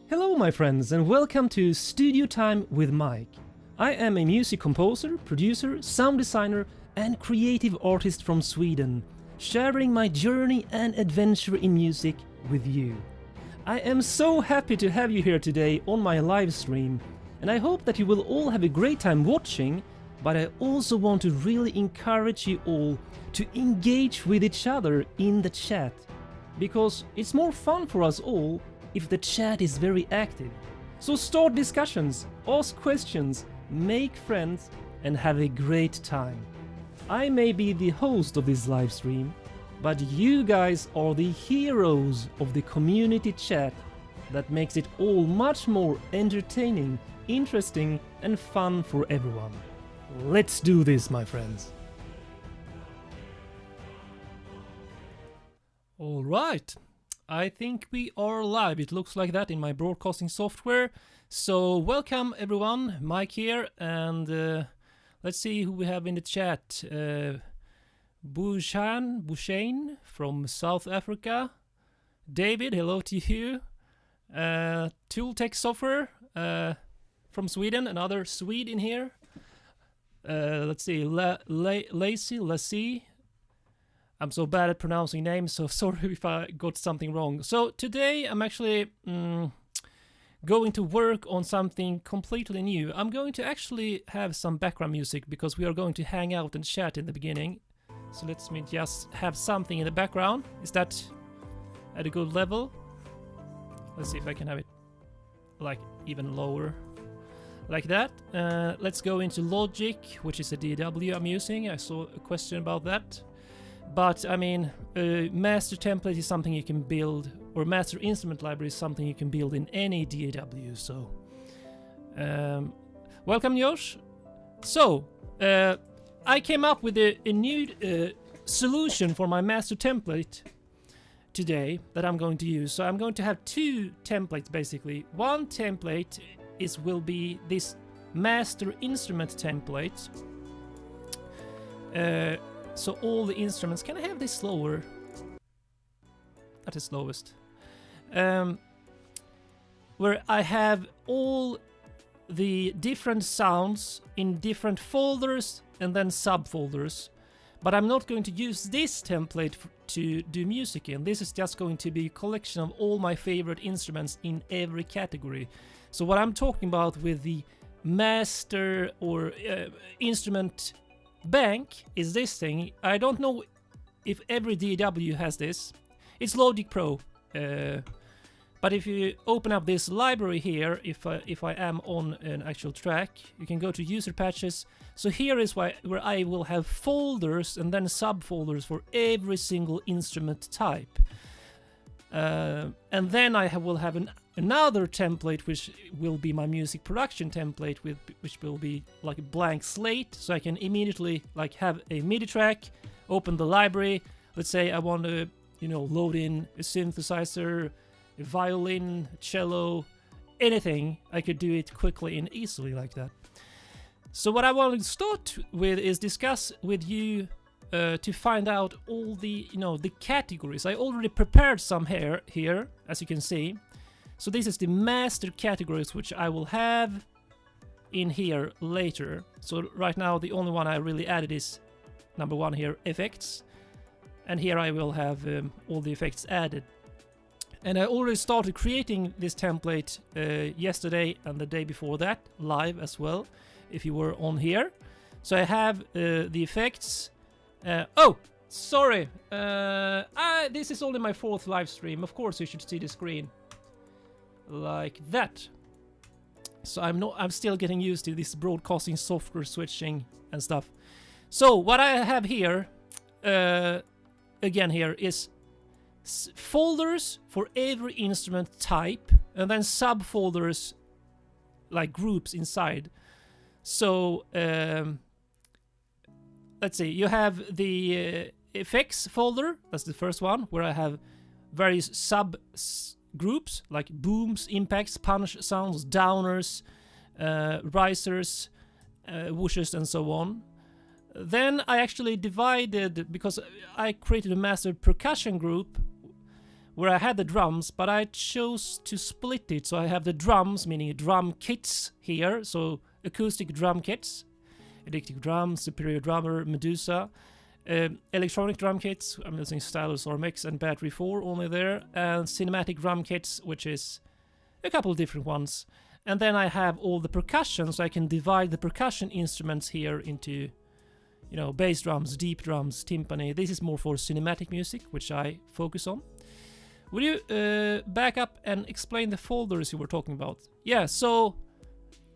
Hello my friends and welcome to Studio Time with Mike. I am a music composer, producer, sound designer and creative artist from Sweden, sharing my journey and adventure in music with you. I am so happy to have you here today on my live stream, and I hope that you will all have a great time watching, but I also want to really encourage you all to engage with each other in the chat, because it's more fun for us all if the chat is very active. So start discussions, ask questions, make friends and have a great time. I may be the host of this live stream, but you guys are the heroes of the community chat that makes it all much more entertaining, interesting and fun for everyone. Let's do this, my friends. All right. I think we are live. It looks like that in my broadcasting software. So welcome everyone, Mike here, and let's see who we have in the chat. Bushane from South Africa. David, hello to you. Tooltech Software from Sweden, another Swede in here. Let's see, Lassie. I'm so bad at pronouncing names, so sorry if I got something wrong. So today I'm actually going to work on something completely new. I'm going to actually have some background music because we are going to hang out and chat in the beginning. So let me just have something in the background. Is that at a good level? Let's see if I can have it like even lower. Like that. Let's go into Logic, which is a DAW I'm using. I saw a question about that. But I mean, a master template is something you can build, or master instrument library is something you can build in any DAW. So, welcome, Josh. So, I came up with a new solution for my master template today that I'm going to use. So I'm going to have two templates basically. One template will be this master instrument template. So all the instruments, can I have this slower? At the slowest. Where I have all the different sounds in different folders and then subfolders. But I'm not going to use this template to do music in. This is just going to be a collection of all my favorite instruments in every category. So what I'm talking about with the master or instrument bank is this thing. I don't know if every DAW has this. It's Logic Pro. But if you open up this library here, if I am on an actual track, you can go to user patches. So here is where I will have folders and then subfolders for every single instrument type. And then I will have another template which will be my music production template, which will be like a blank slate, so I can immediately like have a MIDI track, open the library. Let's say I want to, load in a synthesizer, a violin, a cello, anything. I could do it quickly and easily like that. So what I want to start with is discuss with you to find out all the the categories. I already prepared some here, as you can see. So this is the master categories which I will have in here later. So right now the only one I really added is number one here, effects. And here I will have all the effects added. And I already started creating this template yesterday and the day before that, live as well, if you were on here. So I have the effects. Oh, sorry. This is only my fourth live stream. Of course you should see the screen. Like that. So I'm still getting used to this broadcasting software switching and stuff. So what I have here, again here, is folders for every instrument type, and then subfolders like groups inside. So let's see, you have the effects folder, that's the first one, where I have various sub groups like booms, impacts, punch sounds, downers, risers, whooshes and so on. Then I actually divided, because I created a master percussion group where I had the drums, but I chose to split it. So I have the drums, meaning drum kits here, so acoustic drum kits, Addictive Drum, Superior Drummer, Medusa, electronic drum kits, I'm using Stylus or Mix and Battery 4 only there, and cinematic drum kits, which is a couple of different ones. And then I have all the percussion, so I can divide the percussion instruments here into, you know, bass drums, deep drums, timpani. This is more for cinematic music, which I focus on. Will you back up and explain the folders you were talking about? Yeah, so,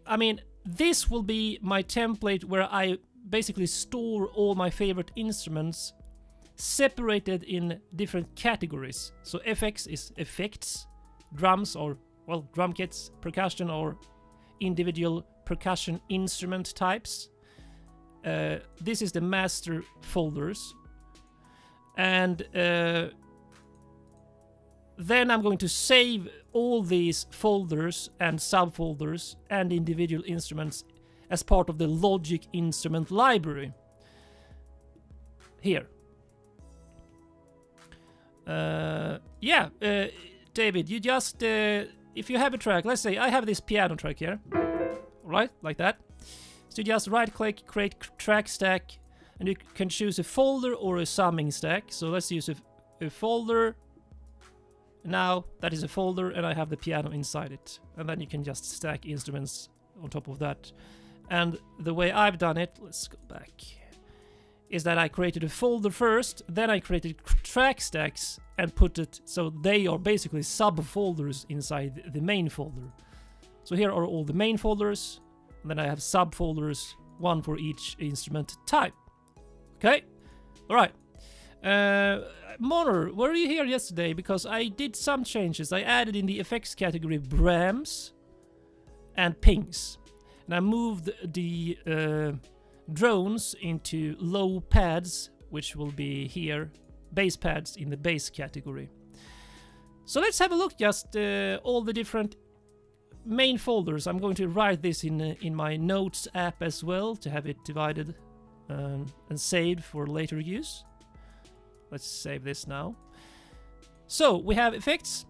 I mean, this will be my template where I basically store all my favorite instruments separated in different categories. So FX is effects, drums or, well, drum kits, percussion or individual percussion instrument types. This is the master folders. And then I'm going to save all these folders and subfolders and individual instruments as part of the Logic instrument library. Here. David, you just, if you have a track, let's say I have this piano track here, right, like that. So you just right click, create track stack, and you can choose a folder or a summing stack. So let's use a folder. Now that is a folder and I have the piano inside it. And then you can just stack instruments on top of that. And the way I've done it, let's go back, is that I created a folder first, then I created track stacks and put it so they are basically subfolders inside the main folder. So here are all the main folders, and then I have subfolders, one for each instrument type. Okay? Alright. Monor, were you here yesterday? Because I did some changes. I added in the effects category Brahms and pings. And I moved the drones into low pads, which will be here, bass pads in the bass category. So let's have a look just all the different main folders. I'm going to write this in my notes app as well to have it divided and saved for later use. Let's save this now. So we have effects,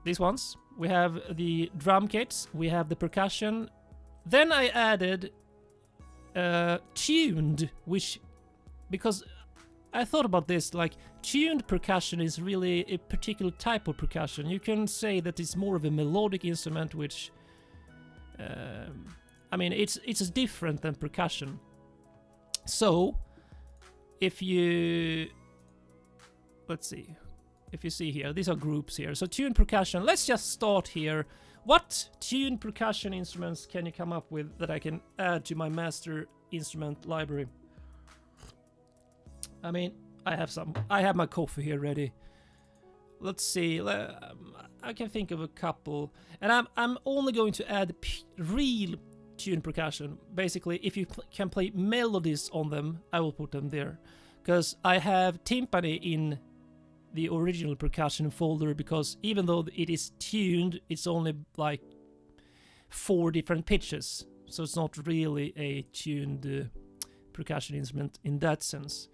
these ones. We have the drum kits, we have the percussion. Then I added tuned, which, because I thought about this, like tuned percussion is really a particular type of percussion. You can say that it's more of a melodic instrument, which, I mean, it's different than percussion. So, if you, let's see, if you see here, these are groups here. So tuned percussion, let's just start here. What tuned percussion instruments can you come up with that I can add to my master instrument library? I mean, I have some. I have my coffee here ready. Let's see. I can think of a couple, and I'm only going to add real tuned percussion. Basically, if you can play melodies on them, I will put them there, because I have timpani in the original percussion folder, because even though it is tuned, it's only like 4 different pitches, so it's not really a tuned percussion instrument in that sense.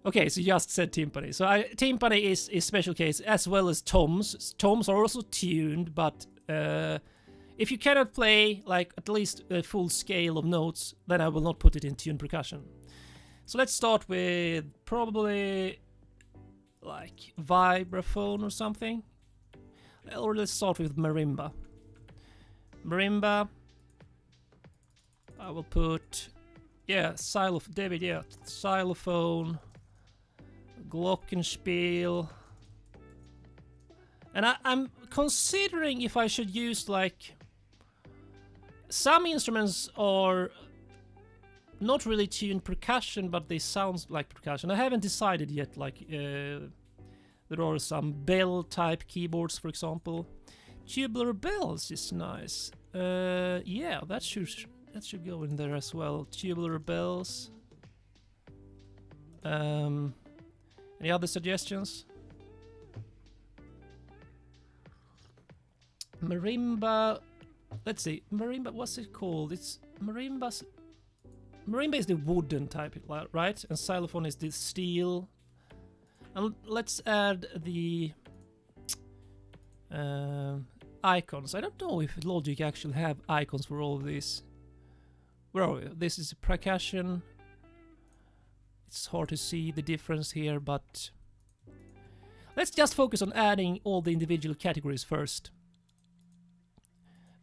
Okay, so you just said timpani. So timpani is a special case, as well as toms. Toms are also tuned, but if you cannot play like at least a full scale of notes, then I will not put it in tuned percussion. So let's start with probably like vibraphone or something. Or let's start with marimba. Marimba. I will put, yeah, David, yeah, xylophone, glockenspiel. And I'm considering if I should use like, some instruments are not really tuned percussion, but they sound like percussion. I haven't decided yet, like there are some bell type keyboards, for example. Tubular bells is nice. Yeah, that should go in there as well. Tubular bells. Any other suggestions? Marimba. Let's see. Marimba, what's it called? It's marimbas. Marimba is the wooden type, right? And xylophone is the steel. And let's add the Icons. I don't know if Logic actually have icons for all of these. Where are we? This is percussion. It's hard to see the difference here, but let's just focus on adding all the individual categories first.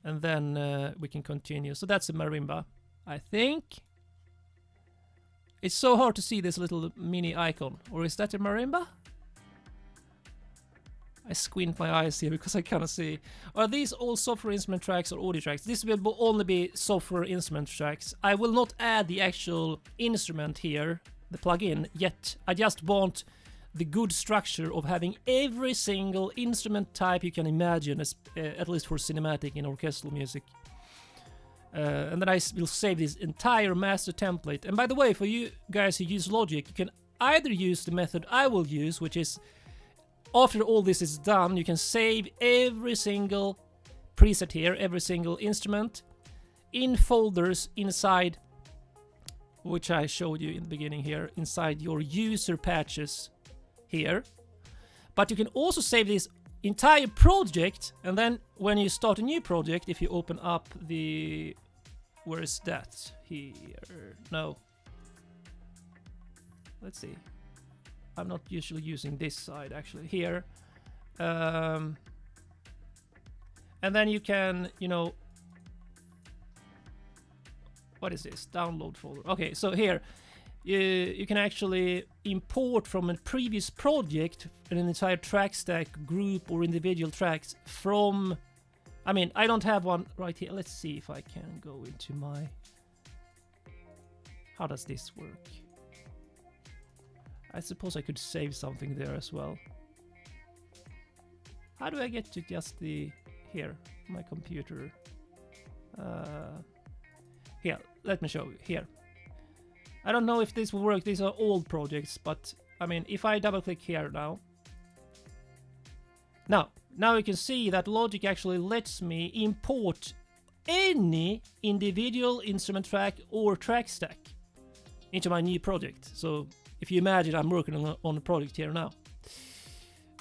And then we can continue. So that's a marimba, I think. It's so hard to see this little mini icon. Or is that a marimba? I squint my eyes here because I cannot see. Are these all software instrument tracks or audio tracks? This will only be software instrument tracks. I will not add the actual instrument here, the plugin, yet. I just want the good structure of having every single instrument type you can imagine, at least for cinematic and orchestral music. And then I will save this entire master template. And by the way, for you guys who use Logic, you can either use the method I will use, which is after all this is done, you can save every single preset here, every single instrument, in folders inside, which I showed you in the beginning here, inside your user patches here. But you can also save this entire project, and then when you start a new project, if you open up the... where is that? Here. No. Let's see. I'm not usually using this side, actually. Here. And then you can, you know... what is this? Download folder. Okay, so here. You can actually import from a previous project an entire track stack, group, or individual tracks from... I mean, I don't have one right here. Let's see if I can go into my... how does this work? I suppose I could save something there as well. How do I get to just the... here, my computer? Here, let me show you. Here. I don't know if this will work. These are old projects, but I mean, if I double click here now. Now you can see that Logic actually lets me import any individual instrument track or track stack into my new project. So if you imagine I'm working on a project here now.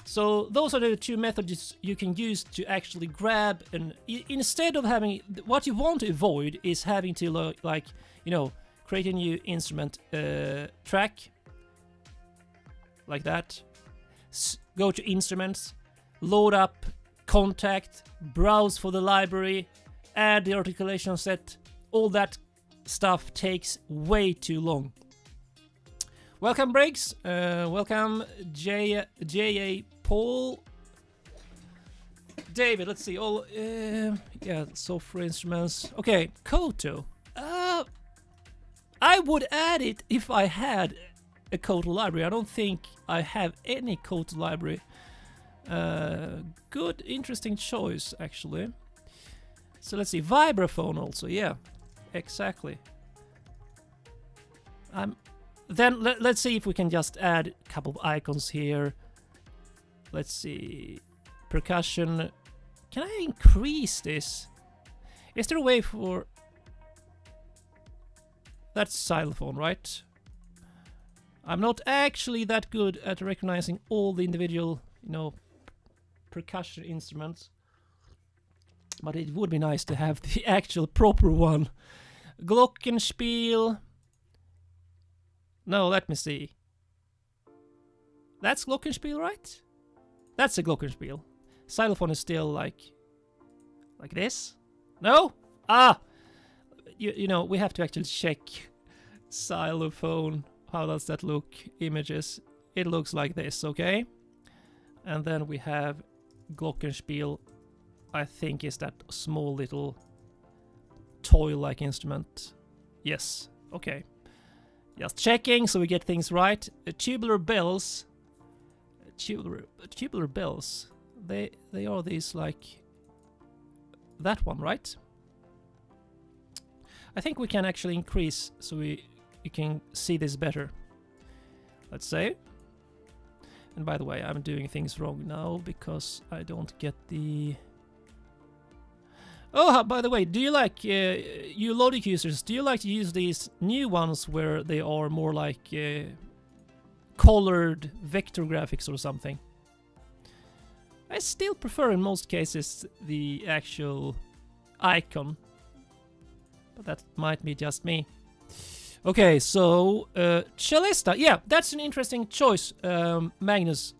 So those are the two methods you can use to actually grab, and instead of having, what you want to avoid is having to like, you know, create a new instrument track like that, go to instruments, load up, contact, browse for the library, add the articulation set. All that stuff takes way too long. Welcome, Briggs. Welcome, J.A. Paul. David, let's see. All yeah, software instruments. Okay, Koto. I would add it if I had a Koto library. I don't think I have any Koto library. Good, interesting choice, actually. So let's see. Vibraphone also. Yeah, exactly. Then let's see if we can just add a couple of icons here. Let's see. Percussion. Can I increase this? Is there a way for... That's xylophone, right? I'm not actually that good at recognizing all the individual, you know, percussion instruments. But it would be nice to have the actual proper one. Glockenspiel. No, let me see. That's Glockenspiel, right? That's a Glockenspiel. Xylophone is still like this? No? Ah! You know, we have to actually check xylophone. How does that look? Images. It looks like this, okay? And then we have Glockenspiel. I think is that small little toy-like instrument. Yes, okay. Just checking so we get things right. Tubular bells. Tubular bells. They are these like that one, right? I think we can actually increase so we can see this better. Let's say. And by the way, I'm doing things wrong now because I don't get the... Oh, by the way, do you like, you Logic users, do you like to use these new ones where they are more like colored vector graphics or something? I still prefer in most cases the actual icon, but that might be just me. Okay, so Celesta, yeah, that's an interesting choice, Magnus,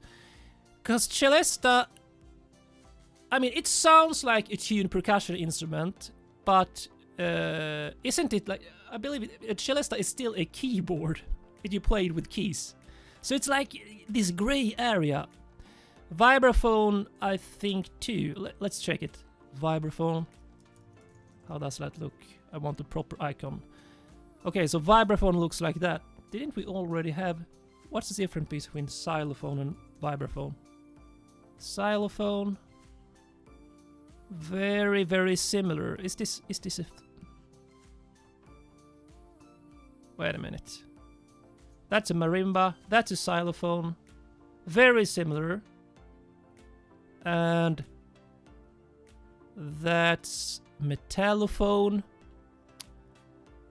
because Celesta, I mean, it sounds like a tuned percussion instrument, but isn't it like, I believe Celesta is still a keyboard that you play with keys. So it's like this gray area. Vibraphone, I think too. Let's check it. Vibraphone. How does that look? I want the proper icon. Okay, so vibraphone looks like that. Didn't we already have... What's the difference between xylophone and vibraphone? Xylophone. Very, very similar. Is this a... Wait a minute. That's a marimba. That's a xylophone. Very similar. And that's metallophone.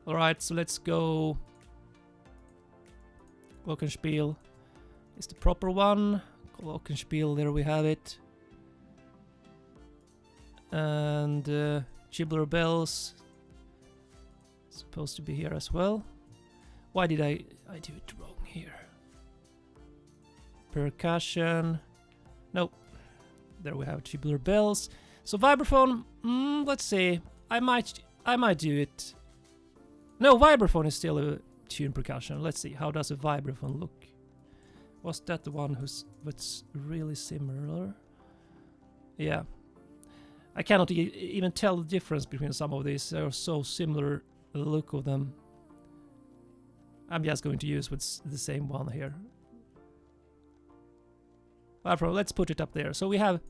Alright, so let's go. Glockenspiel is the proper one. Glockenspiel, there we have it. And Gibler bells. Supposed to be here as well. Why did I do it wrong here? Percussion. Nope. There we have tubular bells. So vibraphone, let's see. I might do it. No, vibraphone is still a tuned percussion. Let's see. How does a vibraphone look? Was that the one that's really similar? Yeah. I cannot even tell the difference between some of these. They are so similar, the look of them. I'm just going to use with the same one here. Vibraphone, let's put it up there. So we have...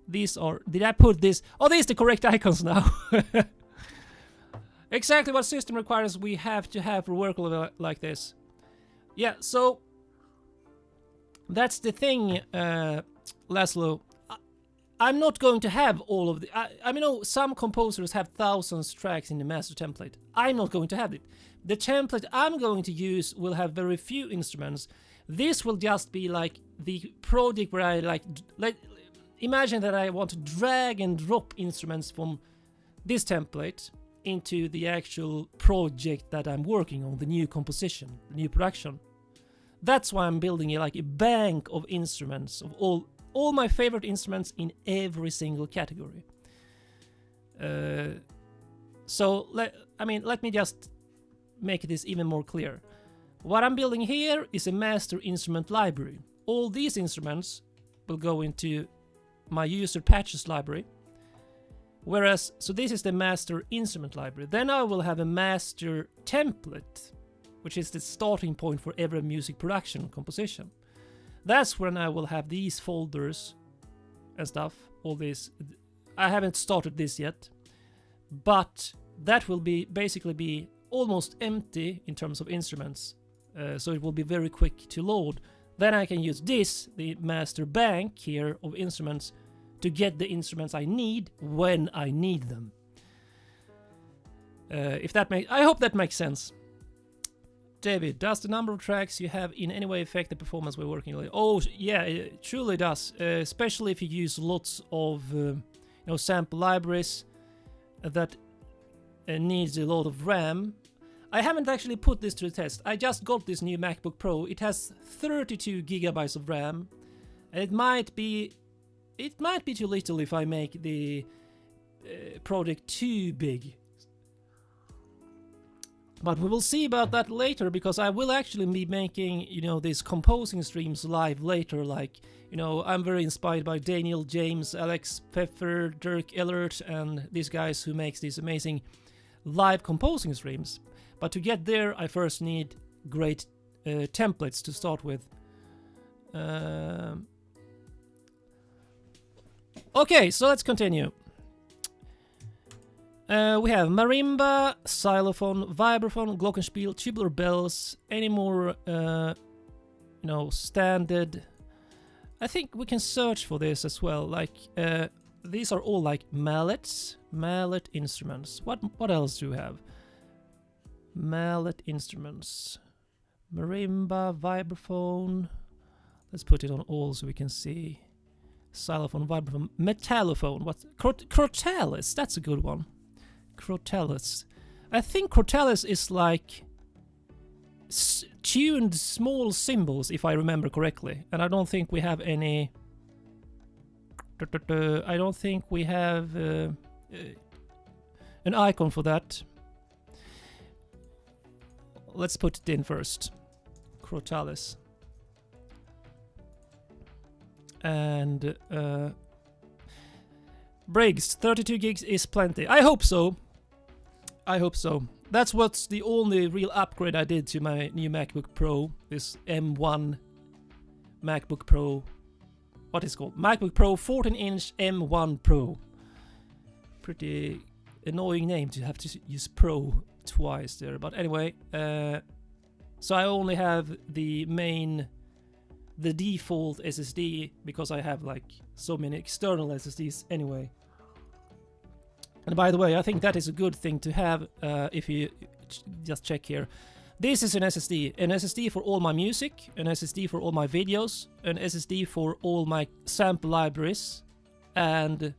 These are... Did I put this... Oh, these are the correct icons now. Exactly what system requires we have to have for work like this. Yeah, so... That's the thing, Laszlo. I'm not going to have all of the... I mean, some composers have thousands of tracks in the master template. I'm not going to have it. The template I'm going to use will have very few instruments. This will just be like the project where I like imagine that I want to drag and drop instruments from this template into the actual project that I'm working on, the new composition, the new production. That's why I'm building like a bank of instruments, of all my favorite instruments in every single category. So let me just make this even more clear. What I'm building here is a master instrument library. All these instruments will go into my user patches library. Whereas, so this is the master instrument library. Then I will have a master template, which is the starting point for every music production composition. That's when I will have these folders and stuff, all this. I haven't started this yet, but that will basically be almost empty in terms of instruments. So it will be very quick to load. Then I can use this, the master bank here of instruments, to get the instruments I need when I need them. I hope that makes sense. David, does the number of tracks you have in any way affect the performance we're working on? Oh, yeah, it truly does. Especially if you use lots of sample libraries that needs a lot of RAM. I haven't actually put this to the test. I just got this new MacBook Pro. It has 32 gigabytes of RAM. It might be too little if I make the project too big. But we will see about that later, because I will actually be making, these composing streams live later. Like, I'm very inspired by Daniel James, Alex Pfeffer, Dirk Ellert, and these guys who makes these amazing live composing streams. But to get there, I first need great templates to start with. Okay, so let's continue. We have marimba, xylophone, vibraphone, glockenspiel, tubular bells. Any more, standard? I think we can search for this as well. Like, these are all like mallet instruments. What else do we have? Mallet instruments, marimba, vibraphone. Let's put it on all so we can see. Xylophone, vibraphone, metallophone. What? Crotalus. That's a good one. Crotalus. I think Crotalus is like tuned small cymbals, if I remember correctly. And I don't think we have any. I don't think we have an icon for that. Let's put it in first. Crotalus. And Briggs, 32 gigs is plenty. I hope so. I hope so. That's what's the only real upgrade I did to my new MacBook Pro. This M1 MacBook Pro. What is it called? MacBook Pro 14-inch M1 Pro. Pretty annoying name to have to use Pro twice there. But anyway, so I only have the default SSD because I have like so many external SSDs anyway. And by the way, I think that is a good thing to have if you just check here. This is an SSD for all my music, an SSD for all my videos, an SSD for all my sample libraries, and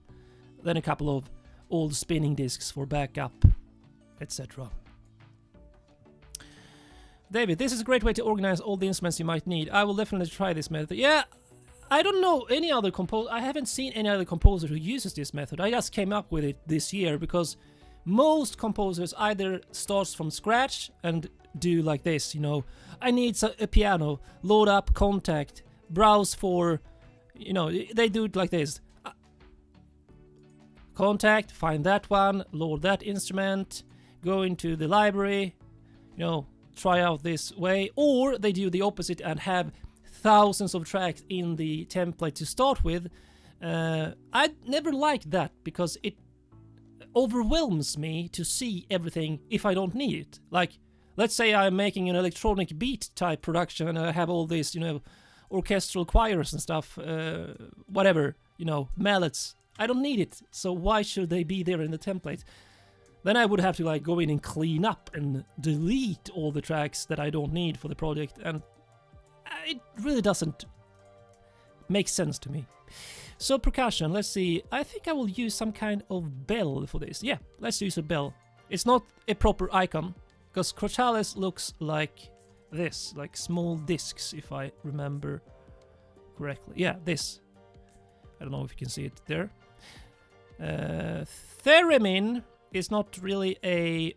then a couple of old spinning disks for backup, etc. David, this is a great way to organize all the instruments you might need. I will definitely try this method. Yeah, I don't know any other composer. I haven't seen any other composer who uses this method. I just came up with it this year because most composers either starts from scratch and do like this, you know. I need a piano, load up Contact, browse for, you know, they do it like this. Contact, find that one, load that instrument, go into the library, you know, try out this way, or they do the opposite and have thousands of tracks in the template to start with. I never liked that because it overwhelms me to see everything if I don't need it. Like, let's say I'm making an electronic beat type production and I have all this, you know, orchestral choirs and stuff, whatever, you know, mallets. I don't need it, so why should they be there in the template? Then I would have to like go in and clean up and delete all the tracks that I don't need for the project, and it really doesn't make sense to me. So percussion, let's see. I think I will use some kind of bell for this. Yeah, let's use a bell. It's not a proper icon, because Crotalus looks like this, like small discs, if I remember correctly. Yeah, this. I don't know if you can see it there. Theremin is not really a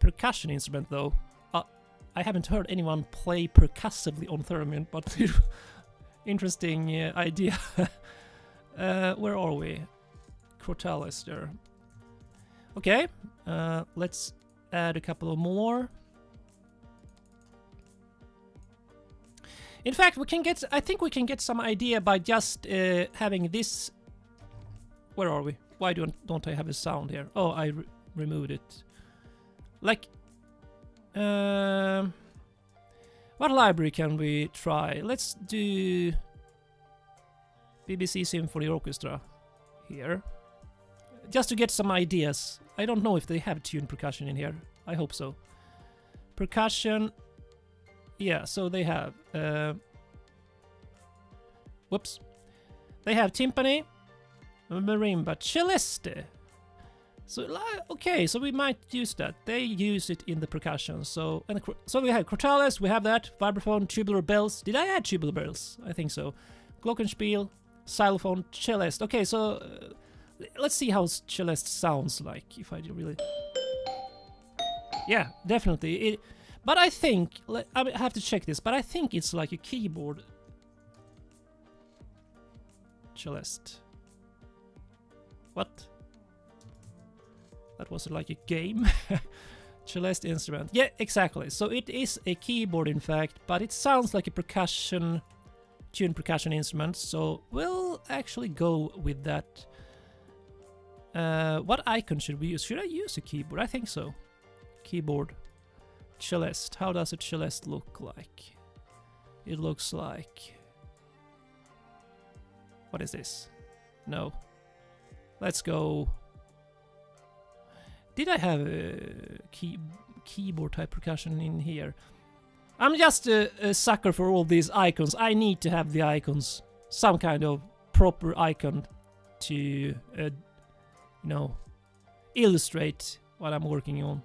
percussion instrument, though. I haven't heard anyone play percussively on theremin, but interesting idea. Where are we? Crotalus there. Okay, let's add a couple of more. In fact, we can get. I think we can get some idea by just having this. Where are we? Why don't I have a sound here? Oh, I removed it. Like, what library can we try? Let's do BBC Symphony Orchestra here, just to get some ideas. I don't know if they have tuned percussion in here. I hope so. Percussion. Yeah, so they have. Whoops. They have timpani, marimba, celeste. So okay, so we might use that. They use it in the percussion. So so we have Crotalus, we have that vibraphone, tubular bells. Did I add tubular bells? I think so. Glockenspiel, xylophone, celeste. Okay, so let's see how celeste sounds like. If I do really, yeah, definitely. But I think I have to check this. But I think it's like a keyboard. Celeste. What? That was like a game. Celeste instrument. Yeah, exactly. So it is a keyboard, in fact, but it sounds like a tuned percussion instrument. So we'll actually go with that. What icon should we use? Should I use a keyboard? I think so. Keyboard. Celeste. How does a celeste look like? It looks like... What is this? No. Let's go... Did I have a keyboard type percussion in here? I'm just a sucker for all these icons. I need to have the icons. some kind of proper icon to, you know, illustrate what I'm working on.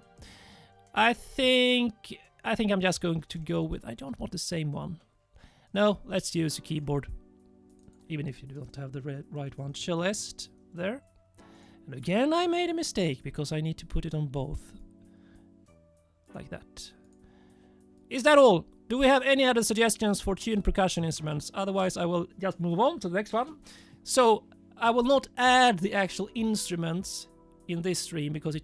I think I'm just going to go with, I don't want the same one. No, let's use a keyboard. Even if you don't have the right one. Celeste, there. And again I made a mistake, because I need to put it on both. Like that. Is that all? Do we have any other suggestions for tuned percussion instruments? Otherwise I will just move on to the next one. So, I will not add the actual instruments in this stream, because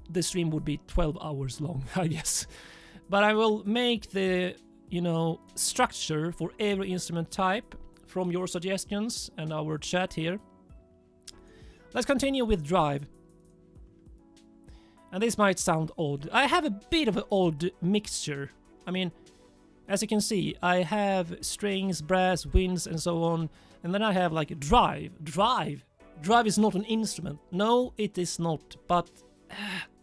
the stream would be 12 hours long, I guess. But I will make the, you know, structure for every instrument type from your suggestions and our chat here. Let's continue with drive. And this might sound odd. I have a bit of an odd mixture. I mean, as you can see, I have strings, brass, winds, and so on. And then I have like a drive. Drive is not an instrument. No, it is not. But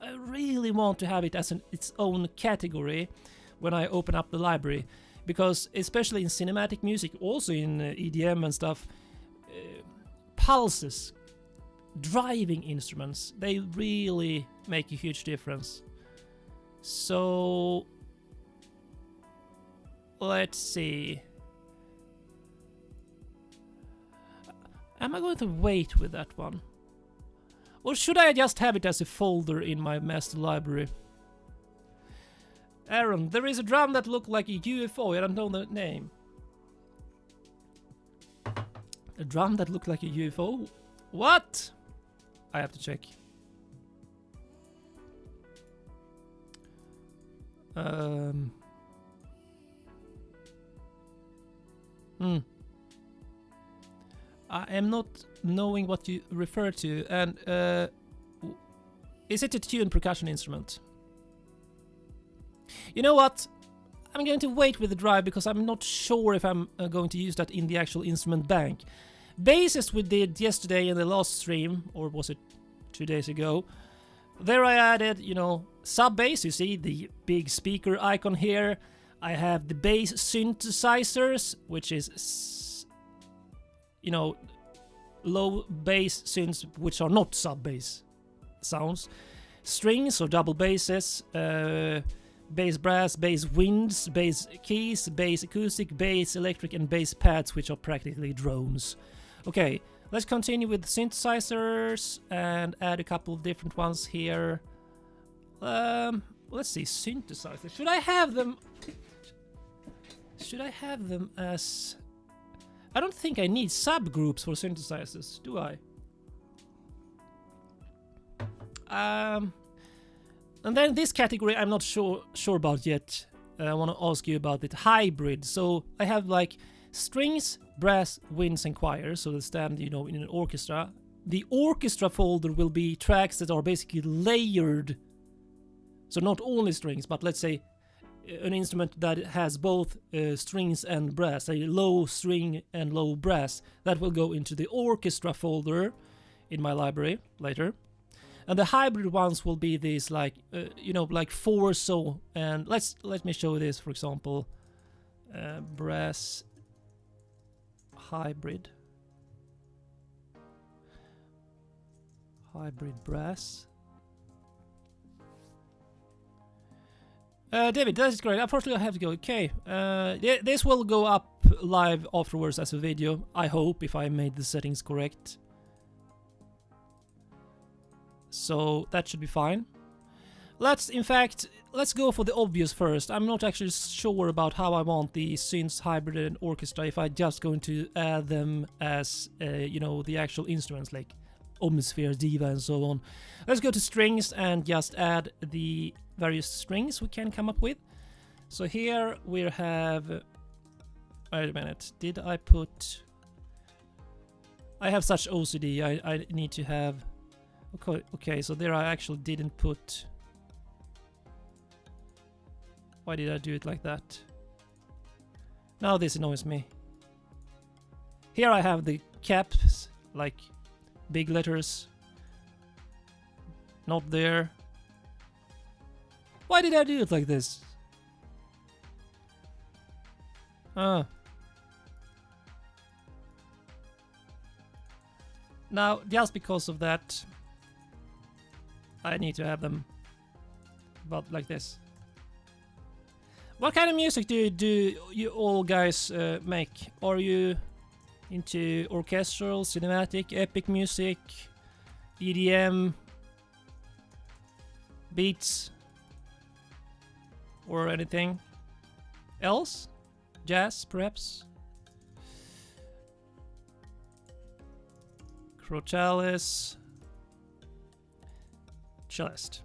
I really want to have it as its own category when I open up the library. Because especially in cinematic music, also in EDM and stuff, pulses, driving instruments, they really make a huge difference. So let's see. Am I going to wait with that one? Or should I just have it as a folder in my master library? Aaron, there is a drum that looks like a UFO. I don't know the name. A drum that looks like a UFO? What? I have to check. I am not knowing what you refer to, and is it a tuned percussion instrument? You know what? I'm going to wait with the drive, because I'm not sure if I'm going to use that in the actual instrument bank. Basses we did yesterday in the last stream, or was it 2 days ago? There I added, you know, sub bass. You see the big speaker icon here. I have the bass synthesizers, which is, you know, low bass synths which are not sub bass sounds. Strings or double basses. Bass brass, bass winds, bass keys, bass acoustic, bass electric, and bass pads, which are practically drones. Okay, let's continue with synthesizers and add a couple of different ones here. Let's see, synthesizers. Should I have them as... I don't think I need subgroups for synthesizers, do I? And then this category I'm not sure about yet. I want to ask you about it. Hybrid. So I have like strings, brass, winds, and choirs. So they stand, you know, in an orchestra. The orchestra folder will be tracks that are basically layered. So not only strings, but let's say an instrument that has both strings and brass, a low string and low brass, that will go into the orchestra folder in my library later. And the hybrid ones will be these like, you know, like four-so. And let me show this, for example. Brass hybrid. Hybrid brass. David, that is great. Unfortunately, I have to go. Okay. This will go up live afterwards as a video. I hope, if I made the settings correct. So that should be fine. Let's go for the obvious first. I'm not actually sure about how I want the synths, hybrid, and orchestra. If I'm just going to add them as, you know, the actual instruments like Omnisphere, Diva, and so on. Let's go to strings and just add the various strings we can come up with. So here we have... Wait a minute. Did I put... I have such OCD. I need to have... Okay, so there I actually didn't put... Why did I do it like that? Now this annoys me. Here I have the caps, like big letters. Not there. Why did I do it like this? Now, just because of that, I need to have them about like this. What kind of music do you all guys make? Are you into orchestral, cinematic, epic music, EDM, beats, or anything else? Jazz, perhaps? Crotalis, cellist.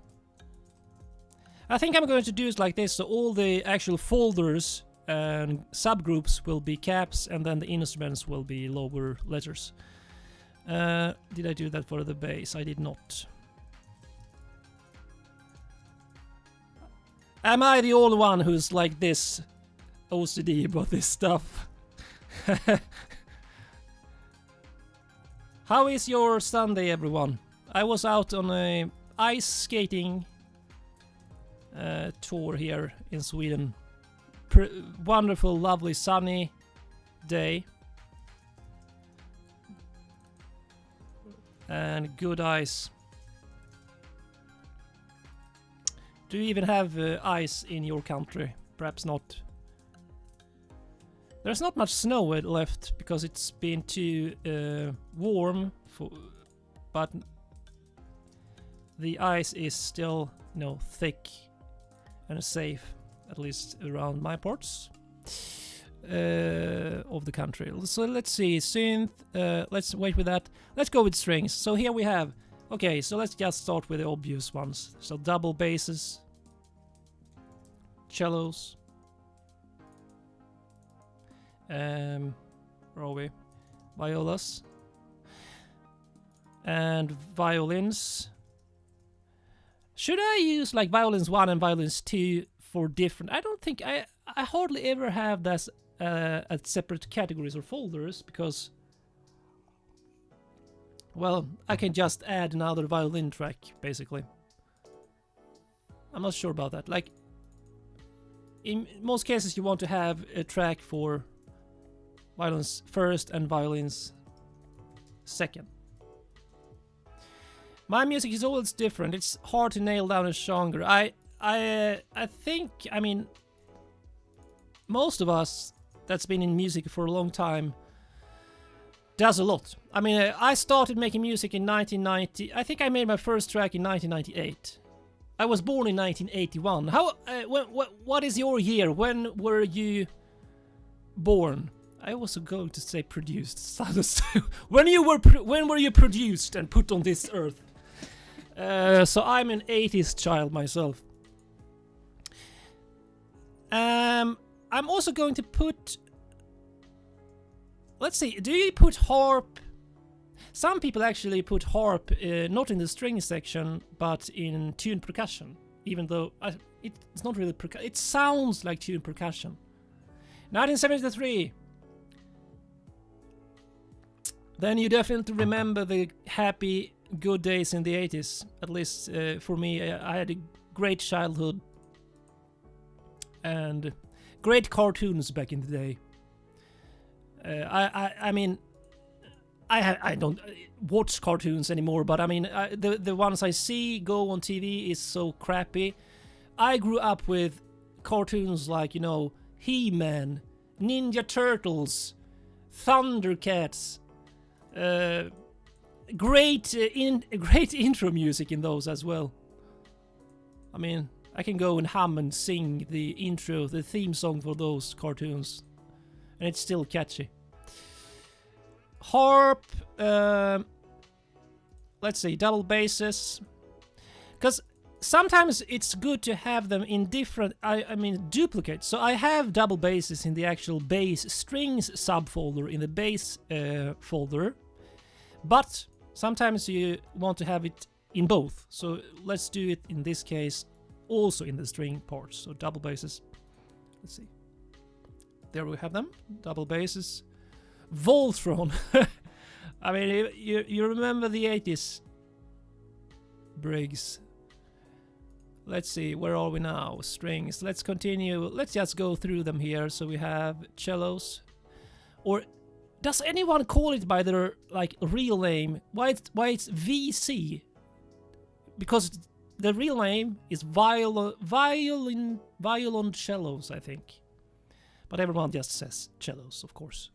I think I'm going to do it like this, so all the actual folders and subgroups will be caps, and then the instruments will be lower letters. Did I do that for the bass? I did not. Am I the only one who's like this OCD about this stuff? How is your Sunday, everyone? I was out on a ice skating tour here in Sweden. Wonderful, lovely, sunny day. And good ice. Do you even have ice in your country? Perhaps not. There's not much snow left because it's been too warm, but the ice is still, you know, thick and safe, at least around my parts of the country. So let's see, synth, let's wait with that. Let's go with strings. So here we have, okay, so let's just start with the obvious ones. So double basses, cellos, where are we? Violas and violins. Should I use like violins 1 and violins 2 for different? I don't think I hardly ever have that at separate categories or folders, because, well, I can just add another violin track basically. I'm not sure about that. Like in most cases you want to have a track for violins first and violins second. My music is always different. It's hard to nail down a genre. I think, I mean, most of us that's been in music for a long time does a lot. I mean, I started making music in 1990. I think I made my first track in 1998. I was born in 1981. What is your year? When were you born? I was going to say produced. When were you produced and put on this earth? So I'm an 80s child myself. I'm also going to put... Let's see, do you put harp? Some people actually put harp not in the string section, but in tuned percussion. Even though it's not really percussion. It sounds like tuned percussion. 1973. Then you definitely remember the happy, good days in the 80s. At least for me, I had a great childhood and great cartoons back in the day. I mean, I don't watch cartoons anymore, but I mean, the ones I see go on TV is so crappy. I grew up with cartoons like, you know, He-Man, Ninja Turtles, Thundercats. Great intro music in those as well. I mean, I can go and hum and sing the intro, the theme song for those cartoons, and it's still catchy. Harp, let's see, double basses, because sometimes it's good to have them in different, I mean duplicates. So I have double basses in the actual bass strings subfolder in the bass folder, but sometimes you want to have it in both. So let's do it in this case also in the string parts. So double basses. Let's see. There we have them. Double basses. Voltron. I mean, you remember the 80s, Briggs. Let's see, where are we now? Strings. Let's continue. Let's just go through them here. So we have cellos. Or Does anyone call it by their like real name? Why it's VC? Because the real name is violoncellos, I think. But everyone just says cellos, of course.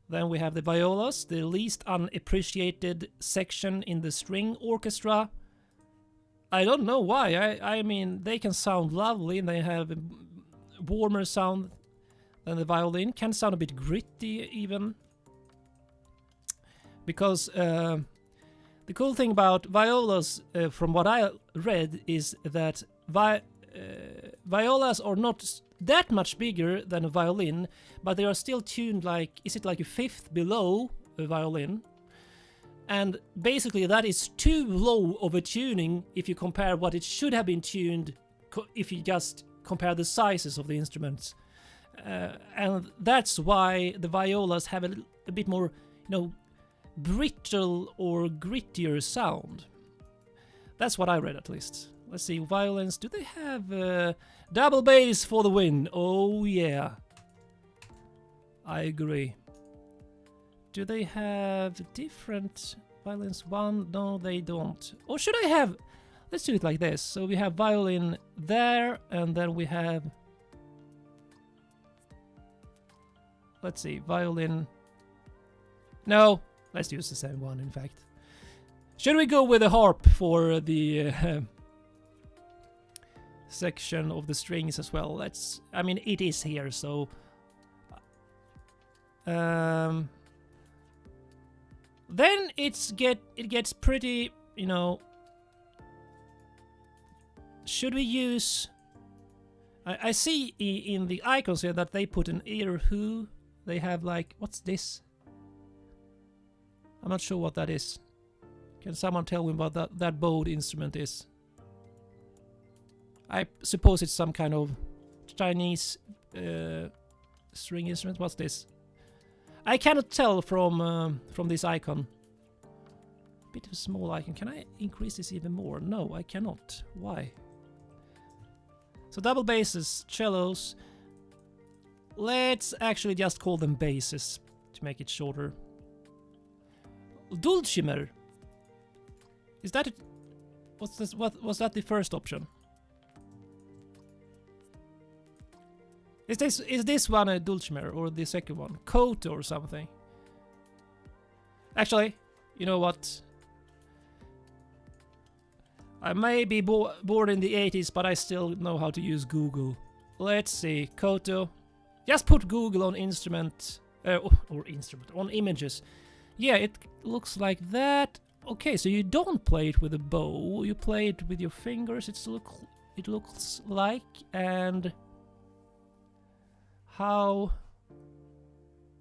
Then we have the violas, the least unappreciated section in the string orchestra. I don't know why. I mean, they can sound lovely and they have a warmer sound than the violin. Can sound a bit gritty even. Because the cool thing about violas, from what I read, is that violas are not that much bigger than a violin, but they are still tuned like, is it like a fifth below a violin? And basically that is too low of a tuning if you compare what it should have been tuned if you just compare the sizes of the instruments. And that's why the violas have a bit more, brittle or grittier sound. That's what I read at least. Let's see, violins, do they have double bass for the win? Oh yeah. I agree. Do they have different violins? One? No, they don't. Or should I have... Let's do it like this. So we have violin there, and then we have... Let's see, violin... No, let's use the same one, in fact. Should we go with a harp for the section of the strings as well? Let's... I mean, it is here, so... Then it gets pretty, should we use... I see in the icons here that they put an ear who. They have like, what's this? I'm not sure what that is. Can someone tell me what that bowed instrument is? I suppose it's some kind of Chinese string instrument. What's this? I cannot tell from this icon. Bit of a small icon. Can I increase this even more? No, I cannot. Why? So double basses, cellos. Let's actually just call them basses to make it shorter. Dulcimer. Is that it? What's this? What was that? The first option? Is this one a dulcimer or the second one? Koto or something? Actually, you know what? I may be born in the 80s, but I still know how to use Google. Let's see, Koto. Just put Google on instrument, on images. Yeah, it looks like that. Okay, so you don't play it with a bow, you play it with your fingers. It looks like, and how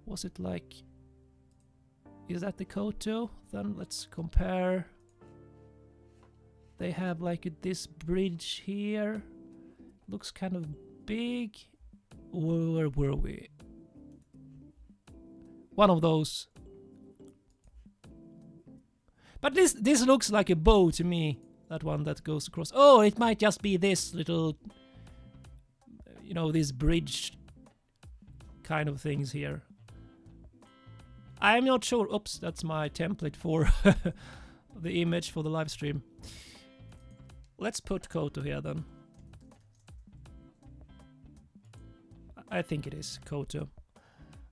was it like? Is that the Koto? Then let's compare. They have like this bridge here. Looks kind of big. Where were we? One of those. But this looks like a bow to me. That one that goes across. Oh, it might just be this little, this bridge kind of things here. I'm not sure. Oops, that's my template for the image for the live stream. Let's put Koto here then. I think it is Koto.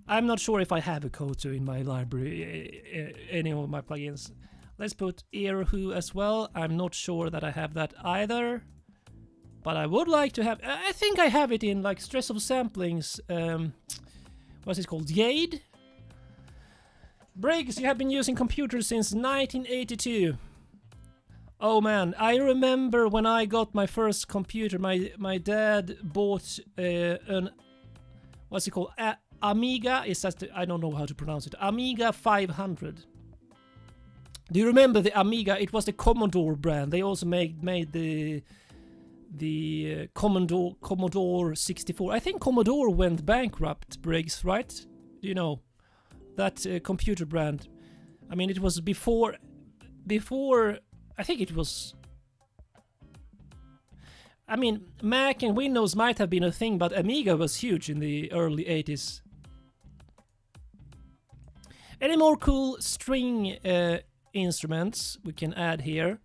I'm not sure if I have a Koto in my library, any of my plugins. Let's put Erhu as well. I'm not sure that I have that either. But I would like to have... I think I have it in like Stress of Samplings. What's it called? Jade? Briggs, you have been using computers since 1982. Oh man, I remember when I got my first computer, my dad bought an... What's it called? Amiga? I don't know how to pronounce it. Amiga 500. Do you remember the Amiga? It was the Commodore brand. They also made the Commodore 64. I think Commodore went bankrupt, Briggs, right? Do you know? That computer brand. I mean, it was before... I think it was... I mean, Mac and Windows might have been a thing, but Amiga was huge in the early 80s. Any more cool string instruments we can add here?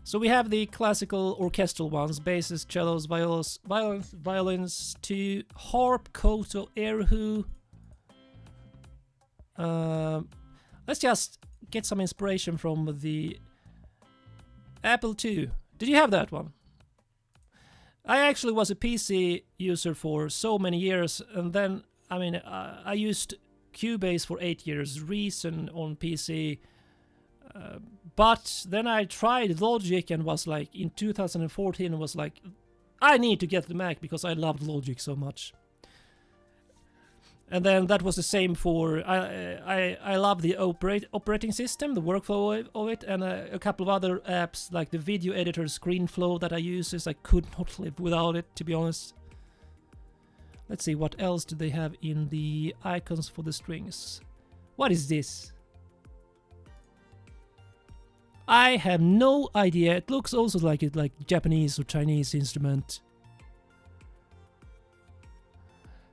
So we have the classical orchestral ones: basses, cellos, violins, to harp, koto, erhu. Let's just get some inspiration from the Apple II. Did you have that one? I actually was a PC user for so many years, and then, I mean, I used Cubase for 8 years, Reason on PC, but then I tried Logic and was like, in 2014, was like, I need to get the Mac because I loved Logic so much. And then that was the same for, I love the operating system, the workflow of it, and a couple of other apps like the video editor ScreenFlow that I use. I could not live without it, to be honest. Let's see, what else do they have in the icons for the strings? What is this? I have no idea. It looks also like it, like Japanese or Chinese instrument.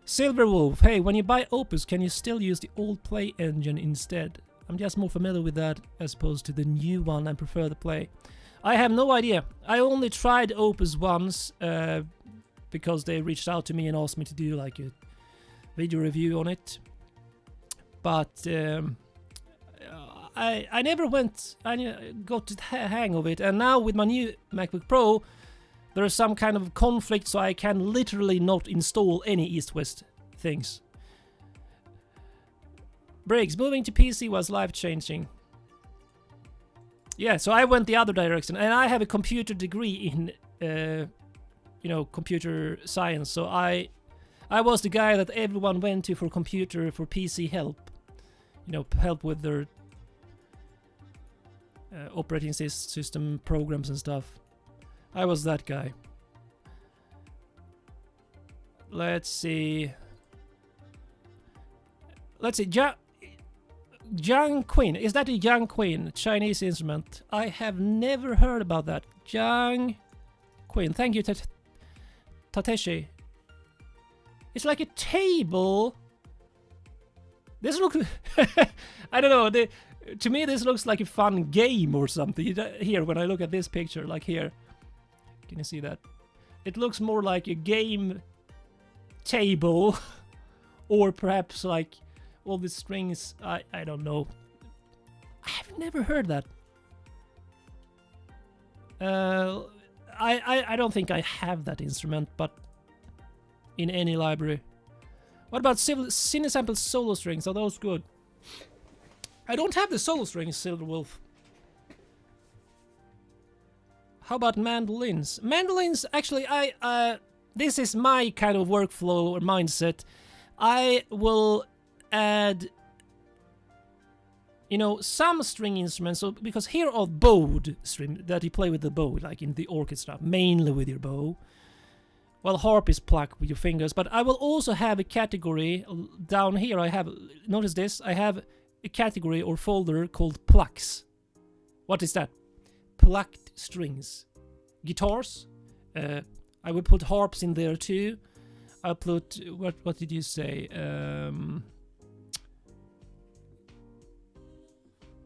Silver Wolf, hey, when you buy Opus, can you still use the old Play engine instead? I'm just more familiar with that as opposed to the new one and prefer the Play. I have no idea. I only tried Opus once because they reached out to me and asked me to do like a video review on it. But I never went, I got the hang of it, and now with my new MacBook Pro, there is some kind of conflict, so I can literally not install any East-West things. Briggs, moving to PC was life-changing. Yeah, so I went the other direction, and I have a computer degree in, computer science. So I was the guy that everyone went to for PC help. Help with their operating system programs and stuff. I was that guy. Let's see. Jiang Queen. Is that a Jiang Queen? Chinese instrument. I have never heard about that. Jiang Queen. Thank you, Tateshi. It's like a table. This looks... I don't know. To me, this looks like a fun game or something. Here, when I look at this picture, like here. Can you see that? It looks more like a game table, or perhaps like all the strings. I don't know. I've never heard that. I don't think I have that instrument, but in any library. What about Cinesample solo strings? Are those good? I don't have the solo strings, Silver Wolf. How about mandolins? Mandolins, actually, this is my kind of workflow or mindset. I will add, some string instruments. So because here are bowed string that you play with the bow, like in the orchestra, mainly with your bow. Well, harp is plucked with your fingers, but I will also have a category down here. Notice this. I have a category or folder called plucks. What is that? Plucked strings. Guitars. I will put harps in there too. I'll put what did you say?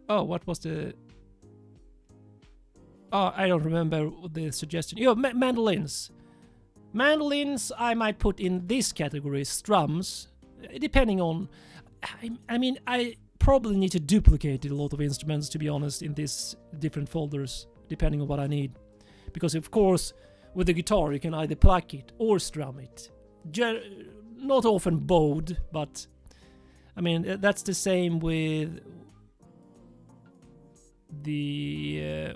What was the? I don't remember the suggestion. Mandolins. Mandolins I might put in this category, strums, depending on... I mean, I probably need to duplicate a lot of instruments, to be honest, in these different folders, depending on what I need. Because, of course, with the guitar, you can either pluck it or strum it. Not often bowed, but... I mean, that's the same with the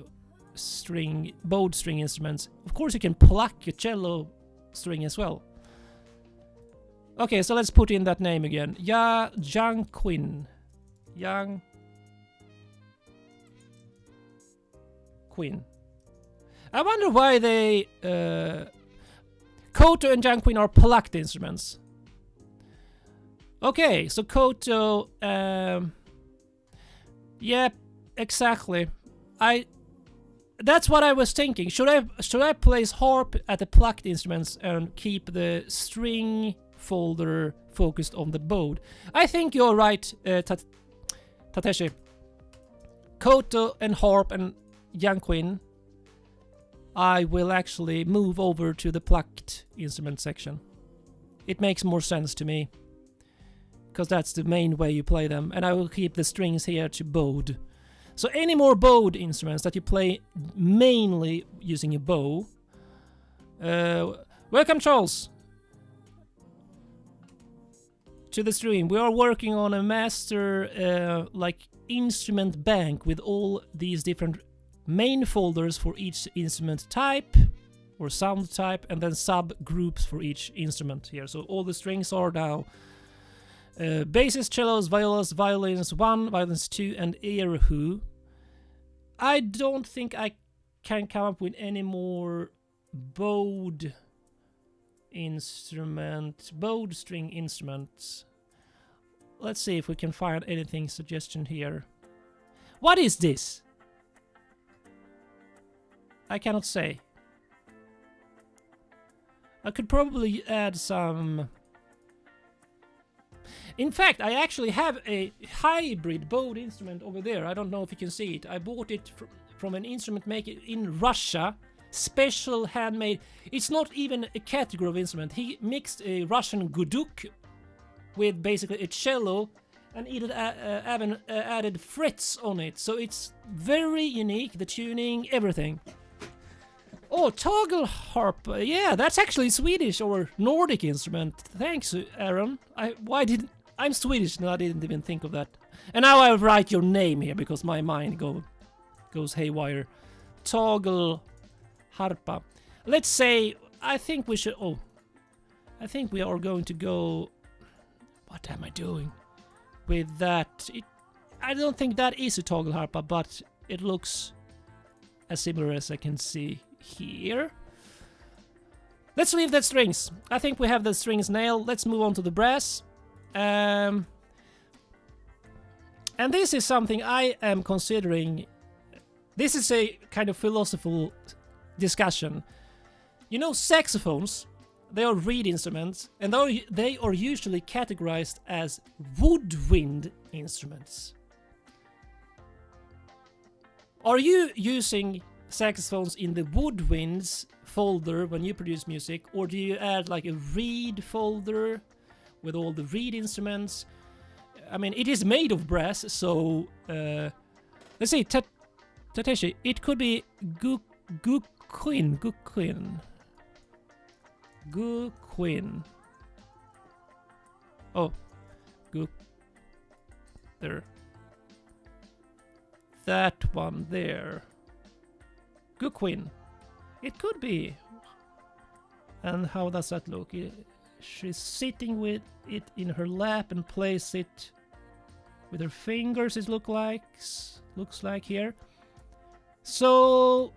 bowed string instruments. Of course, you can pluck a cello string as well. Okay, so let's put in that name again. Jiang Quinn. Yang Quinn. I wonder why they koto and Jiang Quinn are plucked instruments. Okay, so koto, yeah, exactly. That's what I was thinking. Should I place harp at the plucked instruments and keep the string folder focused on the bowed? I think you're right, Tateshi. Koto and Harp and Yanquin, I will actually move over to the plucked instrument section. It makes more sense to me, because that's the main way you play them, and I will keep the strings here to bowed. So any more bowed instruments that you play mainly using a bow. Welcome, Charles, to the stream. We are working on a master like instrument bank with all these different main folders for each instrument type or sound type, and then subgroups for each instrument here. So all the strings are now basses, cellos, violas, violins 1, violins 2, and erhu. I don't think I can come up with any more bowed string instruments. Let's see if we can find anything suggestion here. What is this? I cannot say. I could probably add some... In fact, I actually have a hybrid bowed instrument over there. I don't know if you can see it. I bought it from an instrument maker in Russia. Special handmade. It's not even a category of instrument. He mixed a Russian guduk with basically a cello, and even added frets on it. So it's very unique, the tuning, everything. Oh, toggle harp. Yeah, that's actually Swedish or Nordic instrument. Thanks, Aaron. I'm Swedish and I didn't even think of that. And now I write your name here because my mind goes haywire. Toggle harpa. Let's say, I think we should... Oh, I think we are going to go... What am I doing with that? I don't think that is a toggle harpa, but it looks as similar as I can see here. Let's leave that strings. I think we have the strings nailed. Let's move on to the brass. And this is something I am considering. This is a kind of philosophical discussion. You know, saxophones, they are reed instruments, and they are usually categorized as woodwind instruments. Are you using saxophones in the woodwinds folder when you produce music, or do you add like a reed folder with all the reed instruments? I mean, it is made of brass, so let's see, Tateshi, it could be Guquin. Oh, there. That one there. Guquin. It could be. And how does that look? She's sitting with it in her lap and plays it with her fingers, it looks like here. So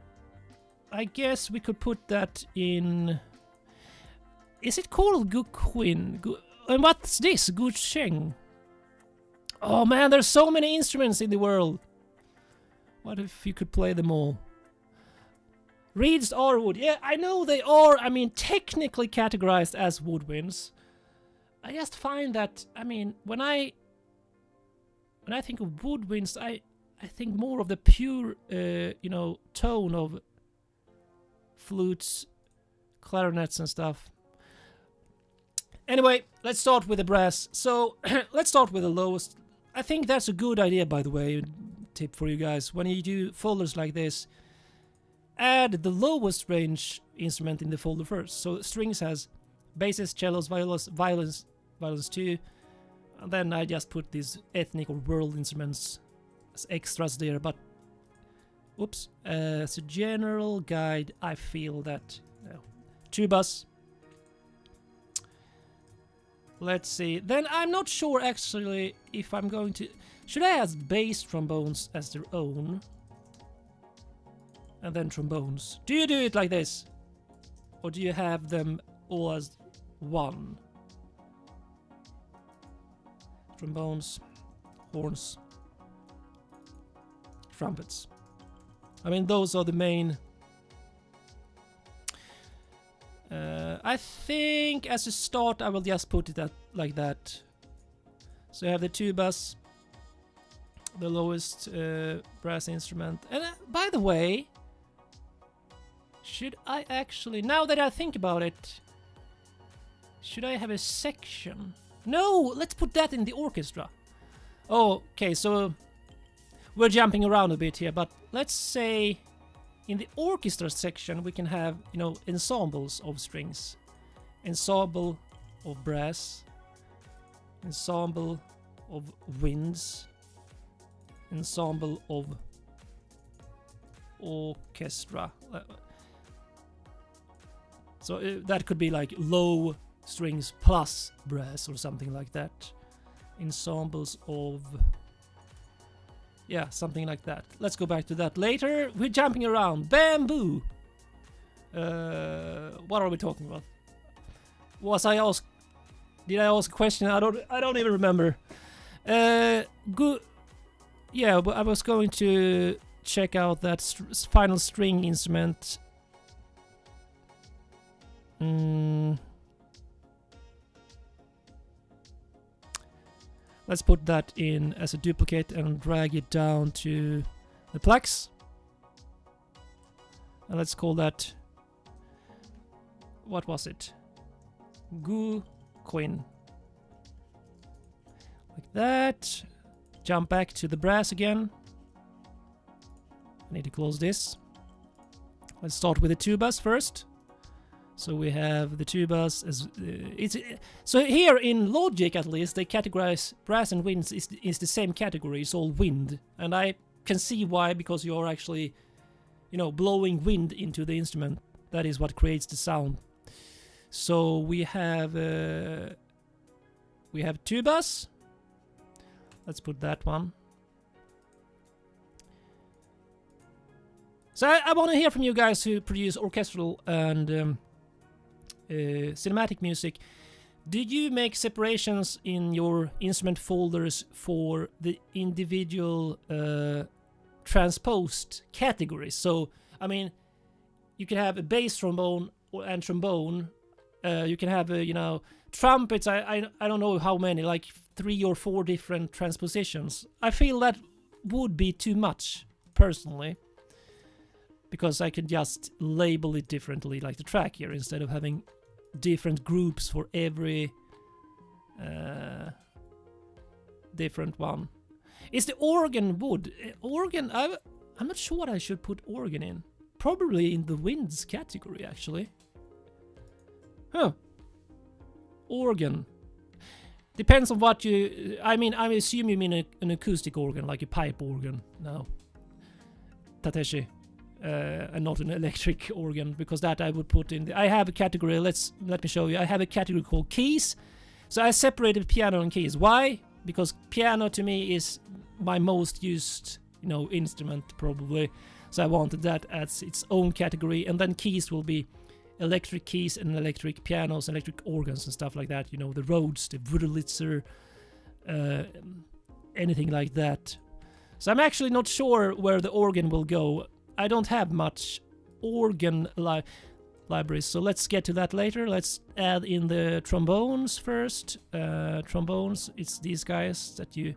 I guess we could put that in... Is it called Guquin? And what's this? Gucheng? Oh man, there's so many instruments in the world. What if you could play them all? Reeds are wood. Yeah, I know they are, I mean, technically categorized as woodwinds. I just find that, I mean, when I think of woodwinds, I think more of the pure, you know, tone of flutes, clarinets and stuff. Anyway, let's start with the brass. So, let's start with the lowest. I think that's a good idea, by the way, tip for you guys. When you do folders like this, add the lowest range instrument in the folder first. So strings has basses, cellos, violas, violins 2. And then I just put these ethnic or world instruments as extras there. But, oops, as a general guide, I feel that tubas. Let's see. Then I'm not sure actually if I'm going to... Should I add bass trombones as their own? And then trombones. Do you do it like this? Or do you have them all as one? Trombones, horns, trumpets. I mean, those are the main... I think as a start I will just put it like that. So you have the tubas, the lowest brass instrument. And by the way, should I actually, now that I think about it, should I have a section? No, let's put that in the orchestra. Oh, okay, so we're jumping around a bit here, but let's say in the orchestra section we can have, you know, ensembles of strings. Ensemble of brass. Ensemble of winds. Ensemble of orchestra. So that could be like low strings plus brass or something like that. Ensembles of... yeah, something like that. Let's go back to that later. We're jumping around. Bamboo! What are we talking about? Was I asked... did I ask a question? I don't even remember. Good... yeah, but I was going to check out that final string instrument. Let's put that in as a duplicate and drag it down to the Plucked. And let's call that... what was it? Gu Quinn. Like that. Jump back to the brass again. I need to close this. Let's start with the tubas first. So we have the tubas as so here in Logic, at least, they categorize brass and winds is the same category. It's all wind, and I can see why, because you're actually, you know, blowing wind into the instrument. That is what creates the sound. So we have tubas. Let's put that one. So I want to hear from you guys who produce orchestral and cinematic music. Did you make separations in your instrument folders for the individual transposed categories? So, I mean, you can have a bass trombone and trombone. You can have, you know, trumpets. I don't know how many, like 3 or 4 different transpositions. I feel that would be too much, personally, because I could just label it differently, like the track here, instead of having different groups for every different one. Is the organ wood? Organ, I'm not sure what I should put organ in. Probably in the winds category, actually. Huh. Organ. Depends on what you... I mean, I assume you mean an acoustic organ, like a pipe organ. No. Tateshi. And not an electric organ, because that I would put in the... I have a category, let me show you. I have a category called keys. So I separated piano and keys. Why? Because piano to me is my most used, you know, instrument, probably. So I wanted that as its own category. And then keys will be electric keys and electric pianos, electric organs and stuff like that. You know, the Rhodes, the Wurlitzer, anything like that. So I'm actually not sure where the organ will go. I don't have much organ libraries, so let's get to that later. Let's add in the trombones first. Trombones, it's these guys that you...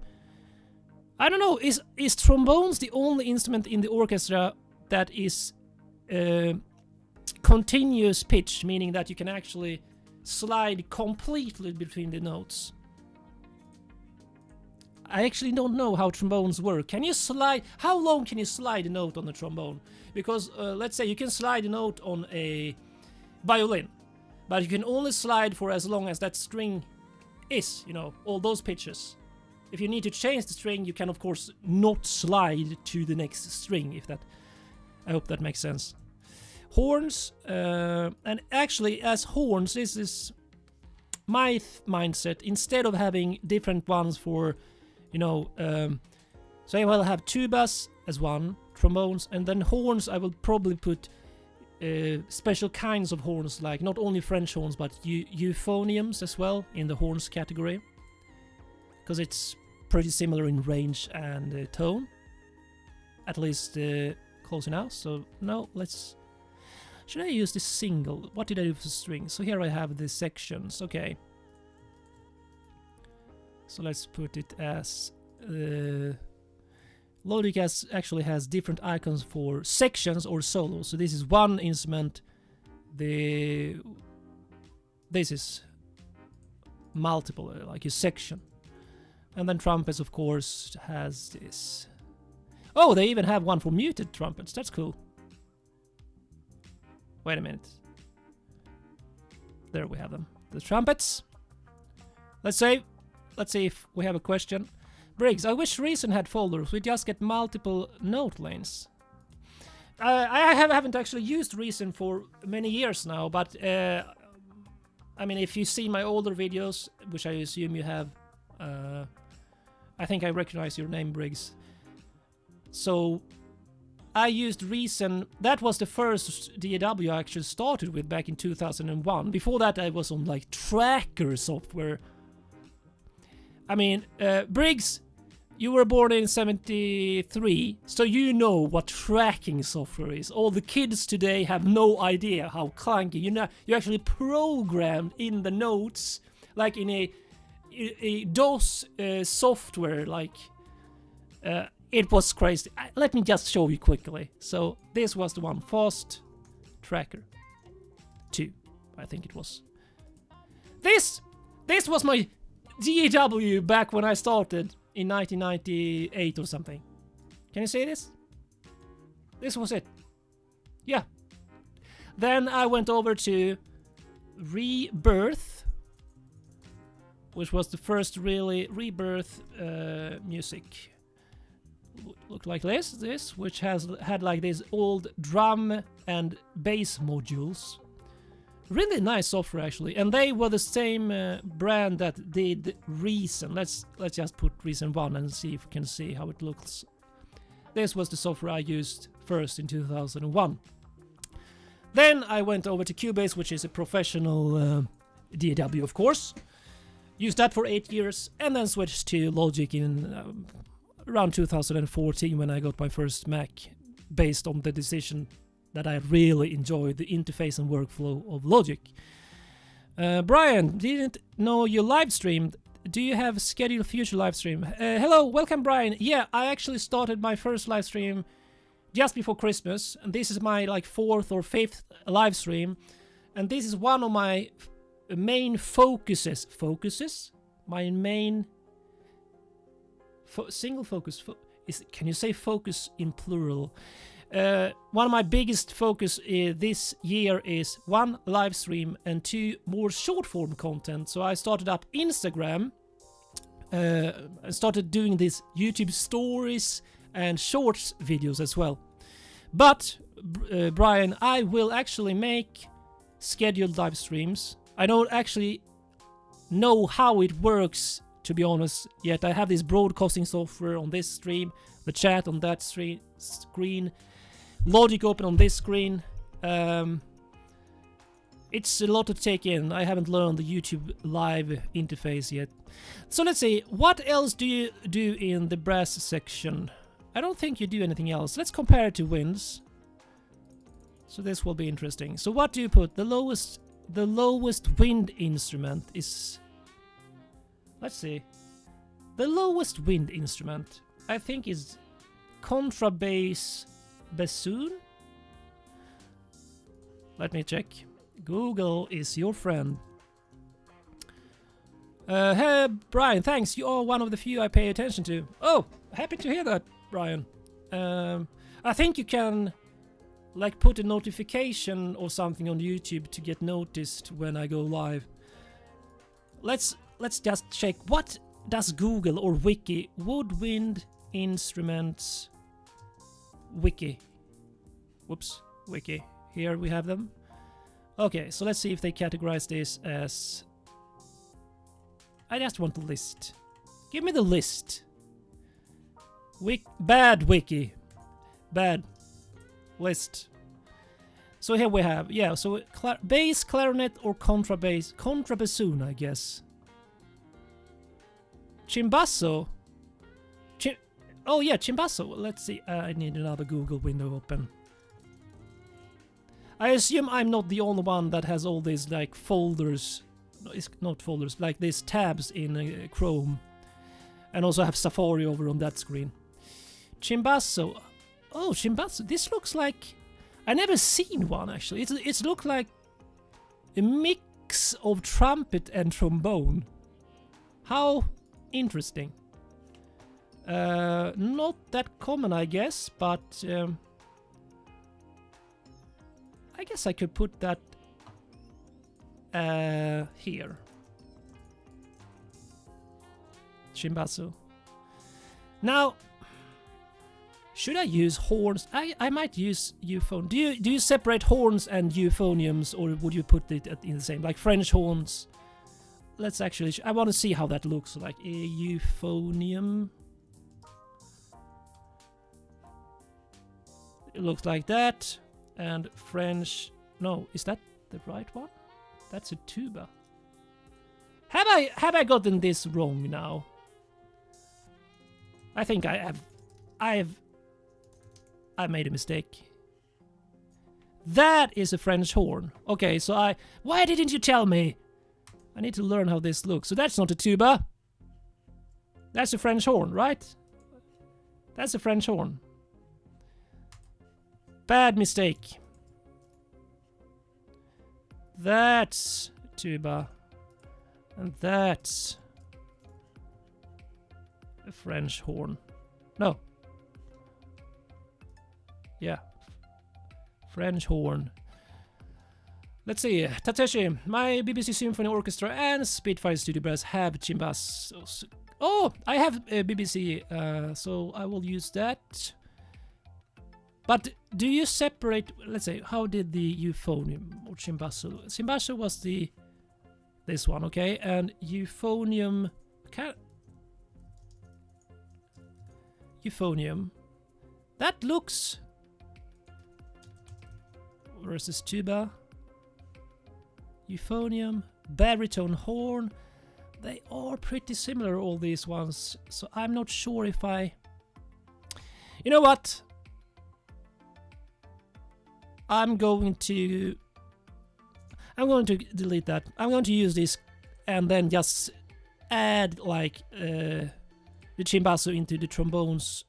I don't know, is trombones the only instrument in the orchestra that is continuous pitch, meaning that you can actually slide completely between the notes? I actually don't know how trombones work. Can you slide... how long can you slide a note on a trombone? Because let's say you can slide a note on a violin, but you can only slide for as long as that string is, you know, all those pitches. If you need to change the string, you can of course not slide to the next string, if that... I hope that makes sense. Horns, and actually as horns, this is my mindset. Instead of having different ones for... you know, so I will have tubas as one, trombones, and then horns. I will probably put special kinds of horns, like not only French horns, but euphoniums as well in the horns category, because it's pretty similar in range and tone, at least close enough. So no, let's... should I use this single? What did I do for strings? So here I have the sections. Okay. So let's put it as Logic actually has different icons for sections or solos. So this is one instrument. This is multiple, like a section. And then trumpets, of course, has this. Oh, they even have one for muted trumpets. That's cool. Wait a minute. There we have them. The trumpets. Let's see if we have a question. Briggs, I wish Reason had folders. We just get multiple note lanes. I haven't actually used Reason for many years now, but I mean, if you see my older videos, which I assume you have, I think I recognize your name, Briggs. So I used Reason. That was the first DAW I actually started with back in 2001. Before that, I was on like tracker software. I mean, Briggs, you were born in 73, so you know what tracking software is. All the kids today have no idea how clunky. You actually programmed in the notes, like in a DOS software, like it was crazy. Let me just show you quickly. So this was the one, Fast Tracker 2, I think it was. This was my DAW back when I started in 1998 or something. Can you see this? This was it. Yeah. Then I went over to Rebirth, which was the first really Rebirth music. Looked like this, which had like these old drum and bass modules. Really nice software actually, and they were the same brand that did Reason. Let's just put Reason 1 and see if we can see how it looks. This was the software I used first in 2001. Then I went over to Cubase, which is a professional DAW, of course. Used that for 8 years, and then switched to Logic in around 2014 when I got my first Mac, based on the decision that I really enjoyed the interface and workflow of Logic. Brian, didn't know you live streamed. Do you have scheduled future live stream? Hello, welcome Brian. Yeah, I actually started my first live stream just before Christmas, and this is my like 4th or 5th live stream, and this is one of my main focuses. My main single focus can you say focus in plural? One of my biggest focus this year is 1, live stream, and 2, more short form content. So I started up Instagram. I started doing these YouTube stories and shorts videos as well. But Brian, I will actually make scheduled live streams. I don't actually know how it works, to be honest, yet. I have this broadcasting software on this stream, the chat on that screen, Logic open on this screen. It's a lot to take in. I haven't learned the YouTube live interface yet. So let's see, what else do you do in the brass section? I don't think you do anything else. Let's compare it to winds. So this will be interesting. So what do you put? The lowest wind instrument is... Let's see. The lowest wind instrument, I think, is contrabass bassoon. Let me check. Google is your friend. Hey, Brian, thanks. You are one of the few I pay attention to. Oh, happy to hear that, Brian. I think you can like put a notification or something on YouTube to get noticed when I go live. Let's just check. What does Google or Wiki? Woodwind instruments Wiki. Whoops, Wiki. Here we have them. Okay, so let's see if they categorize this as... I just want the list. Give me the list. Bad Wiki. Bad list. So here we have, yeah, so bass, clarinet, or contrabass. Contrabassoon, I guess. Chimbasso. Oh yeah, Chimbasso. Let's see. I need another Google window open. I assume I'm not the only one that has all these like folders. No, it's not folders, like these tabs in Chrome. And also have Safari over on that screen. Chimbasso. Oh, chimbasso. This looks like... I never seen one, actually. It's looked like a mix of trumpet and trombone. How interesting. Not that common, I guess, but... I guess I could put that here. Chimbasso. Now, should I use horns? I might use euphonium. Do you separate horns and euphoniums, or would you put it in the same, like French horns? Let's actually. I want to see how that looks like. A euphonium. It looks like that. And French. No, is that the right one? That's a tuba. Have I gotten this wrong now? I think I have. I made a mistake. That is a French horn. Okay, so why didn't you tell me? I need to learn how this looks. So that's not a tuba. That's a French horn, right? That's a French horn. Bad mistake. That's tuba. And that's a French horn. No. Yeah. French horn. Let's see. Tateshi, my BBC Symphony Orchestra and Spitfire Studio Brass have chimbassos. Oh, I have a BBC, so I will use that. But do you separate, let's say, how did the euphonium or chimbasso? Chimbasso was this one, okay? And euphonium, euphonium, that looks versus tuba, euphonium, baritone horn. They are pretty similar, all these ones. So I'm not sure if I... You know what? I'm going to delete that. I'm going to use this and then just add like the chimbasso into the trombones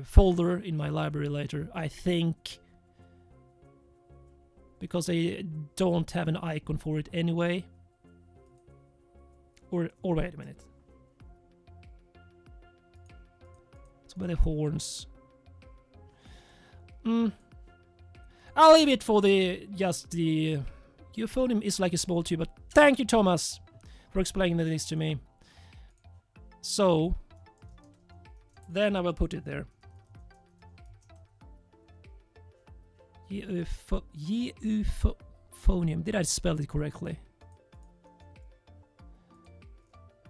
folder in my library later, I think. Because I don't have an icon for it anyway. Or wait a minute. So by the horns. I'll leave it for just the euphonium is like a small tube, but thank you, Thomas, for explaining this to me. So then I will put it there. Euphonium. Did I spell it correctly?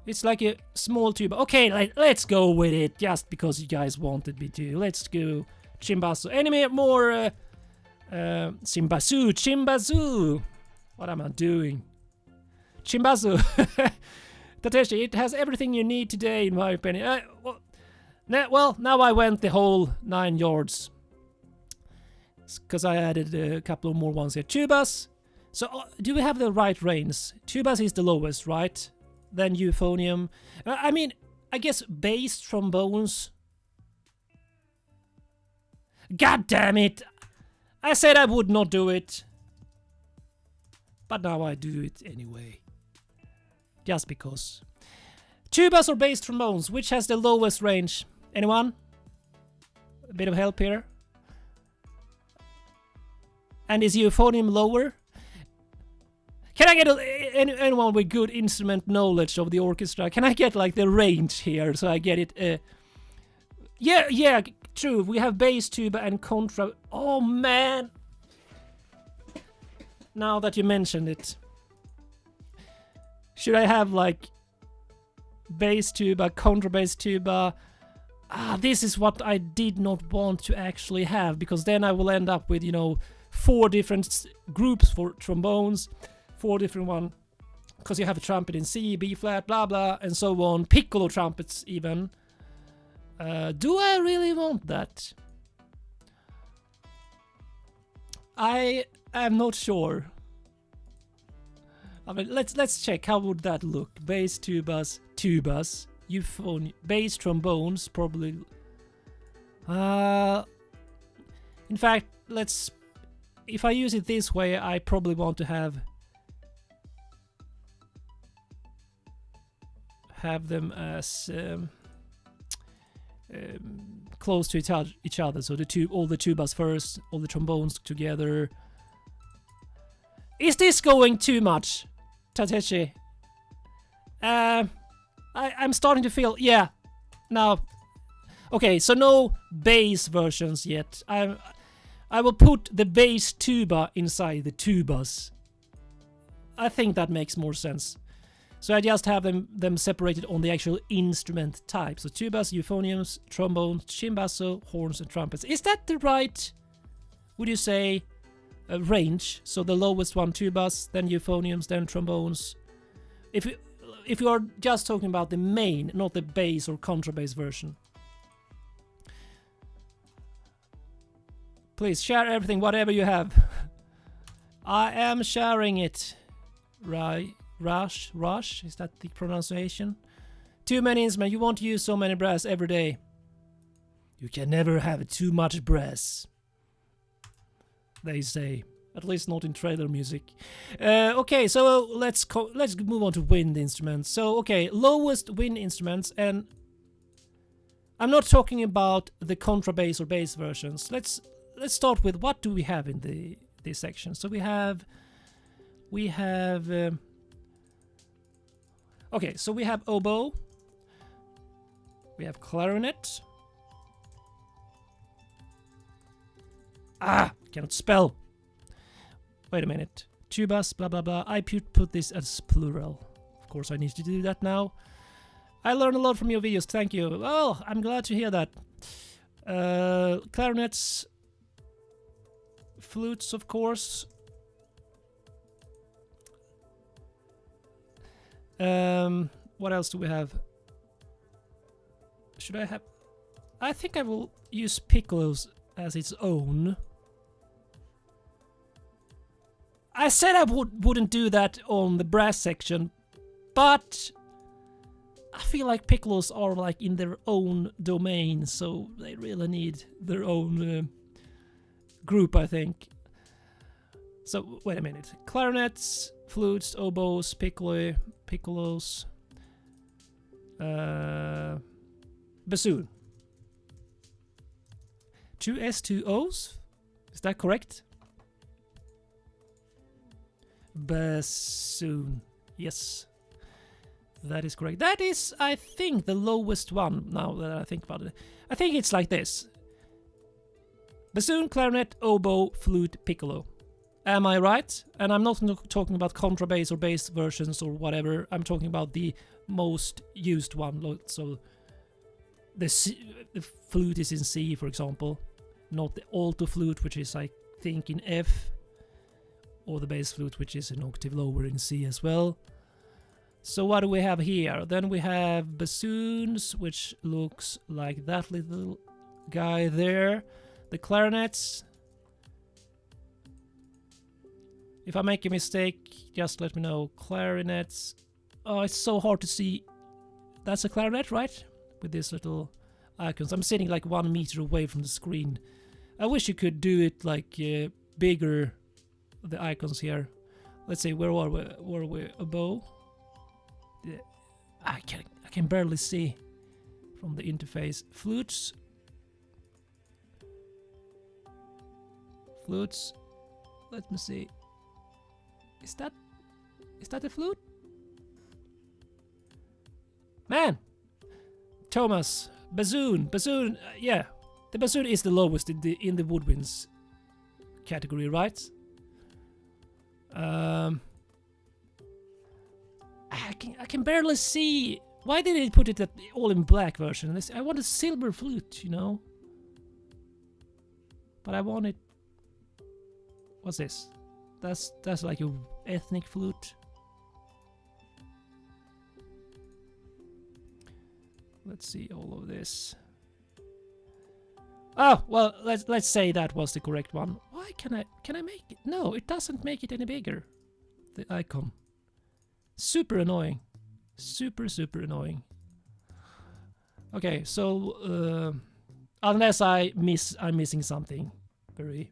It's like a small tube. Okay, let's go with it, just because you guys wanted me to. Let's go chimbasso. Any more chimbasso. What am I doing? Chimbasso. Tateshi, it has everything you need today, in my opinion. Well, now I went the whole 9 yards. Because I added a couple of more ones here. Tubas. So, do we have the right range? Tubas is the lowest, right? Then euphonium. I mean, I guess bass trombones. God damn it! I said I would not do it. But now I do it anyway. Just because. Tubas or bass trombones, which has the lowest range? Anyone? A bit of help here. And is euphonium lower? Can I get anyone with good instrument knowledge of the orchestra? Can I get like the range here so I get it? Yeah, true. We have bass, tuba, and contra. Oh man! Now that you mentioned it, should I have like bass tuba, contrabass tuba? This is what I did not want to actually have, because then I will end up with, 4 different groups for trombones, 4 different ones, because you have a trumpet in C, B flat, blah blah, and so on, piccolo trumpets even. Do I really want that? I am not sure. I mean, let's check. How would that look? Bass, tubas, euphonium, bass trombones, probably In fact, if I use it this way, I probably want to have them as close to each other. So all the tubas first, all the trombones together. Is this going too much, Tatechi? I'm starting to feel, yeah. Now, okay, so no bass versions yet. I will put the bass tuba inside the tubas. I think that makes more sense. So I just have them separated on the actual instrument type. So tubas, euphoniums, trombones, chimbasso, horns, and trumpets. Is that the right, would you say, range? So the lowest one, tubas, then euphoniums, then trombones. If you are just talking about the main, not the bass or contrabass version. Please share everything, whatever you have. I am sharing it. Right. Rush, is that the pronunciation? Too many instruments, you won't use so many brass every day. You can never have too much brass, they say. At least not in trailer music. Okay, so let's move on to wind instruments. So, okay, lowest wind instruments, and I'm not talking about the contrabass or bass versions. Let's start with what do we have in this section. So we have okay, so we have oboe, we have clarinet. Cannot spell. Wait a minute. Tubas, blah blah blah. I put this as plural. Of course, I need to do that now. I learned a lot from your videos. Thank you. Well, I'm glad to hear that. Clarinets, flutes, of course. What else do we have? Should I have? I think I will use piccolos as its own. I said I wouldn't do that on the brass section, but I feel like piccolos are like in their own domain, so they really need their own group, I think. So wait a minute: clarinets, flutes, oboes, piccolos, bassoon. 2 S, 2 O's? Is that correct? Bassoon. Yes. That is correct. That is, I think, the lowest one now that I think about it. I think it's like this: bassoon, clarinet, oboe, flute, piccolo. Am I right? And I'm not talking about contrabass or bass versions or whatever. I'm talking about the most used one. So the flute is in C, for example. Not the alto flute, which is, I think, in F. Or the bass flute, which is an octave lower in C as well. So what do we have here? Then we have bassoons, which looks like that little guy there. The clarinets. If I make a mistake, just let me know. Clarinets. Oh, it's so hard to see. That's a clarinet, right? With these little icons. I'm sitting like 1 meter away from the screen. I wish you could do it like bigger, the icons here. Let's see, where are we? Oboe. Yeah. I can barely see from the interface. Flutes. Let me see. Is that a flute? Man! Thomas, bassoon, yeah. The bassoon is the lowest in the woodwinds category, right? I can barely see. Why did they put it all in black version? I want a silver flute, you know. But I want it. What's this? That's like a ethnic flute. Let's see all of this. Oh, well, let's say that was the correct one. Why can I make it? No, it doesn't make it any bigger. The icon. Super annoying. Super annoying. Okay, so Unless I'm missing something. Very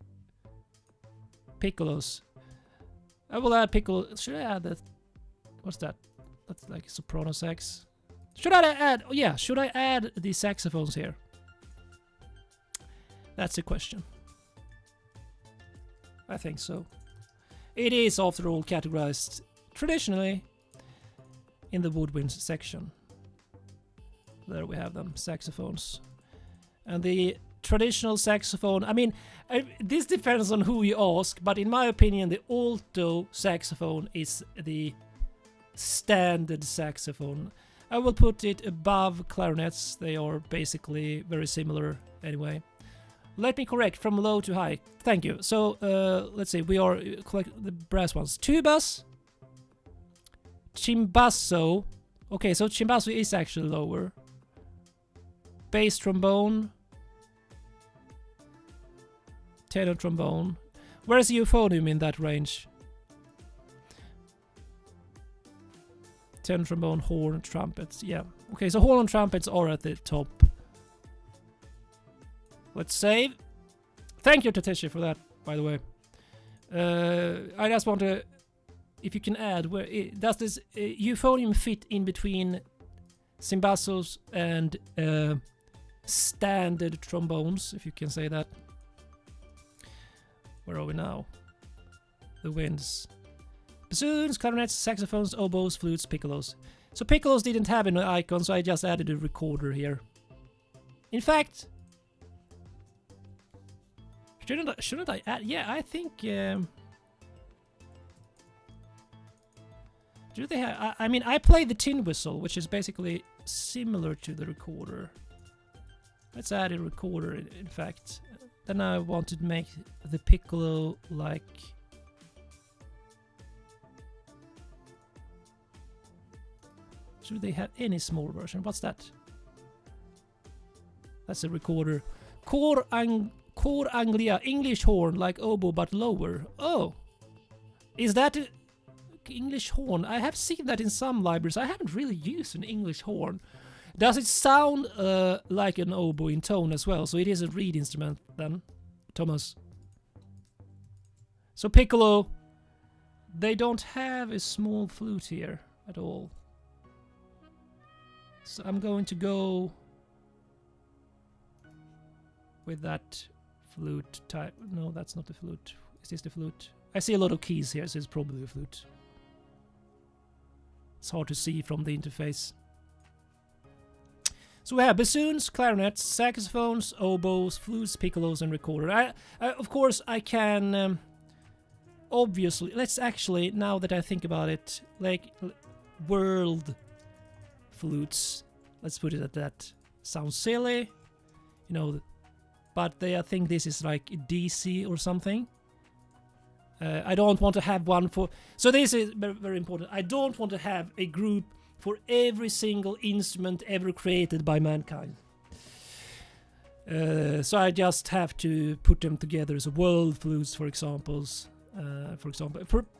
piccolos. I will add piccolo. Should I add that? What's that? That's like soprano sax. Should I add? Oh yeah, should I add the saxophones here? That's the question. I think so. It is, after all, categorized traditionally in the woodwinds section. There we have them, saxophones. And the traditional saxophone, I mean, this depends on who you ask, but in my opinion, the alto saxophone is the standard saxophone. I will put it above clarinets. They are basically very similar anyway. Let me correct from low to high. Thank you. So let's see. We are collect the brass ones. Tubas, chimbasso. Okay, so chimbasso is actually lower. Bass trombone, tenor trombone. Where's the euphonium in that range? Tenor trombone, horn, trumpets. Yeah. Okay, so horn and trumpets are at the top. Let's save. Thank you, Tateshi, for that, by the way. I just want to... If you can add, where does this euphonium fit in between cymbassos and standard trombones, if you can say that? Where are we now? The winds. Bassoons, clarinets, saxophones, oboes, flutes, piccolos. So piccolos didn't have an icon, so I just added a recorder here. In fact... Shouldn't I add? Yeah, I think... do they have... I mean, I play the tin whistle, which is basically similar to the recorder. Let's add a recorder, in fact. Then I want to make the piccolo like... Should they have any small version? What's that? That's a recorder. Cor Anglia, English horn like oboe but lower. Oh, is that a English horn? I have seen that in some libraries. I haven't really used an English horn. Does it sound like an oboe in tone as well? So it is a reed instrument then, Thomas. So piccolo, they don't have a small flute here at all. So I'm going to go with that flute type. No, that's not the flute. Is this the flute? I see a lot of keys here, so it's probably a flute. It's hard to see from the interface. So we have bassoons, clarinets, saxophones, oboes, flutes, piccolos, and recorder. Of course, I can... obviously, let's actually, now that I think about it, like world flutes. Let's put it at that. Sounds silly, you know, but I think this is like DC or something. I don't want to have one for... So this is very, very important. I don't want to have a group for every single instrument ever created by mankind. So I just have to put them together as world flutes, for example.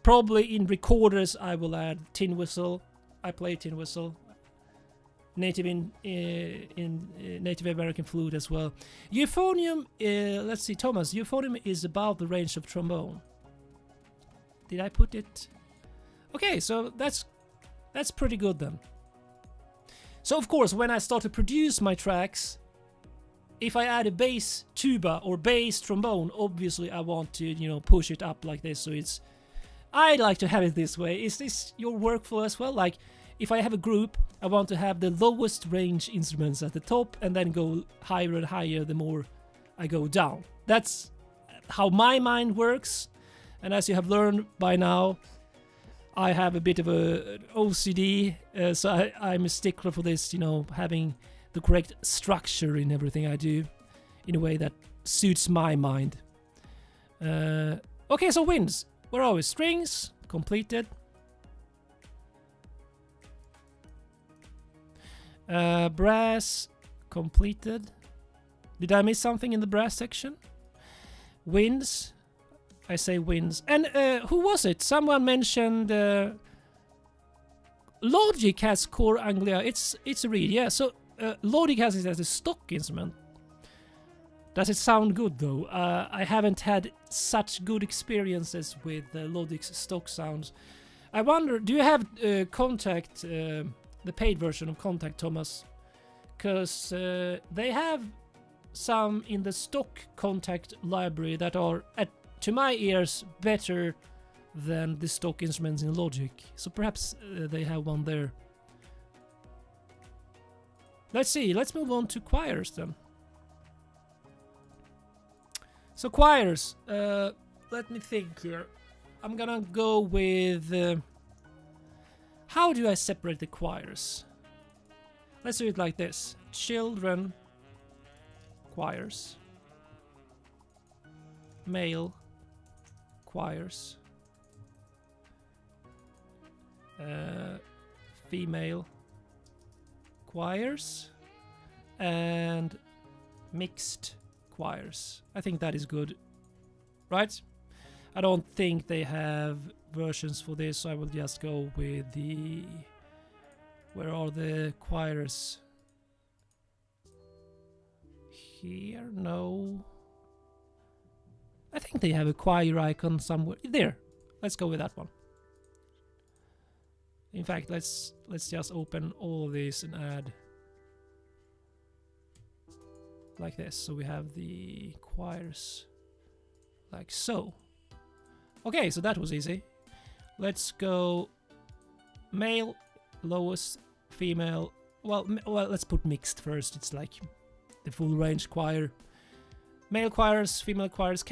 Probably in recorders I will add tin whistle. I play tin whistle. Native Native American flute as well. Euphonium, let's see, Thomas. Euphonium is above the range of trombone. Did I put it? Okay, so that's pretty good then. So of course, when I start to produce my tracks, if I add a bass tuba or bass trombone, obviously I want to, you know, push it up like this. So it's, I like to have it this way. Is this your workflow as well? Like, if I have a group, I want to have the lowest range instruments at the top and then go higher and higher the more I go down. That's how my mind works. And as you have learned by now, I have a bit of a OCD, so I'm a stickler for this, you know, having the correct structure in everything I do in a way that suits my mind. Okay, so winds. Where are we? Strings, completed. Brass, completed. Did I miss something in the brass section? Winds. I say winds. And who was it? Someone mentioned Logic has Cor Anglia. It's a reed, yeah. So Logic has it as a stock instrument. Does it sound good though? I haven't had such good experiences with Logic's stock sounds. I wonder, do you have Contact, the paid version of Contact, Thomas? Because they have some in the stock Contact library that are, to my ears, better than the stock instruments in Logic. So perhaps they have one there. Let's see, let's move on to choirs then. So choirs, let me think here. I'm gonna go with... how do I separate the choirs? Let's do it like this. Children choirs. Male choirs. Female choirs. And mixed choirs. I think that is good, right? I don't think they have versions for this, so I will just go with the... where are the choirs? Here? No. I think they have a choir icon somewhere. There! Let's go with that one. In fact, let's just open all of these and add like this. So we have the choirs like so. Okay, so that was easy. Let's go male, lowest, female. Well, let's put mixed first. It's like the full range choir. Male choirs, female choirs.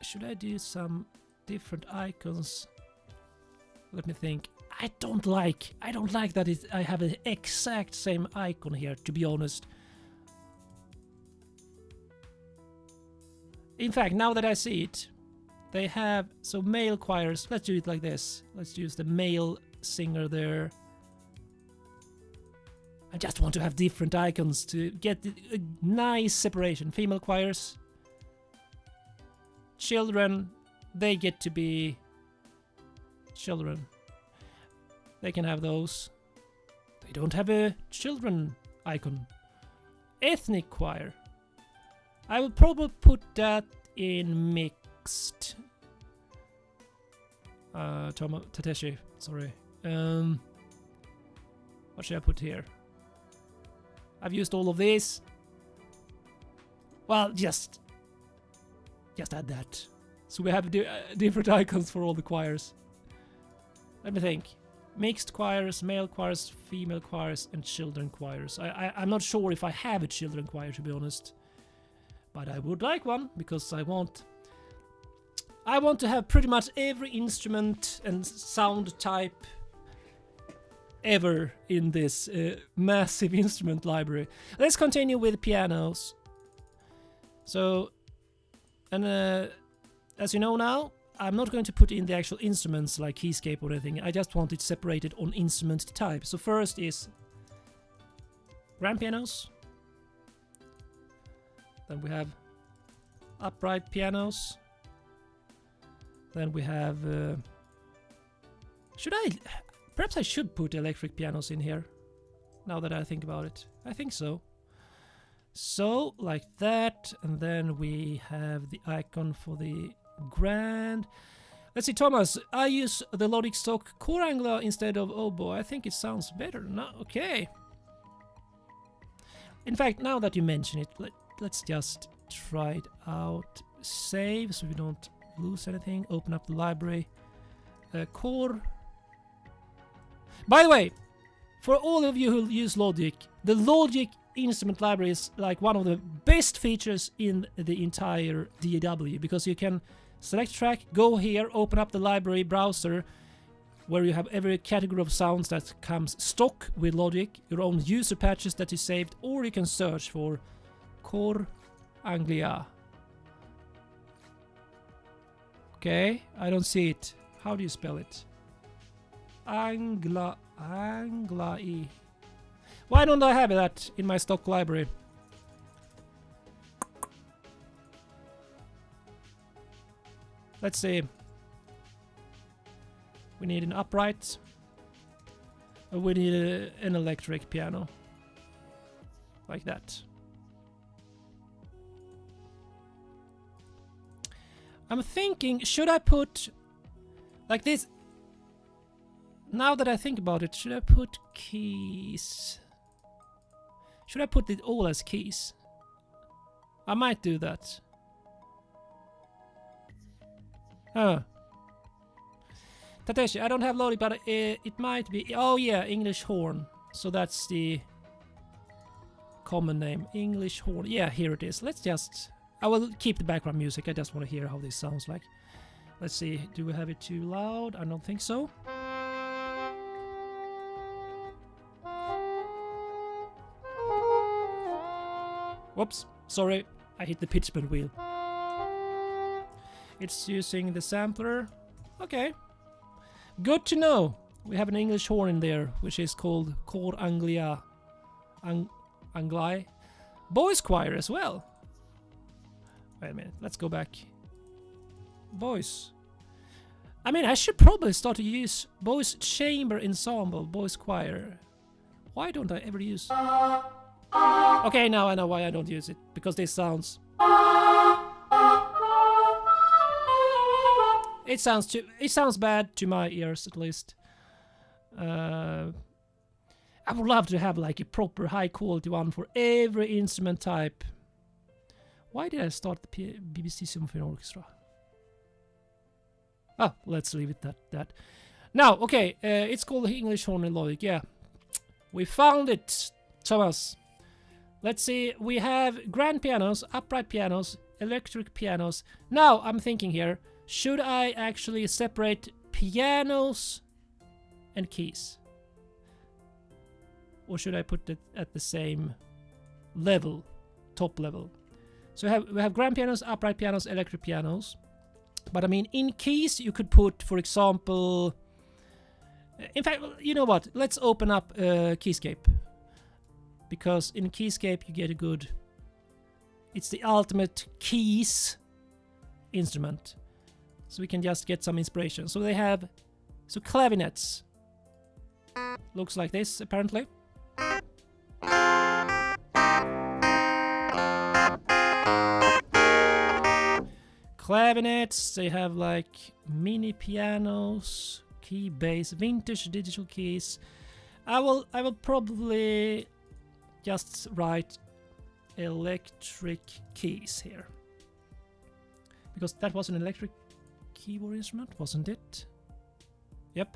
Should I do some different icons? Let me think. I don't like that I have an exact same icon here, to be honest. In fact, now that I see it, they have, so male choirs, let's do it like this. Let's use the male singer there. I just want to have different icons to get a nice separation. Female choirs. Children, they get to be children. They can have those. They don't have a children icon. Ethnic choir. I will probably put that in mixed. Tateshi, sorry. What should I put here? I've used all of these. Well, just add that. So we have different icons for all the choirs. Let me think. Mixed choirs, male choirs, female choirs, and children choirs. I'm not sure if I have a children choir, to be honest. But I would like one, because I want to have pretty much every instrument and sound type ever in this massive instrument library. Let's continue with pianos. So, and as you know now, I'm not going to put in the actual instruments like keyscape or anything. I just want it separated on instrument type. So first is grand pianos. Then we have upright pianos. Then we have... Perhaps I should put electric pianos in here, now that I think about it. I think so. So, like that, and then we have the icon for the grand. Let's see, Thomas, I use the Logic stock core angler instead of oboe. I think it sounds better. No, okay. In fact, now that you mention it, let's just try it out. Save, so we don't lose anything. Open up the library. Core. By the way, for all of you who use Logic, the Logic instrument library is like one of the best features in the entire DAW, because you can select track, go here, open up the library browser, where you have every category of sounds that comes stock with Logic, your own user patches that you saved, or you can search for Core Anglia. Okay, I don't see it. How do you spell it? Anglai. Why don't I have that in my stock library? Let's see. We need an upright. We need an electric piano. Like that. I'm thinking, should I put like this? Now that I think about it, should I put keys? Should I put it all as keys? I might do that. Tateshi, I don't have loading, but it might be. Oh yeah, English horn. So that's the common name, English horn. Yeah, here it is. Let's just. I will keep the background music. I just want to hear how this sounds like. Let's see. Do we have it too loud? I don't think so. Whoops. Sorry. I hit the pitch bend wheel. It's using the sampler. Okay. Good to know. We have an English horn in there, which is called Cor Anglia. Angli. Boys choir as well. Wait a minute. Let's go back. Boys. I mean, I should probably start to use boys chamber ensemble, boys choir. Why don't I ever use... Okay, now I know why I don't use it. Because this sounds... It sounds bad to my ears, at least. I would love to have like a proper high quality one for every instrument type. Why did I start the BBC Symphony Orchestra? Ah, let's leave it that. Now, okay, it's called the English horn and logic. Yeah, we found it, Thomas. Let's see. We have grand pianos, upright pianos, electric pianos. Now I'm thinking here. Should I actually separate pianos and keys? Or should I put it at the same level, top level? So we have grand pianos, upright pianos, electric pianos. But I mean, in keys you could put, for example... In fact, you know what? Let's open up Keyscape. Because in Keyscape you get a good... It's the ultimate keys instrument. So we can just get some inspiration. So they have... So clavinets. Looks like this, apparently. Clavinets, they have like mini pianos, key bass, vintage digital keys. I will probably just write electric keys here. Because that was an electric keyboard instrument, wasn't it? Yep.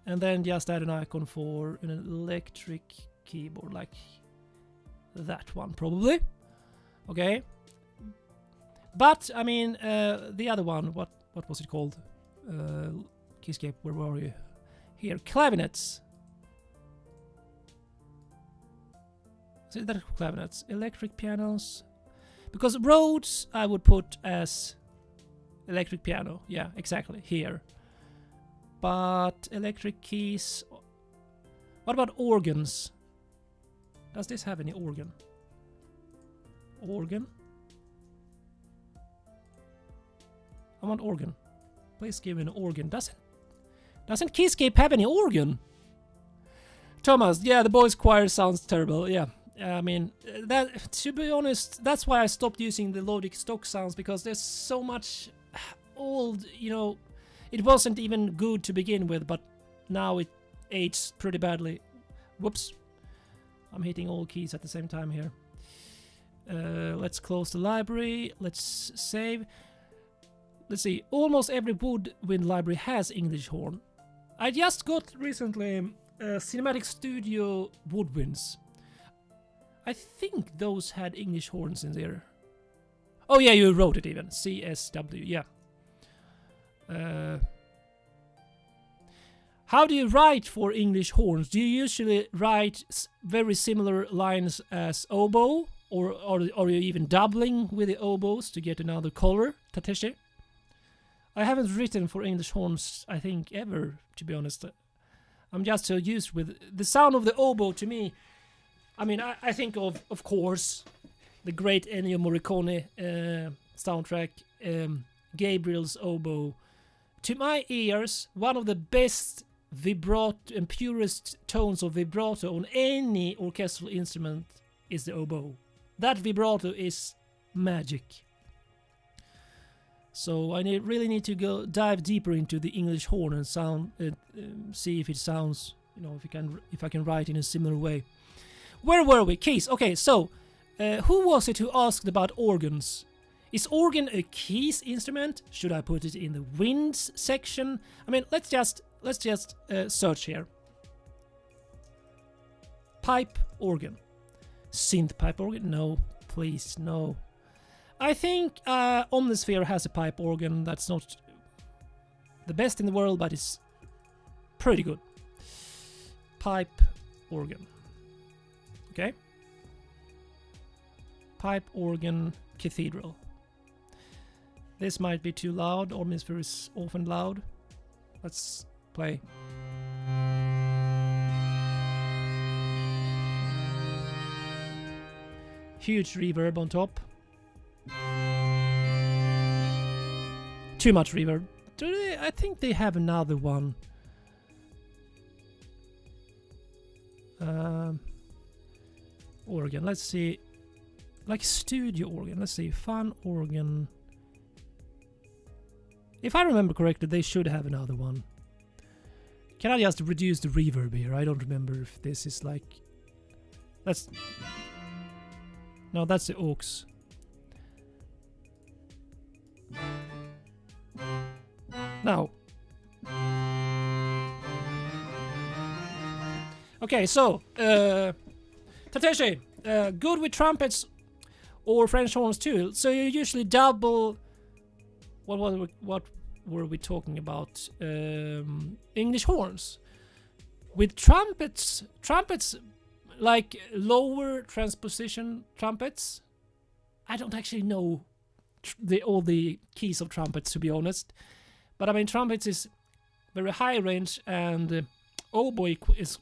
And then just add an icon for an electric keyboard, like that one, probably. Okay. But, I mean, the other one, what was it called? Keyscape, where were you? Here, clavinets. So that clavinets, electric pianos. Because Rhodes I would put as electric piano. Yeah, exactly, here. But electric keys... What about organs? Does this have any organ? Organ? I want organ. Please give me an organ. Doesn't Keyscape have any organ? Thomas, yeah, the boys' choir sounds terrible. Yeah, I mean, that. To be honest, that's why I stopped using the Logic stock sounds, because there's so much old. You know, it wasn't even good to begin with, but now it aged pretty badly. Whoops, I'm hitting all keys at the same time here. Let's close the library. Let's save. Let's see, almost every Woodwind library has English horn. I just got recently Cinematic Studio Woodwinds. I think those had English horns in there. Oh yeah, you wrote it even. CSW, yeah. How do you write for English horns? Do you usually write very similar lines as oboe? Or are you even doubling with the oboes to get another color, Tateshi? I haven't written for English horns, I think, ever, to be honest. I'm just so used with the sound of the oboe to me. I mean, I think of course, the great Ennio Morricone soundtrack, Gabriel's oboe. To my ears, one of the best vibrato and purest tones of vibrato on any orchestral instrument is the oboe. That vibrato is magic. So I really need to go dive deeper into the English horn and see if it sounds, you know, if I can write in a similar way. Where were we? Keys. Okay, so who was it who asked about organs? Is organ a keys instrument? Should I put it in the winds section? I mean, let's just search here. Pipe organ. Synth pipe organ? No, please, no. I think Omnisphere has a pipe organ that's not the best in the world, but it's pretty good. Pipe organ. Okay. Pipe organ cathedral. This might be too loud. Omnisphere is often loud. Let's play. Huge reverb on top. Too much reverb. I think they have another one. Organ. Let's see. Like studio organ. Let's see. Fun organ. If I remember correctly, they should have another one. Can I just reduce the reverb here? I don't remember if this is like... Let's... No, that's the aux. Now. Okay, so Tateshi, good with trumpets or French horns too. So you usually double. What were we talking about? English horns. With trumpets like lower transposition trumpets. I don't actually know all the keys of trumpets, to be honest. But I mean, trumpets is very high range, and oboe is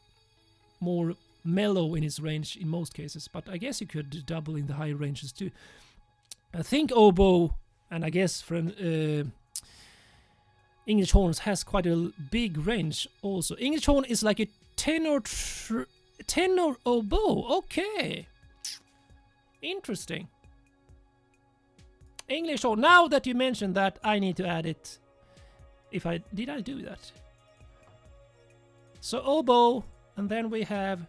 more mellow in its range in most cases. But I guess you could double in the high ranges too. I think oboe, and I guess from English horns has quite a big range also. English horn is like a tenor oboe. Okay, interesting. English horn. Now that you mentioned that, I need to add it. Did I do that? So oboe, and then we have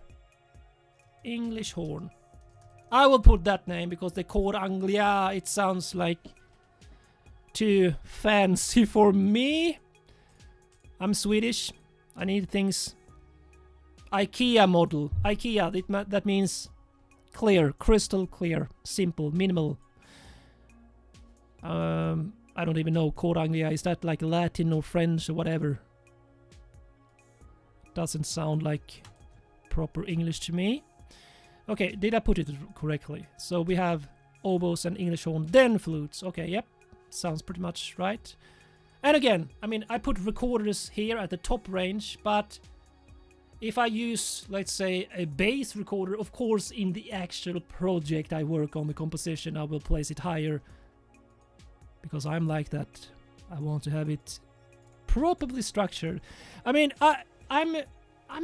English horn. I will put that name because the cor anglia, it sounds like too fancy for me. I'm Swedish. I need things. IKEA model. IKEA, that means clear, crystal clear, simple, minimal. I don't even know cor anglia. Is that like Latin or French or whatever? Doesn't sound like proper English to me. Okay, did I put it correctly? So we have oboes and English horn, then flutes. Okay, yep, sounds pretty much right. And again, I mean, I put recorders here at the top range, but if I use, let's say, a bass recorder, of course, in the actual project I work on, the composition, I will place it higher. Because I'm like that. I want to have it properly structured. I mean, I'm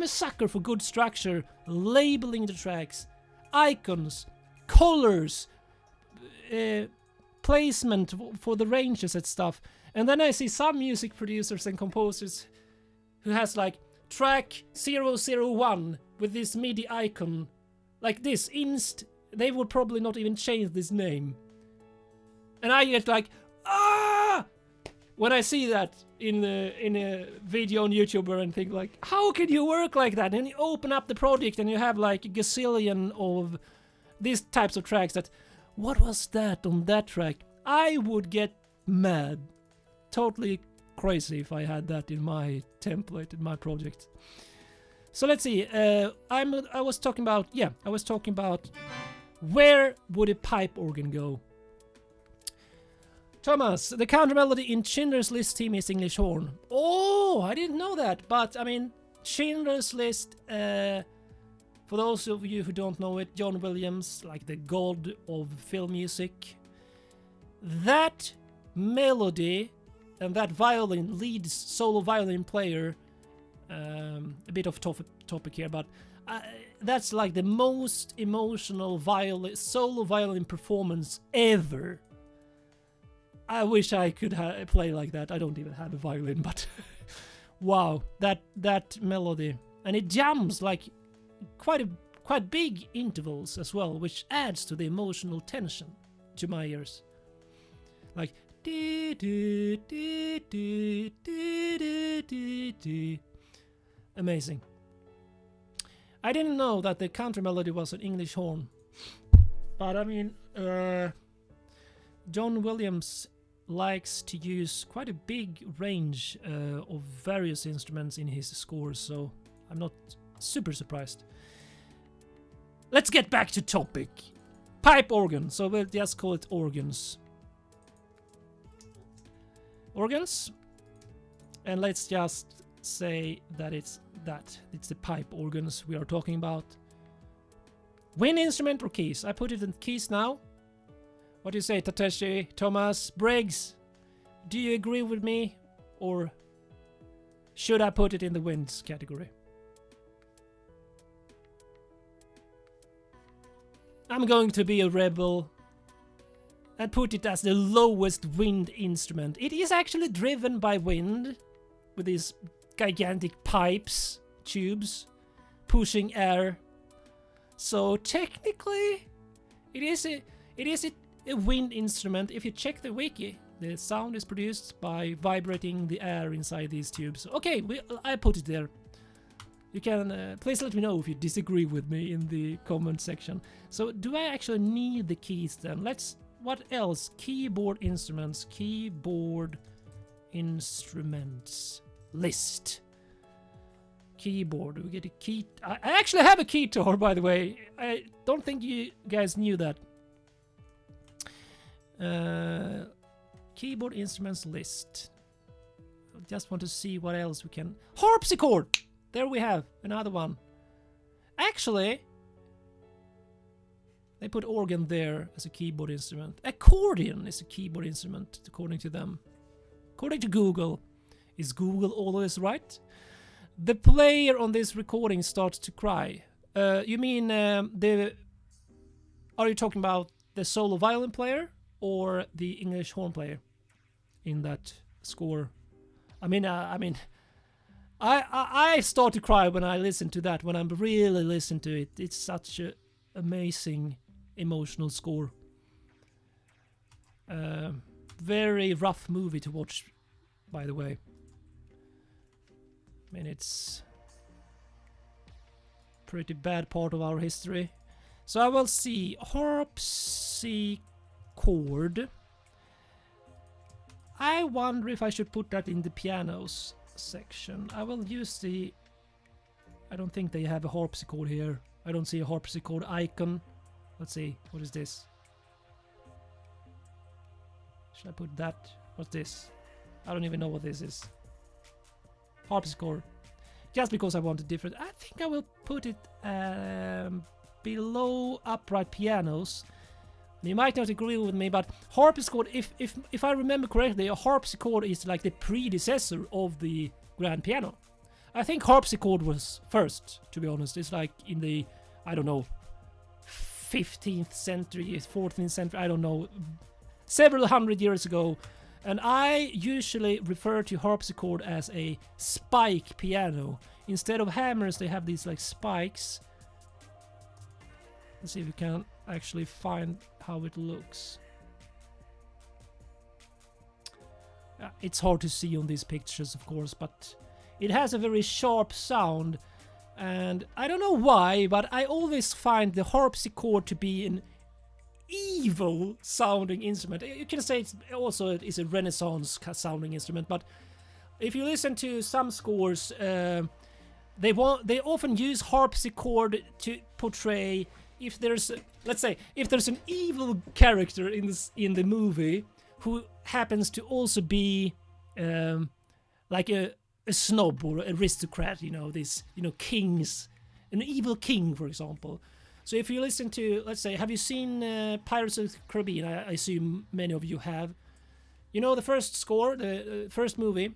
a sucker for good structure, labeling the tracks, icons, colors, placement for the ranges and stuff. And then I see some music producers and composers who has like track 001 with this MIDI icon like this. They would probably not even change this name. And I get like, ah! When I see that in a video on YouTube and think like, how can you work like that? And you open up the project and you have like a gazillion of these types of tracks that, what was that on that track? I would get mad. Totally crazy if I had that in my template, in my project. So let's see, I was talking about where would a pipe organ go? Thomas, the counter melody in Schindler's List theme is English horn. Oh, I didn't know that, but I mean, Schindler's List, for those of you who don't know it, John Williams, like the god of film music, that melody and that lead solo violin player, a bit off topic here, but that's like the most emotional solo violin performance ever. I wish I could play like that. I don't even have a violin, but wow, that melody, and it jumps like quite big intervals as well, which adds to the emotional tension to my ears. Like amazing. I didn't know that the counter melody was an English horn, but I mean, John Williams likes to use quite a big range of various instruments in his scores, so I'm not super surprised. Let's get back to topic. Pipe organ, so we'll just call it organs. Organs, and let's just say that it's the pipe organs we are talking about. Wind instrument or keys? I put it in keys now. What do you say, Tateshi, Thomas, Briggs? Do you agree with me, or should I put it in the winds category? I'm going to be a rebel and put it as the lowest wind instrument. It is actually driven by wind, with these gigantic pipes, tubes, pushing air. So technically, it is a wind instrument. If you check the wiki, the sound is produced by vibrating the air inside these tubes. Okay, I put it there. You can please let me know if you disagree with me in the comment section. So do I actually need the keys then? What else? Keyboard instruments. Keyboard instruments list. Keyboard. We get a key. I actually have a guitar, by the way. I don't think you guys knew that. Keyboard instruments list. I just want to see what else we can. Harpsichord. There we have another one. Actually, they put organ there as a keyboard instrument. Accordion is a keyboard instrument, according to them. According to Google. Is Google always right? The player on this recording starts to cry. You mean are you talking about the solo violin player or the English horn player in that score? I start to cry when I listen to that, when I'm really listening to it. It's such an amazing emotional score. Very rough movie to watch, by the way. I mean, it's pretty bad part of our history. So I will see Harpsichord. I wonder if I should put that in the pianos section. I will use the... I don't think they have a harpsichord here. I don't see a harpsichord icon. Let's see. What is this? Should I put that? What's this? I don't even know what this is. Harpsichord. Just because I want a different... I think I will put it below upright pianos. You might not agree with me, but harpsichord, if I remember correctly, a harpsichord is like the predecessor of the grand piano. I think harpsichord was first, to be honest. It's like in the, I don't know, 15th century, 14th century, I don't know, several hundred years ago. And I usually refer to harpsichord as a spike piano. Instead of hammers, they have these like spikes. Let's see if we can actually find how it looks. It's hard to see on these pictures, of course, but it has a very sharp sound, and I don't know why, but I always find the harpsichord to be an evil sounding instrument. You can say it's also a Renaissance sounding instrument, but if you listen to some scores, they often use harpsichord to portray, if there's, let's say, if there's an evil character in the movie who happens to also be like a snob or an aristocrat, kings, an evil king, for example. So if you listen to, let's say, have you seen Pirates of the Caribbean? I assume many of you have. You know the first score, the first movie.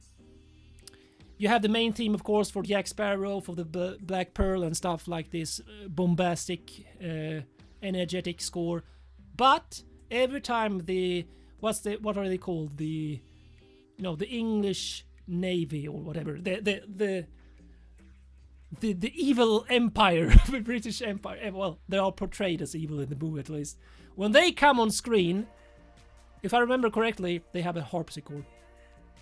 You have the main theme, of course, for Jack Sparrow, for the Black Pearl and stuff like this, bombastic, energetic score. But every time what are they called? The the English Navy or whatever. The evil empire, the British Empire. Well, they are portrayed as evil in the movie at least. When they come on screen, if I remember correctly, they have a harpsichord.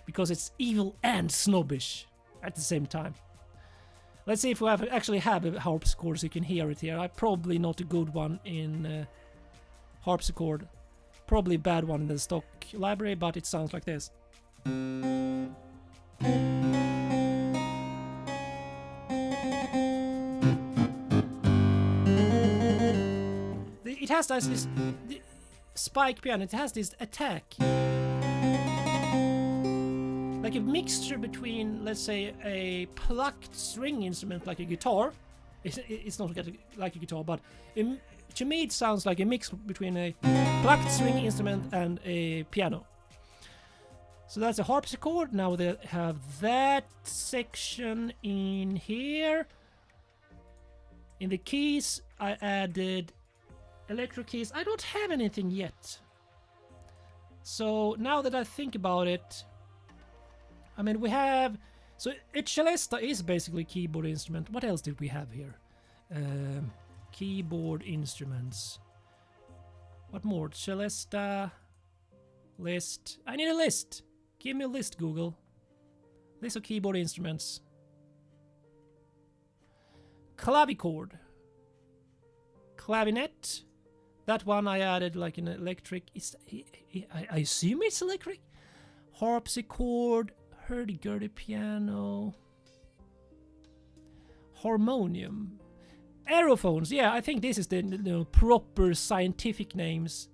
Because it's evil and snobbish at the same time. Let's see if we actually have a harpsichord so you can hear it here. Probably not a good one in harpsichord. Probably a bad one in the stock library, but it sounds like this. It has this spike piano. It has this attack. Like a mixture between, let's say, a plucked string instrument like a guitar. It's not like a guitar, but to me it sounds like a mix between a plucked string instrument and a piano. So that's a harpsichord. Now they have that section in here. In the keys, I added electric keys. I don't have anything yet. So now that I think about it, I mean, we have... So a celesta is basically a keyboard instrument. What else did we have here? Keyboard instruments. What more? Celesta. List. I need a list. Give me a list, Google. List of keyboard instruments. Clavichord. Clavinet. That one I added like an electric... I assume it's electric? Harpsichord. Hurdy-gurdy piano. Harmonium. Aerophones. Yeah, I think this is the proper scientific names.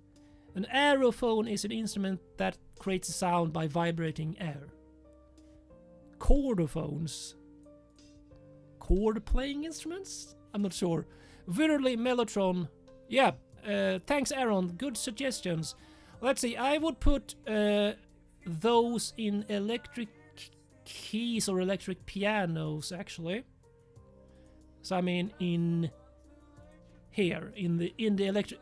An aerophone is an instrument that creates a sound by vibrating air. Chordophones. Chord playing instruments? I'm not sure. Virtually mellotron. Yeah, thanks Aaron. Good suggestions. Let's see, I would put those in electric keys or electric pianos actually. So I mean in here in the electric,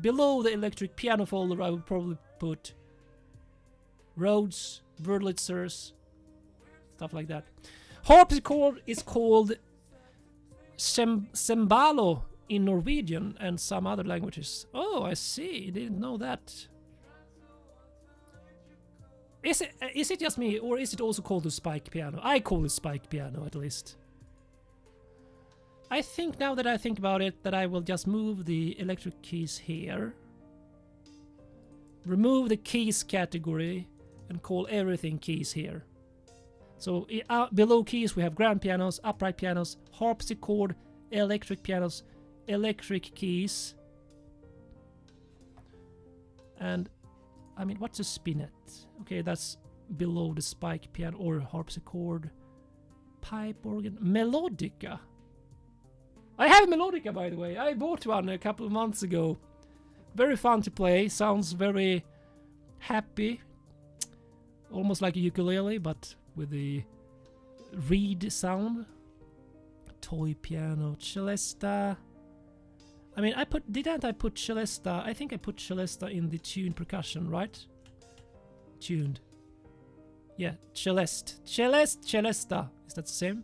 below the electric piano folder I would probably put Rhodes, Wurlitzers, stuff like that. Harpsichord is called cembalo in Norwegian and some other languages. Oh, I see. Didn't know that. Is it just me, or is it also called a spike piano? I call it spike piano, at least. I think now that I think about it, that I will just move the electric keys here. Remove the keys category and call everything keys here. So below keys we have grand pianos, upright pianos, harpsichord, electric pianos, electric keys. And I mean, what's a spinet? Okay, that's below the spike piano or harpsichord. Pipe organ. Melodica. I have a melodica, by the way. I bought one a couple of months ago. Very fun to play. Sounds very happy. Almost like a ukulele, but with the reed sound. Toy piano. Celesta. I mean, didn't I put celesta? I think I put celesta in the tuned percussion, right? Tuned. Yeah, celeste. Celesta. Is that the same?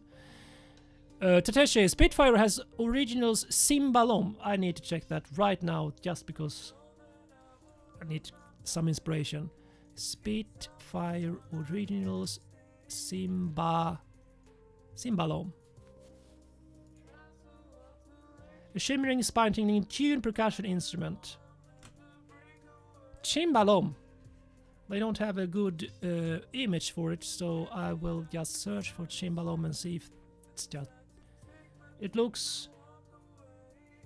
Tateshi, Spitfire has originals cymbalom. I need to check that right now, just because I need some inspiration. Spitfire originals cymbalom. A shimmering, spine-tingling, tuned percussion instrument. Cymbalom. They don't have a good image for it, so I will just search for cymbalom and see if it's just... It looks...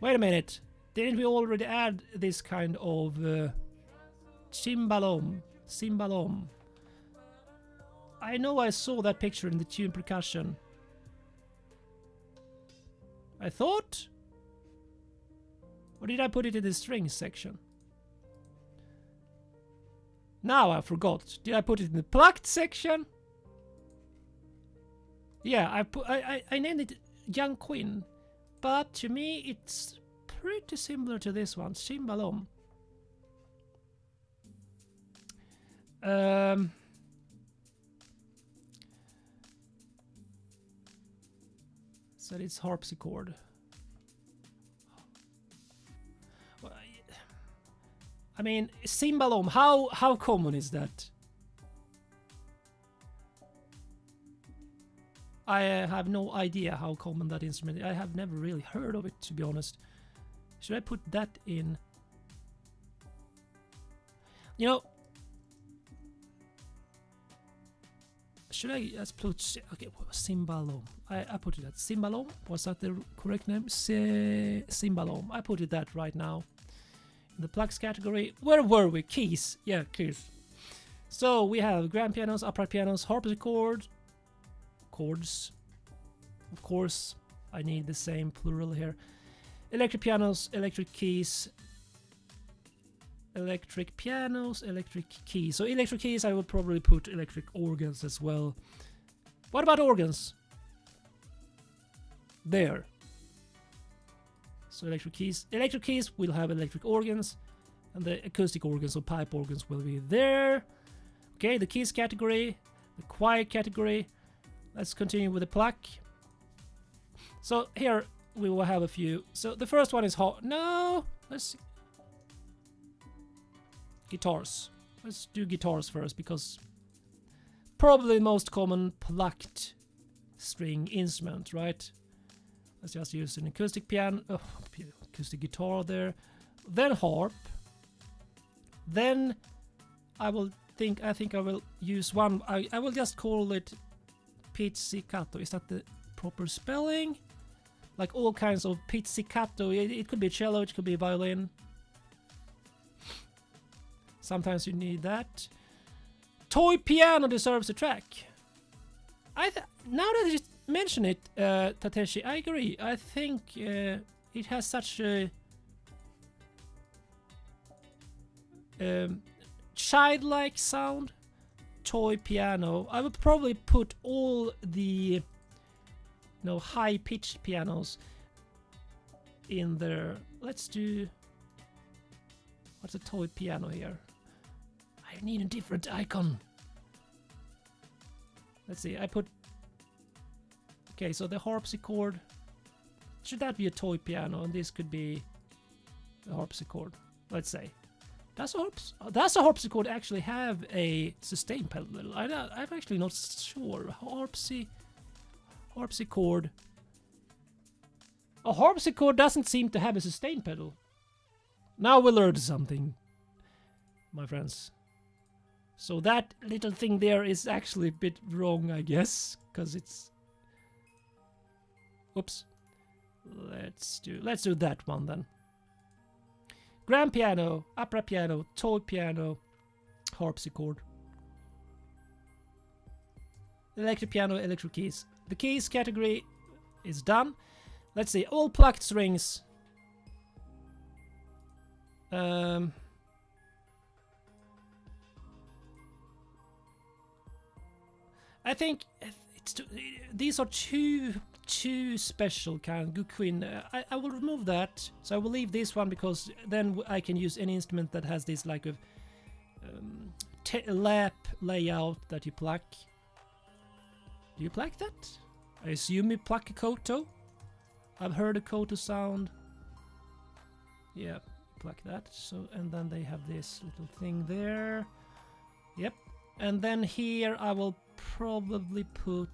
Wait a minute. Didn't we already add this kind of cymbalom? I know I saw that picture in the tuned percussion. I thought... Or did I put it in the strings section? Now I forgot. Did I put it in the plucked section? Yeah, I named it Young Queen. But to me it's pretty similar to this one, cymbalom. So it's Harpsichord. Well, I mean, cymbalom. How common is that? I have no idea how common that instrument is. I have never really heard of it, to be honest. Should I put that in? You know, should I just put, okay, cymbalom. I put it at cymbalom. Was that the correct name? Cymbalom. I put it that right now. In the plucks category. Where were we? Keys. Yeah, keys. So we have grand pianos, upright pianos, harpsichord, chords. Of course, I need the same plural here. Electric pianos, electric keys. Electric pianos, electric keys. So electric keys, I would probably put electric organs as well. What about organs? There. So electric keys. Electric keys will have electric organs. And the acoustic organs or pipe organs will be there. Okay, the keys category. The quiet category. Let's continue with the pluck. So here we will have a few. So the first one is no, let's see. Guitars. Let's do guitars first because probably the most common plucked string instrument, right? Let's just use an acoustic piano, acoustic guitar there. Then harp. Then I think I will use one. I will just call it Pizzicato. Is that the proper spelling? Like all kinds of pizzicato. It could be cello, it could be violin. Sometimes you need that. Toy piano deserves a track. Now that you mention it, Tateshi, I agree. I think it has such a childlike sound. Toy piano. I would probably put all the high-pitched pianos in there. Let's do. What's a toy piano here? I need a different icon. Let's see. I put. Okay, so the harpsichord. Should that be a toy piano? And this could be a harpsichord. Let's say. Does a harpsichord actually have a sustain pedal? I'm actually not sure. Harpsichord. A harpsichord doesn't seem to have a sustain pedal. Now we learned something, my friends. So that little thing there is actually a bit wrong, I guess, because it's. Oops. Let's do that one then. Grand piano, upright piano, toy piano, harpsichord. Electric piano, electric keys. The keys category is done. Let's see, all plucked strings. I think these are too special kind. Good Queen. I will remove that. So I will leave this one because then I can use any instrument that has this like a lap layout that you pluck. Do you pluck that? I assume you pluck a koto. I've heard a koto sound. Yeah, pluck that. So and then they have this little thing there. Yep. And then here I will probably put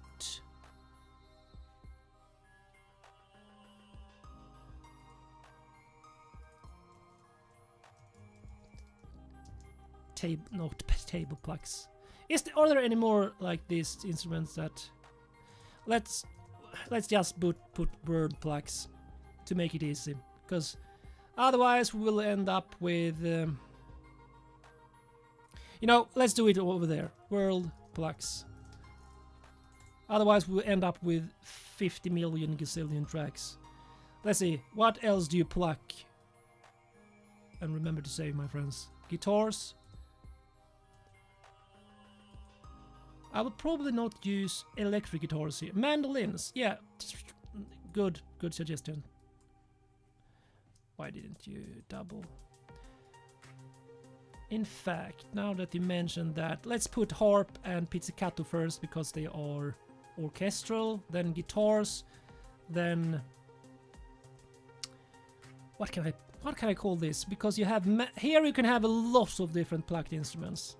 table plucks. Are there any more like these instruments that let's just put word plucks to make it easy, because otherwise we will end up with let's do it over there, world plucks. Otherwise we'll end up with 50 million gazillion tracks. Let's see, what else do you pluck? And remember to say, my friends, guitars. I would probably not use electric guitars here. Mandolins, yeah, good suggestion. Why didn't you double? In fact, now that you mentioned that, let's put harp and pizzicato first because they are orchestral, then guitars, then what can I call this? Because you have here you can have a lot of different plucked instruments.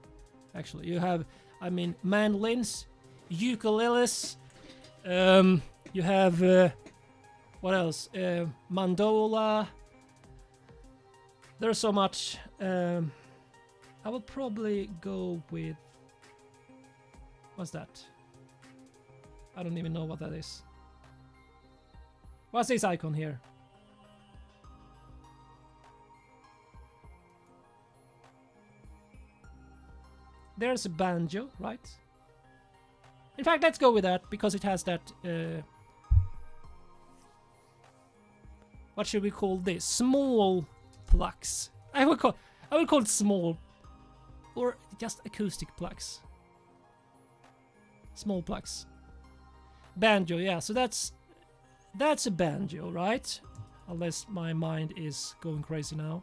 Actually, you have, I mean, mandolins, ukuleles, you have what else? Mandola. There's so much. I will probably go with, what's that? I don't even know what that is. What's this icon here? There's a banjo, right? In fact, let's go with that because it has that. What should we call this? Small plucks. I would call it small, or just acoustic plucks. Small plucks. Banjo, yeah. So that's a banjo, right? Unless my mind is going crazy now.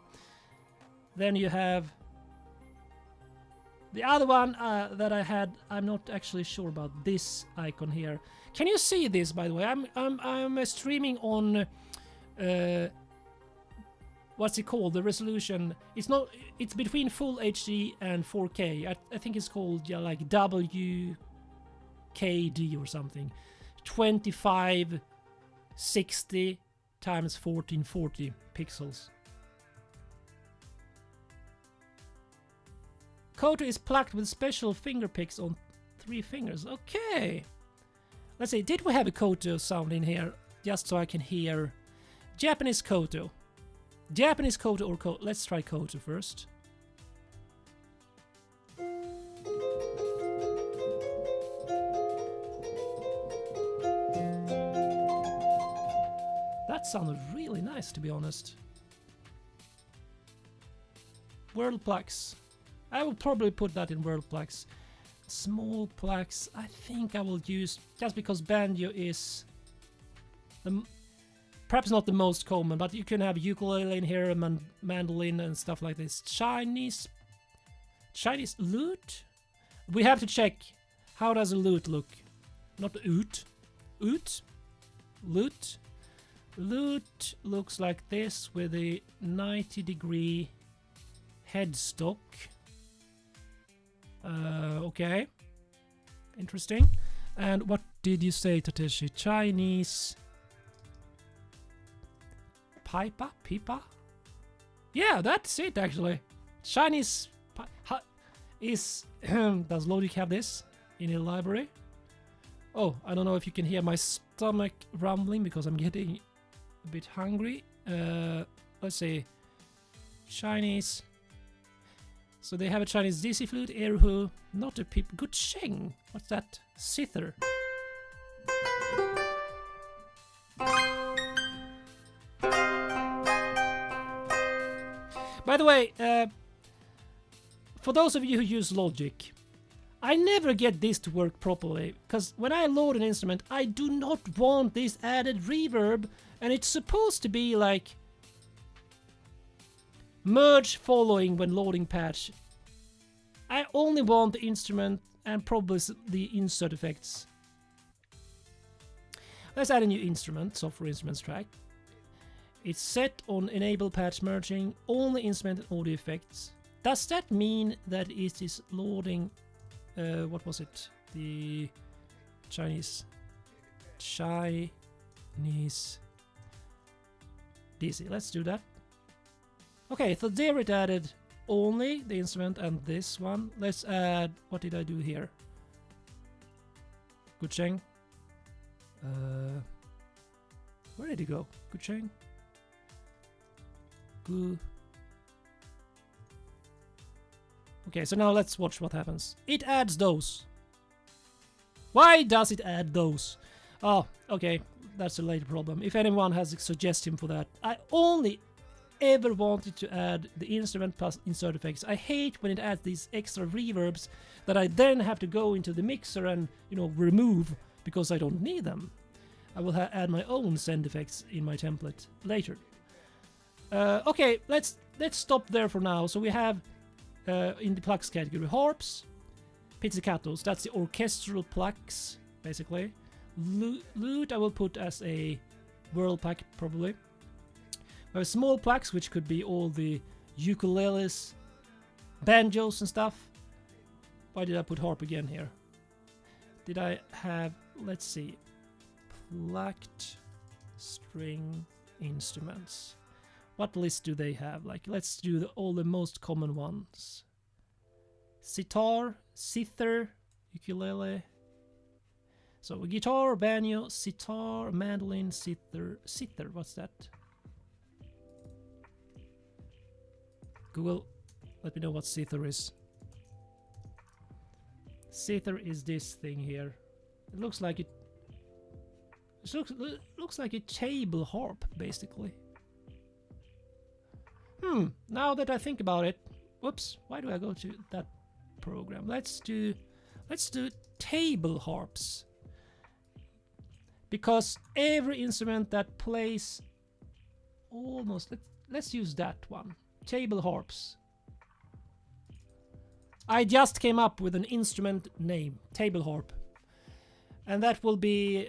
Then you have the other one that I had. I'm not actually sure about this icon here. Can you see this, by the way? I'm streaming on what's it called? The resolution. It's between full HD and 4K. I think it's called, yeah, like WKD or something. 2560 times 1440 pixels. Koto is plucked with special finger picks on 3 fingers. Okay. Let's see. Did we have a Koto sound in here? Just so I can hear. Japanese Koto. Japanese Koto or Koto. Let's try Koto first. That sounded really nice, to be honest. World plucks. I will probably put that in world plucks. Small plucks, I think I will use, just because banjo is perhaps not the most common, but you can have ukulele in here, mandolin and stuff like this. Chinese lute? We have to check. How does a lute look? Not oot. Oot? Lute? Lute looks like this with a 90-degree headstock. Okay. Interesting. And what did you say, Tateshi? Chinese pipa? Yeah, that's it actually. Chinese is does Logic have this in a library? Oh, I don't know if you can hear my stomach rumbling because I'm getting a bit hungry. Let's see. Chinese. So they have a Chinese DC flute, erhu, not a pip, good sheng. What's that? Zither. By the way, for those of you who use Logic, I never get this to work properly, because when I load an instrument, I do not want this added reverb, and it's supposed to be like merge following when loading patch. I only want the instrument and probably the insert effects. Let's add a new instrument, software instruments track. It's set on enable patch merging, only instrument and audio effects. Does that mean that it is loading, what was it? The Chinese DC. Let's do that. Okay, so there it added only the instrument and this one. Let's add, what did I do here? Gucheng. Where did he go? Gucheng. Gu. Okay, so now let's watch what happens. It adds those. Why does it add those? Oh, okay, that's a later problem. If anyone has a suggestion for that. I only ever wanted to add the instrument plus insert effects. I hate when it adds these extra reverbs that I then have to go into the mixer and, you know, remove because I don't need them. I will add my own send effects in my template later. Okay, let's stop there for now. So we have in the plucks category. Harps, pizzicatos, that's the orchestral plucks, basically. Lute I will put as a world pluck, probably. We have small plucks, which could be all the ukuleles, banjos and stuff. Why did I put harp again here? Did I have, let's see, plucked string instruments. What list do they have? Like, let's do all the most common ones. Sitar, zither, ukulele. So guitar, banjo, sitar, mandolin, zither. Zither, what's that? Google, let me know what zither is. Zither is this thing here. It looks like it. Looks like a table harp, basically. Now that I think about it, whoops, why do I go to that program? Let's do table harps. Because every instrument that plays almost, let's use that one. Table harps. I just came up with an instrument name, table harp. And that will be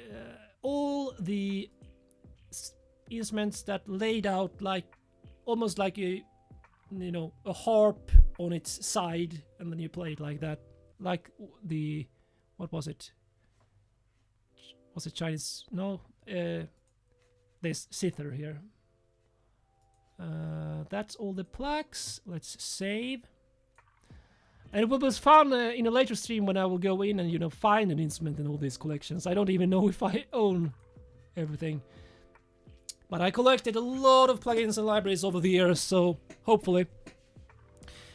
all the instruments that laid out like almost like a harp on its side, and then you play it like that, like the, what was it? Was it Chinese? No, this zither here. That's all the plucks. Let's save. And it will be fun in a later stream when I will go in and find an instrument in all these collections. I don't even know if I own everything. But I collected a lot of plugins and libraries over the years, so hopefully.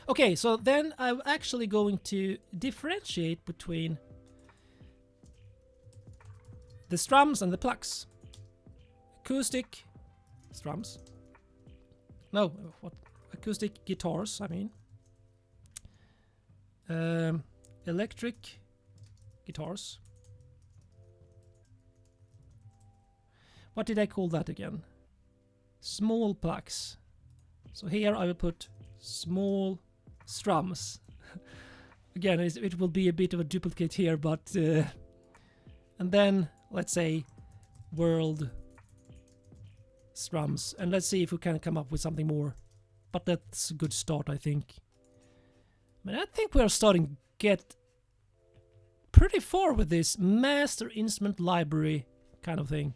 Okay, so then I'm actually going to differentiate between the strums and the plucks. Acoustic strums. No, what? Acoustic guitars, I mean. Electric guitars. What did I call that again? Small plucks. So here I will put small strums. Again, it will be a bit of a duplicate here, but and then let's say world strums, and let's see if we can come up with something more. But that's a good start, I think. I think we are starting to get pretty far with this master instrument library kind of thing.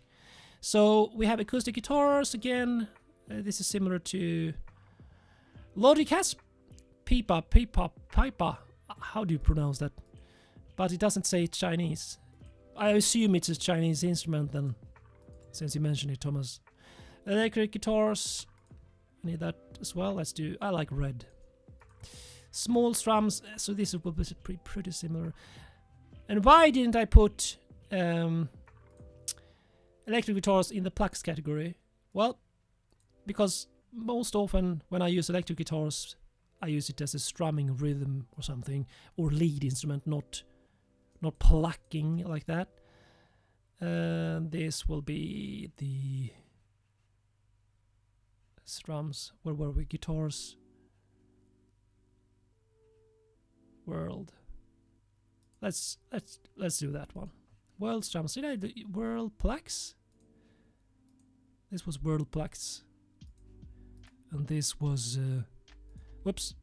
So we have acoustic guitars again. This is similar to Logic has pipa. How do you pronounce that? But it doesn't say Chinese. I assume it's a Chinese instrument then, since you mentioned it, Thomas. Electric guitars. I need that as well. Let's do. I like red. Small strums, so this will be pretty similar. And why didn't I put electric guitars in the plucks category? Well, because most often when I use electric guitars, I use it as a strumming rhythm or something, or lead instrument, not plucking like that. This will be the strums. Where were we? Guitars. World. Let's do that one. World strums. Did I do world plucks? This was world plucks, and this was whoops.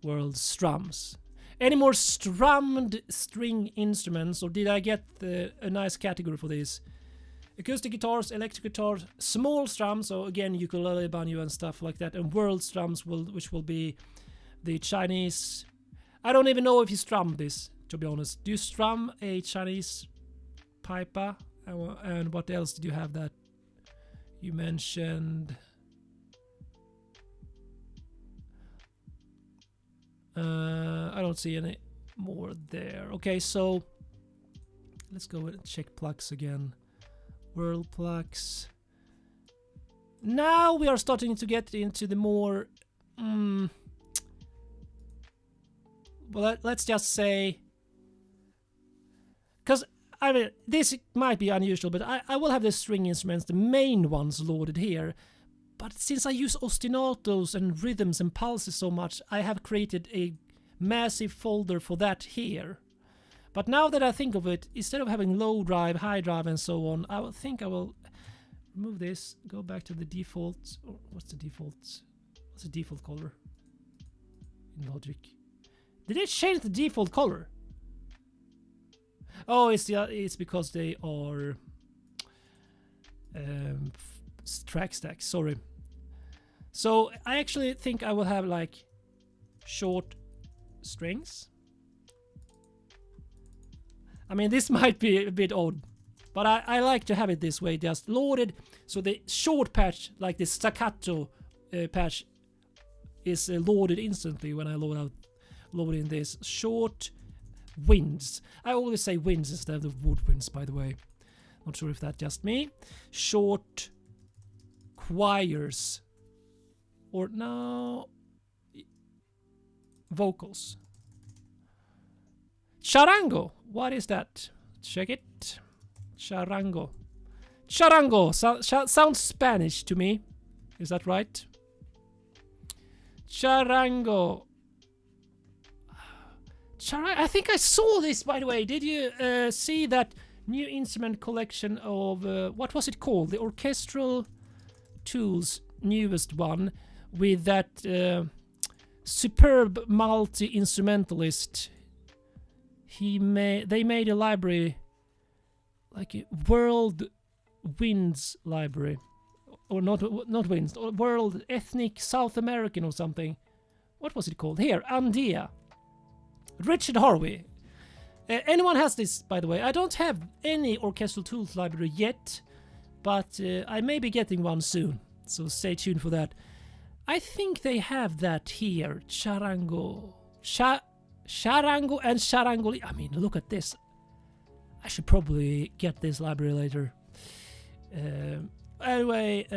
World strums. Any more strummed string instruments, or did I get a nice category for this? Acoustic guitars, electric guitars, small strums. So again, ukulele, banjo, and stuff like that, and world strums which will be the Chinese. I don't even know if you strum this, to be honest. Do you strum a Chinese pipa? And what else did you have that you mentioned? I don't see any more there. Okay, so let's go and check plucks again. World plucks. Now we are starting to get into the more well, let's just say, because I mean, this might be unusual, but I will have the string instruments, the main ones, loaded here. But since I use ostinatos and rhythms and pulses so much, I have created a massive folder for that here. But now that I think of it, instead of having low drive, high drive and so on, I think I will remove this, go back to the default. Or what's the default? What's the default color in Logic? Did it change the default color? Oh, it's because they are track stacks. Sorry. So I actually think I will have like short strings. I mean, this might be a bit odd, but I like to have it this way, just loaded. So the short patch, like the staccato patch, is loaded instantly when I load in this. Short winds. I always say winds instead of woodwinds, by the way. Not sure if that's just me. Short choirs. Or no, vocals. Charango. What is that? Check it. Charango. Charango. Sounds Spanish to me. Is that right? Charango. I think I saw this, by the way. Did you see that new instrument collection of... what was it called? The Orchestral Tools newest one. With that superb multi-instrumentalist. They made a library, like a World Winds library, or not Winds, or World Ethnic South American or something. What was it called? Here, Andea. Richard Harvey. Anyone has this, by the way. I don't have any Orchestral Tools library yet, but I may be getting one soon, so stay tuned for that. I think they have that here. Charango. Charango and Charangoli. I mean, look at this. I should probably get this library later. Anyway,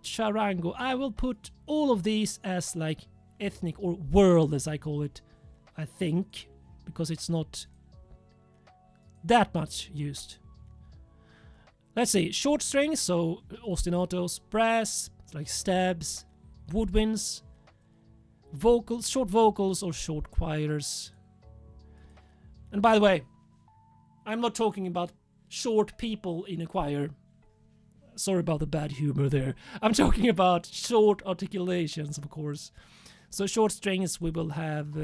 Charango. I will put all of these as like ethnic or world, as I call it. I think, because it's not that much used. Let's see. Short strings, so ostinatos, brass, like stabs, woodwinds, vocals, short vocals or short choirs. And by the way, I'm not talking about short people in a choir. Sorry about the bad humor there. I'm talking about short articulations, of course. So short strings we will have,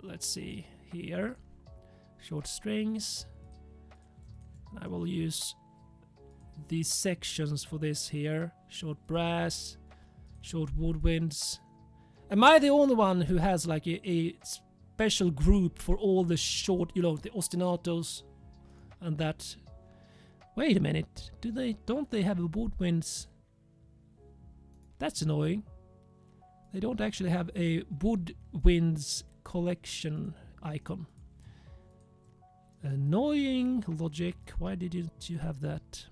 let's see here, short strings. I will use these sections for this here. Short brass, short woodwinds. Am I the only one who has like a special group for all the short, you know, the ostinatos and that? Wait a minute, don't they have a woodwinds? That's annoying. They don't actually have a woodwinds collection icon. Annoying Logic. Why didn't you have that?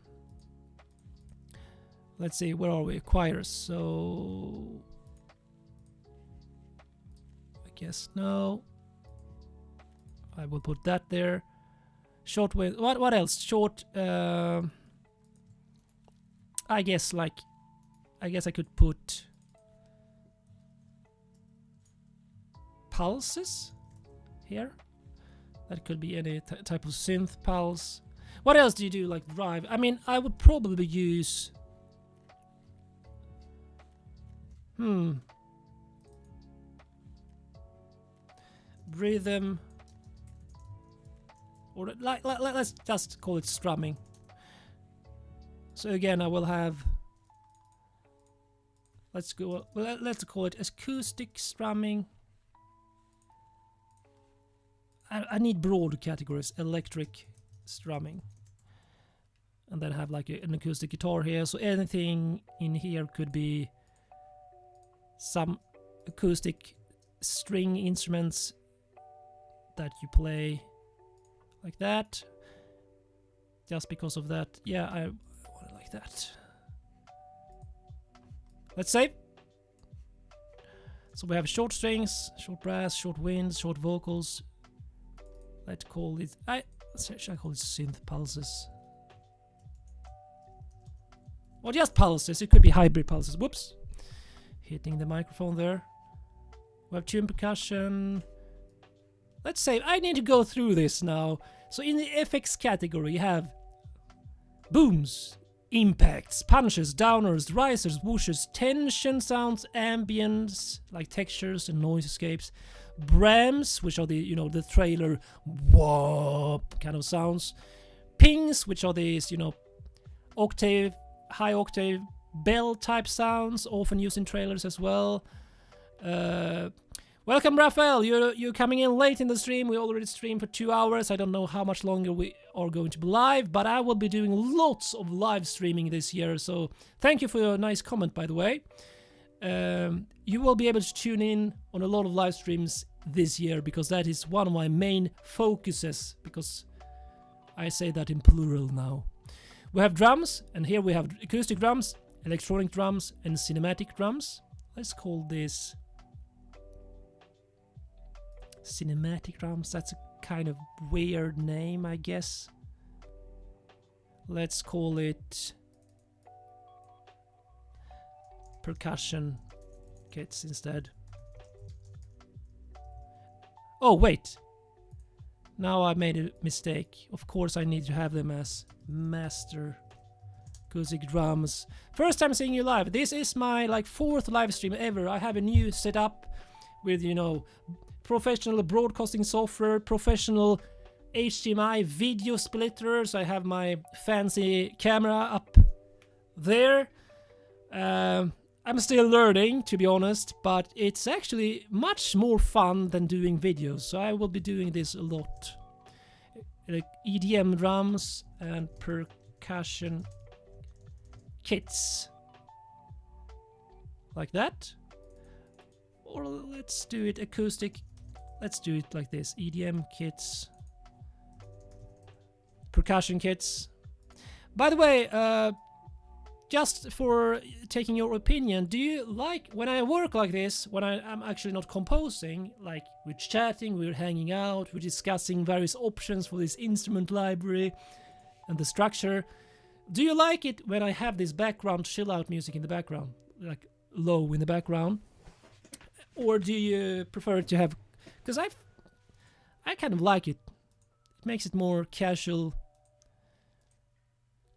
Let's see, where are we? Choirs. So I guess no. I will put that there. Short wind. What else? Short. I guess I could put pulses here. That could be any type of synth pulse. What else do you do, like drive? I mean, I would probably use... rhythm. Or let's just call it strumming. So again, I will have... Let's call it acoustic strumming. I need broad categories. Electric strumming. And then have like an acoustic guitar here. So anything in here could be some acoustic string instruments that you play like that. Just because of that. Yeah, I want it like that. Let's save. So we have short strings, short brass, short winds, short vocals. Let's call it... should I call it synth pulses? Or just pulses. It could be hybrid pulses. Whoops. Hitting the microphone there. We have tune percussion. Let's say I need to go through this now. So in the FX category you have booms, impacts, punches, downers, risers, whooshes, tension sounds, ambience like textures and noise escapes, brams, which are the, you know, the trailer whoop kind of sounds, pings, which are these, you know, octave, high octave bell type sounds, often used in trailers as well. Welcome, Raphael. You're coming in late in the stream. We already streamed for 2 hours. I don't know how much longer we are going to be live, but I will be doing lots of live streaming this year. So thank you for your nice comment, by the way. You will be able to tune in on a lot of live streams this year because that is one of my main focuses. Because I say that in plural now. We have drums, and here we have acoustic drums, electronic drums, and cinematic drums. Let's call this cinematic drums. That's a kind of weird name, I guess. Let's call it percussion kits instead. Oh wait, now I made a mistake. Of course I need to have them as master acoustic drums. First time seeing you live. This is my like 4th live stream ever. I have a new setup with, you know, professional broadcasting software, professional HDMI video splitters. I have my fancy camera up there. I'm still learning, to be honest, but it's actually much more fun than doing videos, so I will be doing this a lot. Like EDM drums and percussion kits. Like that. Or let's do it acoustic. Let's do it like this. EDM kits. Percussion kits. By the way, just for taking your opinion, do you like when I work like this, when I'm actually not composing, like we're chatting, we're hanging out, we're discussing various options for this instrument library and the structure, do you like it when I have this background chill out music in the background, like low in the background? Or do you prefer to have, because I kind of like it. It makes it more casual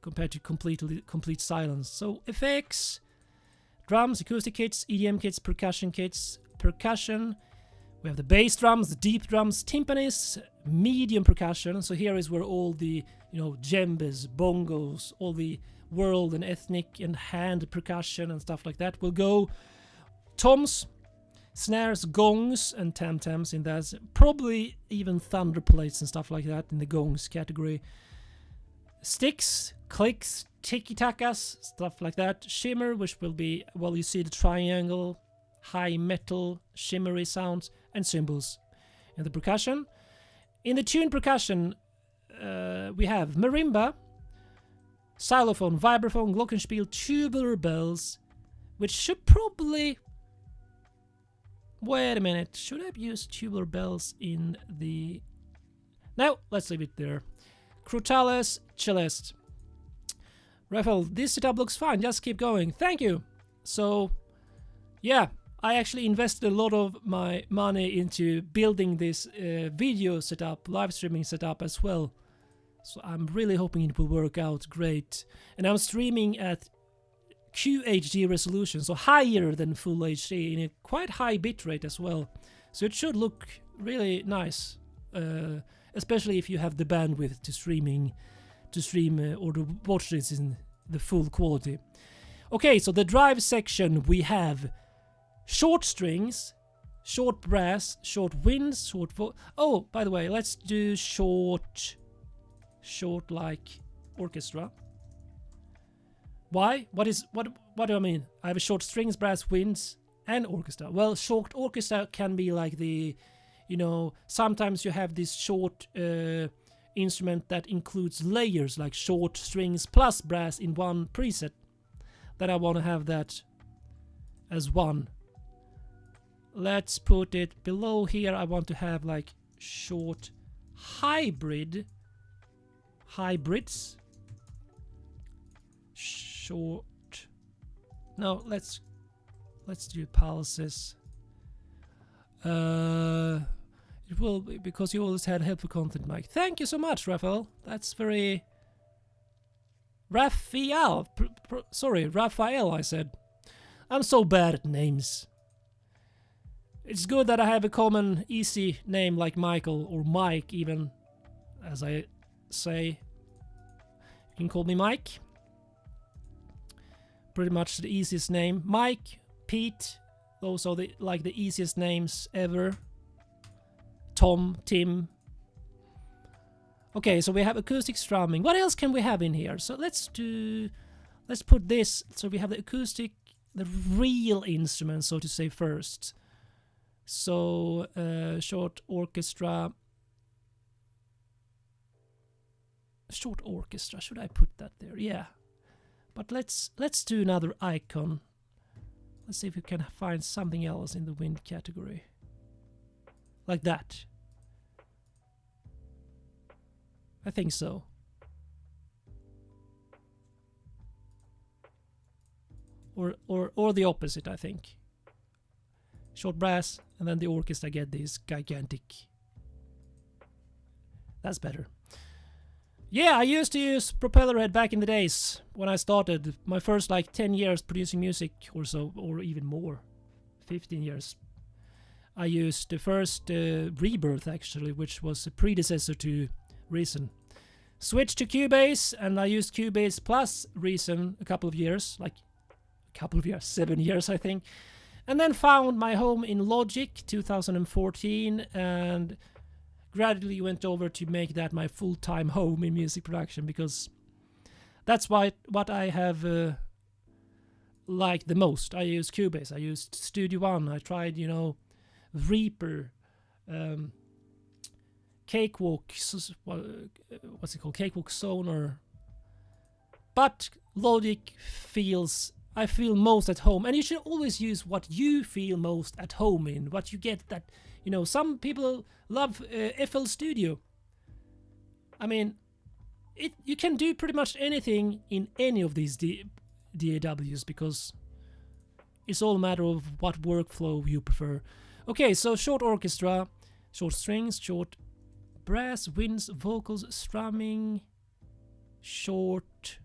compared to complete silence. So effects, drums, acoustic kits, EDM kits, percussion kits, percussion. We have the bass drums, the deep drums, timpanis, medium percussion. So here is where all the, you know, djembes, bongos, all the world and ethnic and hand percussion and stuff like that will go. Toms, snares, gongs, and tam-tams in that. Probably even thunder plates and stuff like that in the gongs category. Sticks, clicks, tiki-takas, stuff like that. Shimmer, which will be, well, you see the triangle, high metal, shimmery sounds, and cymbals. And the percussion. In the tune percussion, we have marimba, xylophone, vibraphone, glockenspiel, tubular bells, which should probably... Wait a minute, should I have used tubular bells in the... No, let's leave it there. Crotales, cellist. Raphael, this setup looks fine, just keep going. Thank you! So, yeah, I actually invested a lot of my money into building this video setup, live streaming setup as well. So I'm really hoping it will work out great. And I'm streaming at QHD resolution, so higher than full HD, in a quite high bitrate as well. So it should look really nice, especially if you have the bandwidth to stream or to watch this in the full quality. Okay, so the drive section, we have short strings, short brass, short winds, short oh, by the way, let's do short like orchestra. Why? What do I mean? I have a short strings, brass, winds, and orchestra. Well, short orchestra can be like the, you know, sometimes you have this short instrument that includes layers, like short strings plus brass in one preset. Then I want to have that as one. Let's put it below here. I want to have like short hybrids. No, let's do pulses. It will be because you always had helpful content, Mike. Thank you so much, Raphael. That's very... Raphael. Sorry, Raphael, I said. I'm so bad at names. It's good that I have a common, easy name like Michael, or Mike even, as I say. You can call me Mike. Pretty much the easiest name. Mike, Pete, those are the easiest names ever. Tom, Tim. Okay, so we have acoustic strumming. What else can we have in here? So let's put this, so we have the acoustic, the real instrument, so to say, first. So, short orchestra, should I put that there? Yeah. But let's do another icon. Let's see if we can find something else in the wind category. Like that. I think so. Or the opposite, I think. Short brass, and then the orchestra get this gigantic. That's better. Yeah, I used to use propeller head back in the days when I started. My first 10 years producing music or so, or even more. 15 years. I used the first Rebirth actually, which was a predecessor to Reason. Switched to Cubase, and I used Cubase plus Reason a couple of years, 7 years I think. And then found my home in Logic 2014 and gradually went over to make that my full-time home in music production, because that's what I have liked the most. I used Cubase, I used Studio One, I tried, Reaper, Cakewalk, what's it called, Cakewalk Sonar. But Logic I feel most at home, and you should always use what you feel most at home in, what you get that, some people love FL Studio. I mean, you can do pretty much anything in any of these DAWs, because it's all a matter of what workflow you prefer. Okay, so short orchestra, short strings, short brass, winds, vocals, strumming, short...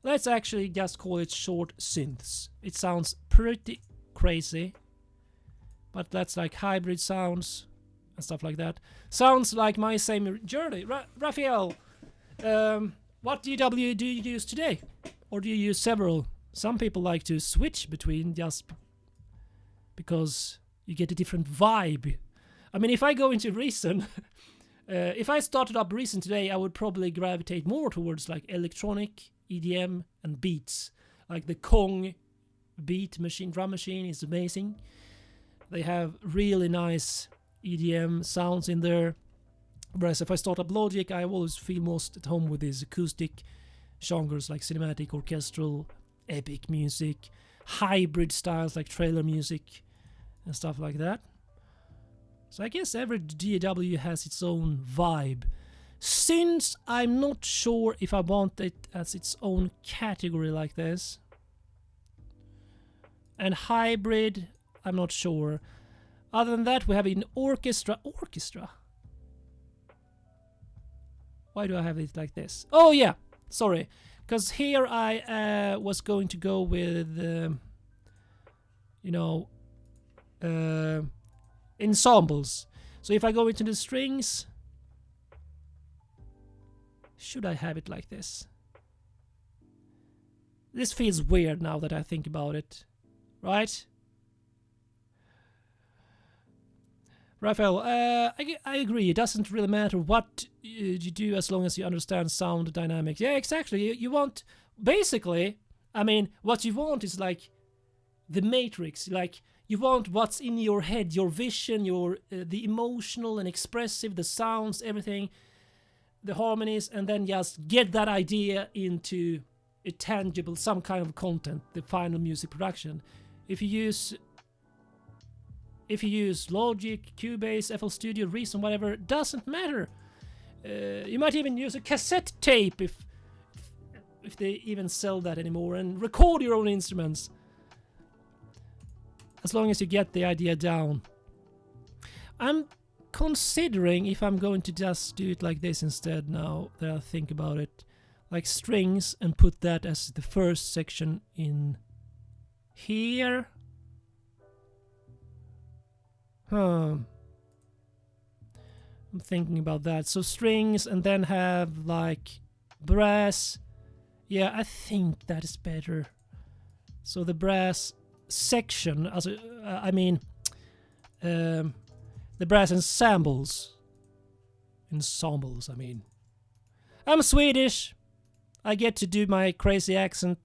Let's actually just call it short synths. It sounds pretty crazy, but that's like hybrid sounds and stuff like that. Sounds like my same journey. Raphael, what DAW do you use today? Or do you use several? Some people like to switch between just because you get a different vibe. I mean, if I go into Reason, if I started up Reason today, I would probably gravitate more towards electronic, EDM and beats. Like the Kong beat machine, drum machine is amazing. They have really nice EDM sounds in there. Whereas if I start up Logic, I always feel most at home with these acoustic genres like cinematic, orchestral, epic music, hybrid styles like trailer music and stuff like that. So I guess every DAW has its own vibe. Since I'm not sure if I want it as its own category like this. And hybrid, I'm not sure. Other than that, we have an orchestra. Orchestra? Why do I have it like this? Oh yeah, sorry. Because here I was going to go with, ensembles. So if I go into the strings... Should I have it like this? This feels weird now that I think about it. Right? Raphael, I agree. It doesn't really matter what you do as long as you understand sound dynamics. Yeah, exactly. You want... Basically, I mean, what you want is like the matrix. Like, you want what's in your head, your vision, your the emotional and expressive, the sounds, everything... the harmonies, and then just get that idea into a tangible, some kind of content, the final music production. If you use Logic, Cubase, FL Studio, Reason, whatever, it doesn't matter. You might even use a cassette tape if they even sell that anymore, and record your own instruments. As long as you get the idea down. I'm considering if I'm going to just do it like this instead now that I think about it. Like strings, and put that as the first section in here. I'm thinking about that. So strings, and then have like brass. Yeah, I think that is better. So the brass section, the brass ensembles. I mean. I'm Swedish. I get to do my crazy accent.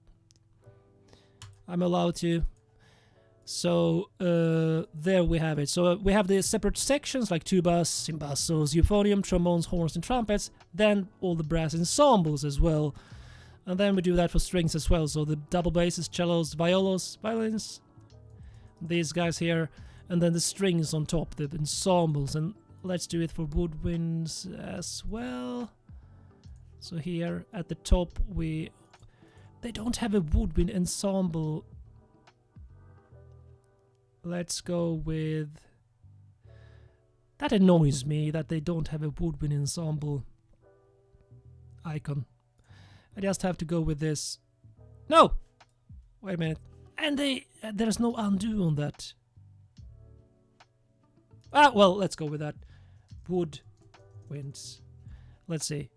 I'm allowed to. So there we have it. So we have the separate sections like tubas, cymbassos, euphonium, trombones, horns, and trumpets. Then all the brass ensembles as well. And then we do that for strings as well. So the double basses, cellos, violas, violins, these guys here, and then the strings on top, the ensembles. And let's do it for woodwinds as well. So here at the top they don't have a woodwind ensemble. Let's go with... That annoys me that they don't have a woodwind ensemble icon. I just have to go with this. No! Wait a minute. And there's no undo on that. Ah, well, let's go with that. Woodwinds. Let's see.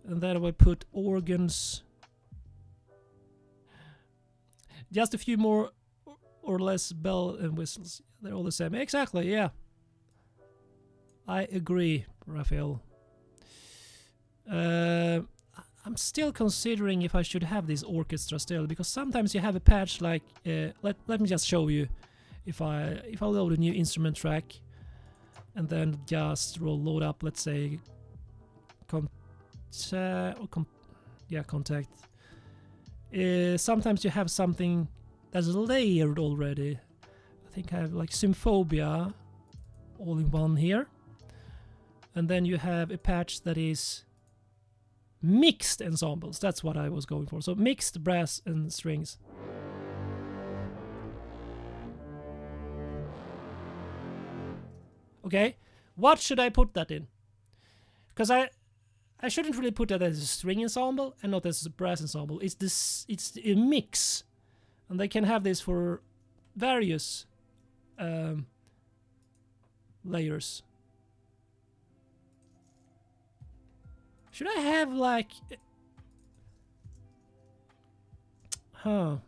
And then we put organs. Just a few more or less bell and whistles. They're all the same. Exactly, yeah. I agree, Raphael. I'm still considering if I should have this orchestra still, because sometimes you have a patch like... let me just show you. If I load a new instrument track and then just load up, let's say, contact. Sometimes you have something that's layered already. I think I have like Symphobia all in one here. And then you have a patch that is mixed ensembles. That's what I was going for. So mixed brass and strings. Okay, what should I put that in? Because I shouldn't really put that as a string ensemble and not as a brass ensemble. It's a mix, and they can have this for various layers. Should I have like... in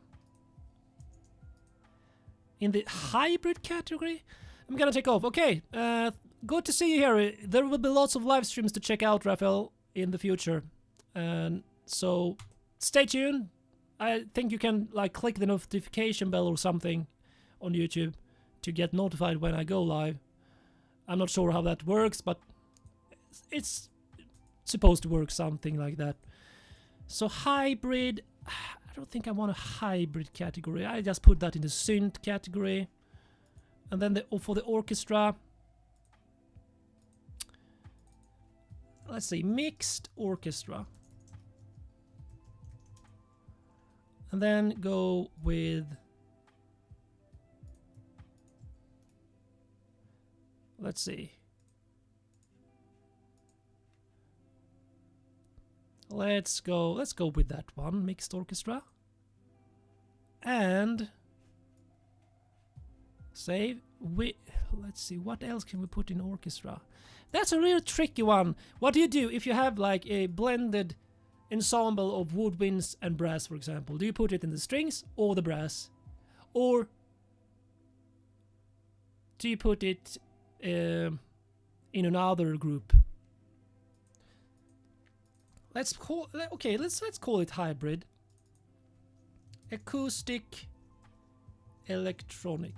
the hybrid category? I'm gonna take off. Okay, good to see you here. There will be lots of live streams to check out, Raphael, in the future. And so stay tuned. I think you can like click the notification bell or something on YouTube to get notified when I go live. I'm not sure how that works, but it's supposed to work something like that. So hybrid, I don't think I want a hybrid category. I just put that in the synth category. And then for the orchestra, let's see, mixed orchestra. And then go with, let's see. Let's go with that one, mixed orchestra. And save. Let's see, what else can we put in orchestra? That's a real tricky one. What do you do if you have like a blended ensemble of woodwinds and brass, for example? Do you put it in the strings or the brass? Or do you put it in another group? Let's call it hybrid. Acoustic, electronic.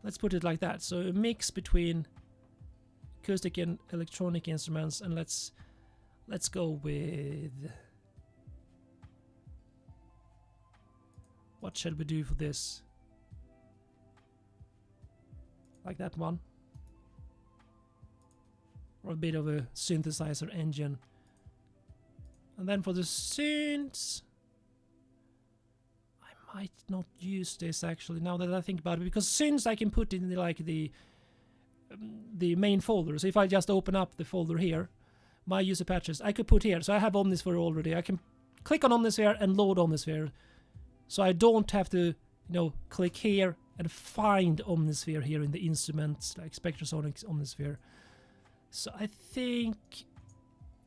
Let's put it like that. So a mix between acoustic and electronic instruments, and let's go with, what shall we do for this? Like that one. Or a bit of a synthesizer engine. And then for the synths, I might not use this actually now that I think about it, because synths I can put in the main folder. So if I just open up the folder here, my user patches, I could put here. So I have Omnisphere already. I can click on Omnisphere and load Omnisphere. So I don't have to, click here and find Omnisphere here in the instruments, like Spectrasonic Omnisphere. So I think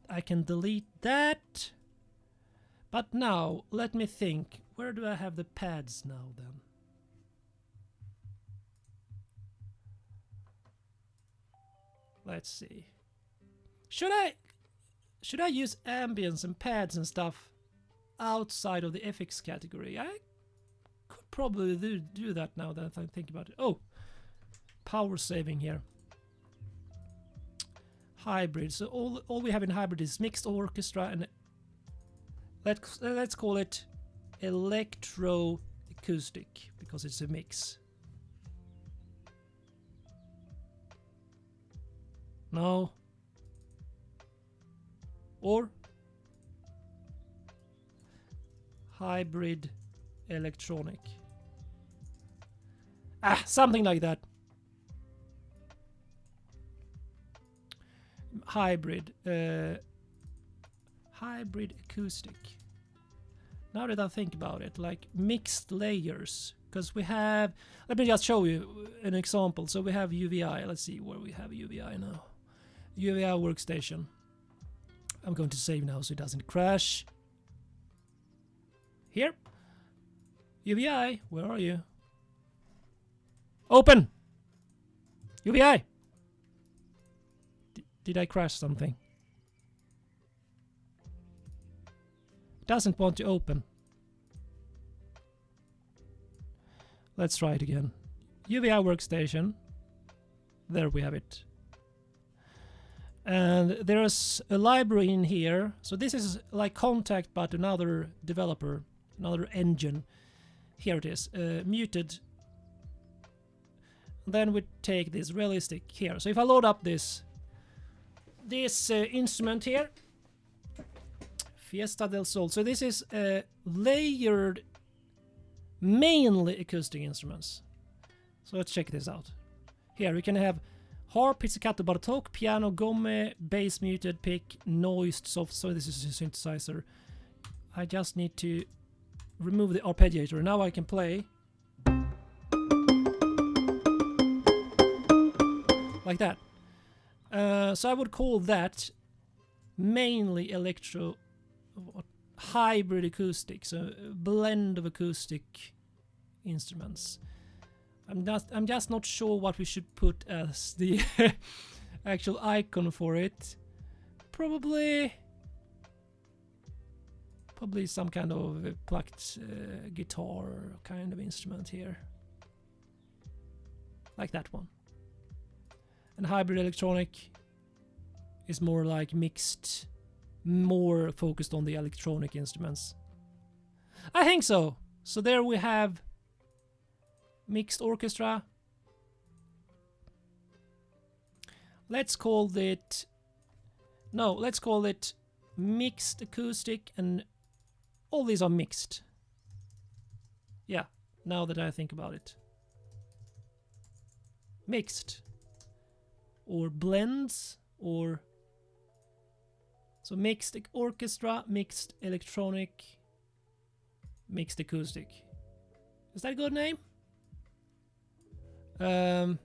I can delete that. But now, let me think. Where do I have the pads now then? Let's see. Should I use ambience and pads and stuff outside of the FX category? I could probably do that now that I think about it. Oh, power saving here. Hybrid. So all we have in hybrid is mixed orchestra, and let's call it electro acoustic because it's a mix. No. Or hybrid electronic. Something like that. Hybrid acoustic. Now that I think about it, like mixed layers, because we have, let me just show you an example. So we have UVI. Let's see where we have UVI now. UVI workstation. I'm going to save now so it doesn't crash. Here. UVI, where are you? Open! UVI! Did I crash something? It doesn't want to open. Let's try it again. UVI workstation. There we have it. And there's a library in here. So this is like Contact, but another developer, another engine. Here it is, muted. Then we take this realistic here. So if I load up this instrument here, Fiesta del Sol. So this is layered, mainly acoustic instruments. So let's check this out. Here we can have Harp, Pizzicato, Bartok, piano, gomme, bass muted, pick, noised, soft. So this is a synthesizer. I just need to remove the arpeggiator. Now I can play like that. So I would call that mainly electro hybrid acoustic, so a blend of acoustic instruments. I'm just not sure what we should put as the actual icon for it. Probably some kind of plucked guitar kind of instrument here, like that one. And hybrid electronic is more like mixed, more focused on the electronic instruments. I think so. So there we have mixed orchestra. Let's call it mixed acoustic, and all these are mixed. Yeah, now that I think about it. Mixed. Or blends, or so mixed orchestra, mixed electronic, mixed acoustic. Is that a good name? I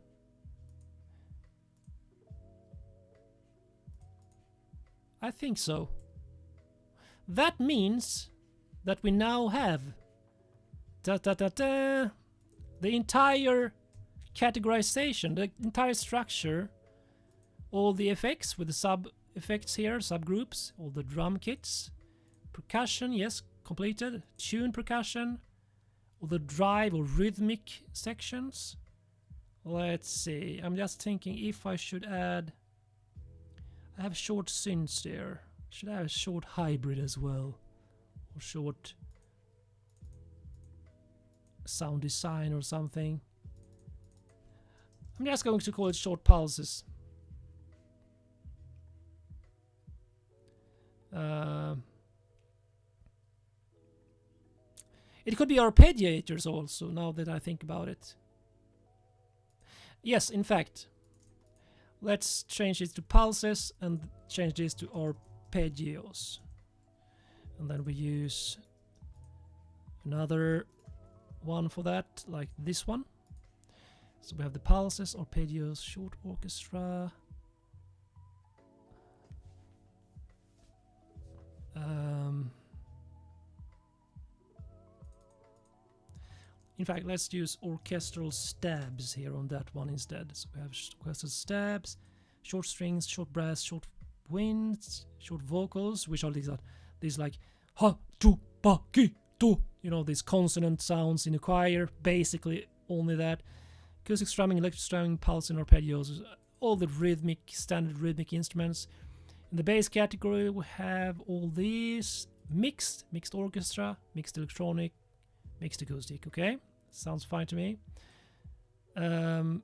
think so. That means that we now have the entire categorization, the entire structure, all the effects with the sub effects here, subgroups, all the drum kits, percussion, yes, completed, tune percussion, all the drive or rhythmic sections. Let's see, I'm just thinking if I should add, I have short synths there. Should I have a short hybrid as well? Or short sound design or something? I'm just going to call it short pulses. It could be arpeggiators also, now that I think about it. Yes, in fact. Let's change it to pulses and change this to arpeggios. And then we use another one for that, like this one. So we have the pulses, arpeggios, short orchestra. In fact, let's use orchestral stabs here on that one instead. So we have orchestral stabs, short strings, short brass, short winds, short vocals, which are these like ha, tu, pa, ki, tu. You know, these consonant sounds in a choir, basically only that. Acoustic strumming, electric strumming, pulse and arpeggios, all the standard rhythmic instruments. In the bass category, we have all these mixed orchestra, mixed electronic, mixed acoustic. Okay, sounds fine to me. So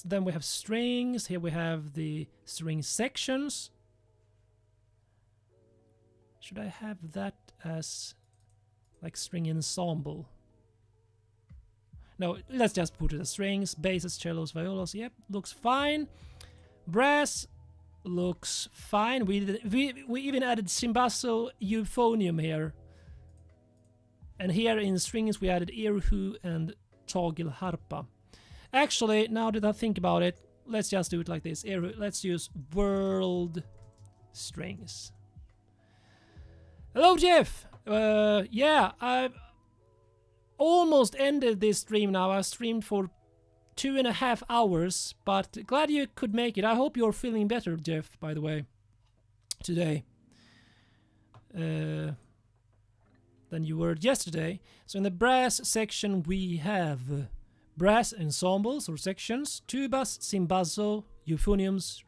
then we have strings. Here we have the string sections. Should I have that as like string ensemble? No, let's just put it as strings, basses, cellos, violas. Yep, looks fine. Brass looks fine. We even added cimbasso euphonium here. And here in strings we added erhu and tagil harpa. Actually, now that I think about it, let's just do it like this. Let's use world strings. Hello, Jeff! Yeah, I've almost ended this stream now. I streamed for 2.5 hours, but glad you could make it. I hope you're feeling better, Jeff, by the way, today. Than you were yesterday. So in the brass section we have brass ensembles or sections, tubas, cimbasso, euphoniums.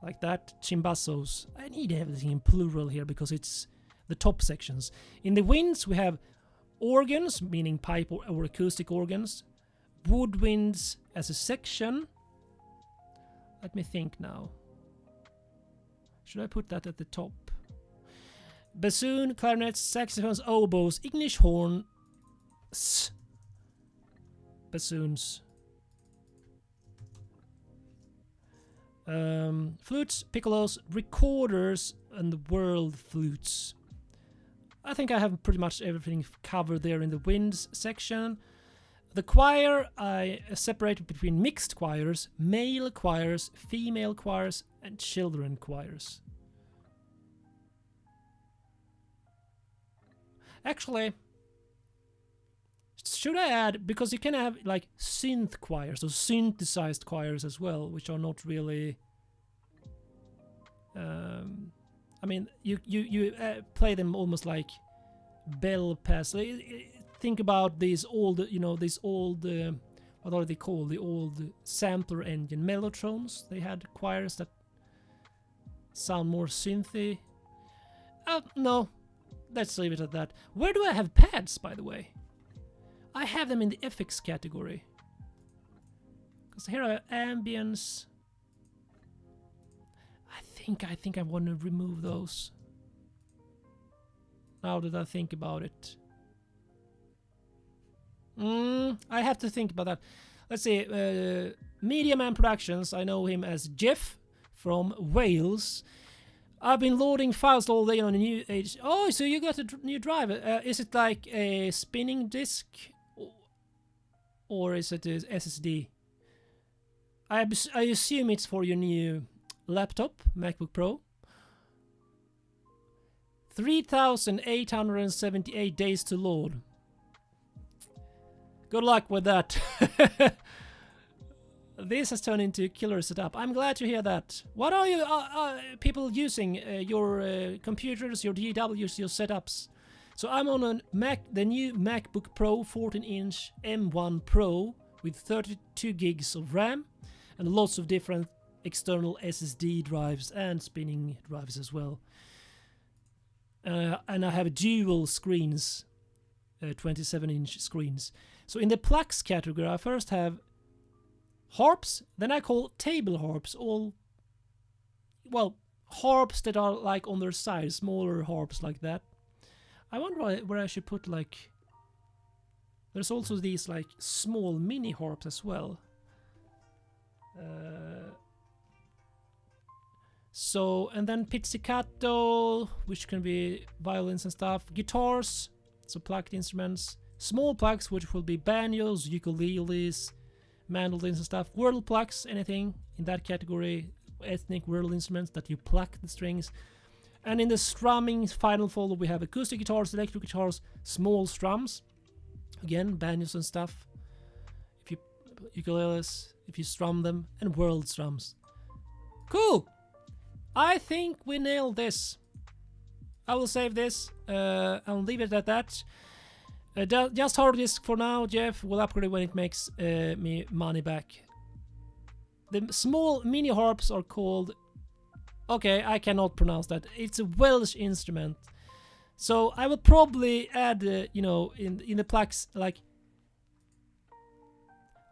Like that, cimbassos. I need everything in plural here because it's the top sections. In the winds we have organs, meaning pipe or acoustic organs, woodwinds as a section. Let me think now. Should I put that at the top? Bassoon, clarinets, saxophones, oboes, English horns, bassoons, flutes, piccolos, recorders, and the world flutes. I think I have pretty much everything covered there in the winds section. The choir, I separated between mixed choirs, male choirs, female choirs, and children choirs. Actually, should I add, because you can have like synth choirs or synthesized choirs as well, which are not really I mean, you play them almost like bell pass. Think about these old, these old, what are they called? The old sampler engine mellotrons. They had choirs that sound more synthy. No, let's leave it at that. Where do I have pads, by the way? I have them in the FX category. Because here are ambience. I think I want to remove those. Now that I think about it. I have to think about that. Let's see. Media Man Productions. I know him as Jeff from Wales. I've been loading files all day on a new age. Oh, so you got a new drive. Is it like a spinning disk? Or is it an SSD? I assume it's for your new laptop, MacBook Pro. 3,878 days to load. Good luck with that. This has turned into a killer setup. I'm glad to hear that. What are you people using? Your computers, your DAWs, your setups? So I'm on a the new MacBook Pro 14-inch M1 Pro with 32 gigs of RAM and lots of different external SSD drives and spinning drives as well. And I have dual screens, 27-inch screens. So in the Plucked category, I first have harps, then I call table harps harps that are like on their side, smaller harps like that. I wonder where I should put like... There's also these like small mini harps as well. So, and then pizzicato, which can be violins and stuff. Guitars, so plucked instruments. Small plucks, which will be banjos, ukuleles, mandolins and stuff. Whirl plucks, anything in that category. Ethnic whirl instruments that you pluck the strings. And in the strumming final folder we have acoustic guitars, electric guitars, small strums. Again, banjos and stuff. If you ukuleles, if you strum them, and whirled strums. Cool! I think we nailed this. I will save this. I'll leave it at that. Just hard disk for now. Jeff will upgrade when it makes me money back. The small mini harps are called... Okay, I cannot pronounce that. It's a Welsh instrument. So I will probably add, you know, in the plucks, like...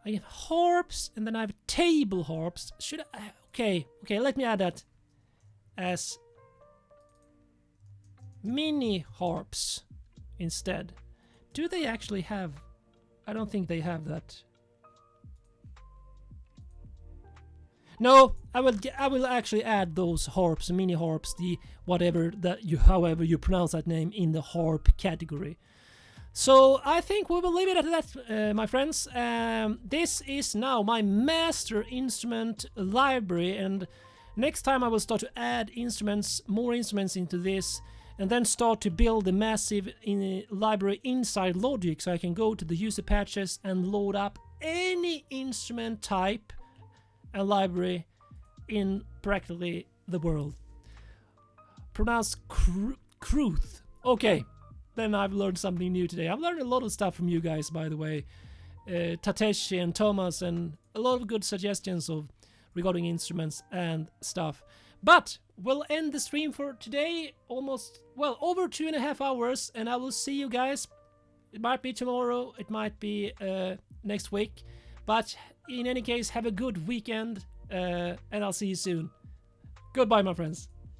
I have harps, and then I have table harps. Should I... Okay, let me add that as mini harps instead. Do they actually have... I don't think they have that. No, I will actually add those harps, mini harps, the whatever that you, however you pronounce that name, in the harp category. So I think we will leave it at that, my friends. This is now my master instrument library, and next time I will start to add instruments, more instruments into this, and then start to build a massive library inside Logic, so I can go to the user patches and load up any instrument type and library in practically the world. Pronounced Kruth. Okay, then I've learned something new today. I've learned a lot of stuff from you guys, by the way. Tateshi and Thomas, and a lot of good suggestions regarding instruments and stuff. But we'll end the stream for today, almost, well, over 2.5 hours, and I will see you guys. It might be tomorrow, it might be next week, but in any case, have a good weekend, and I'll see you soon. Goodbye, my friends.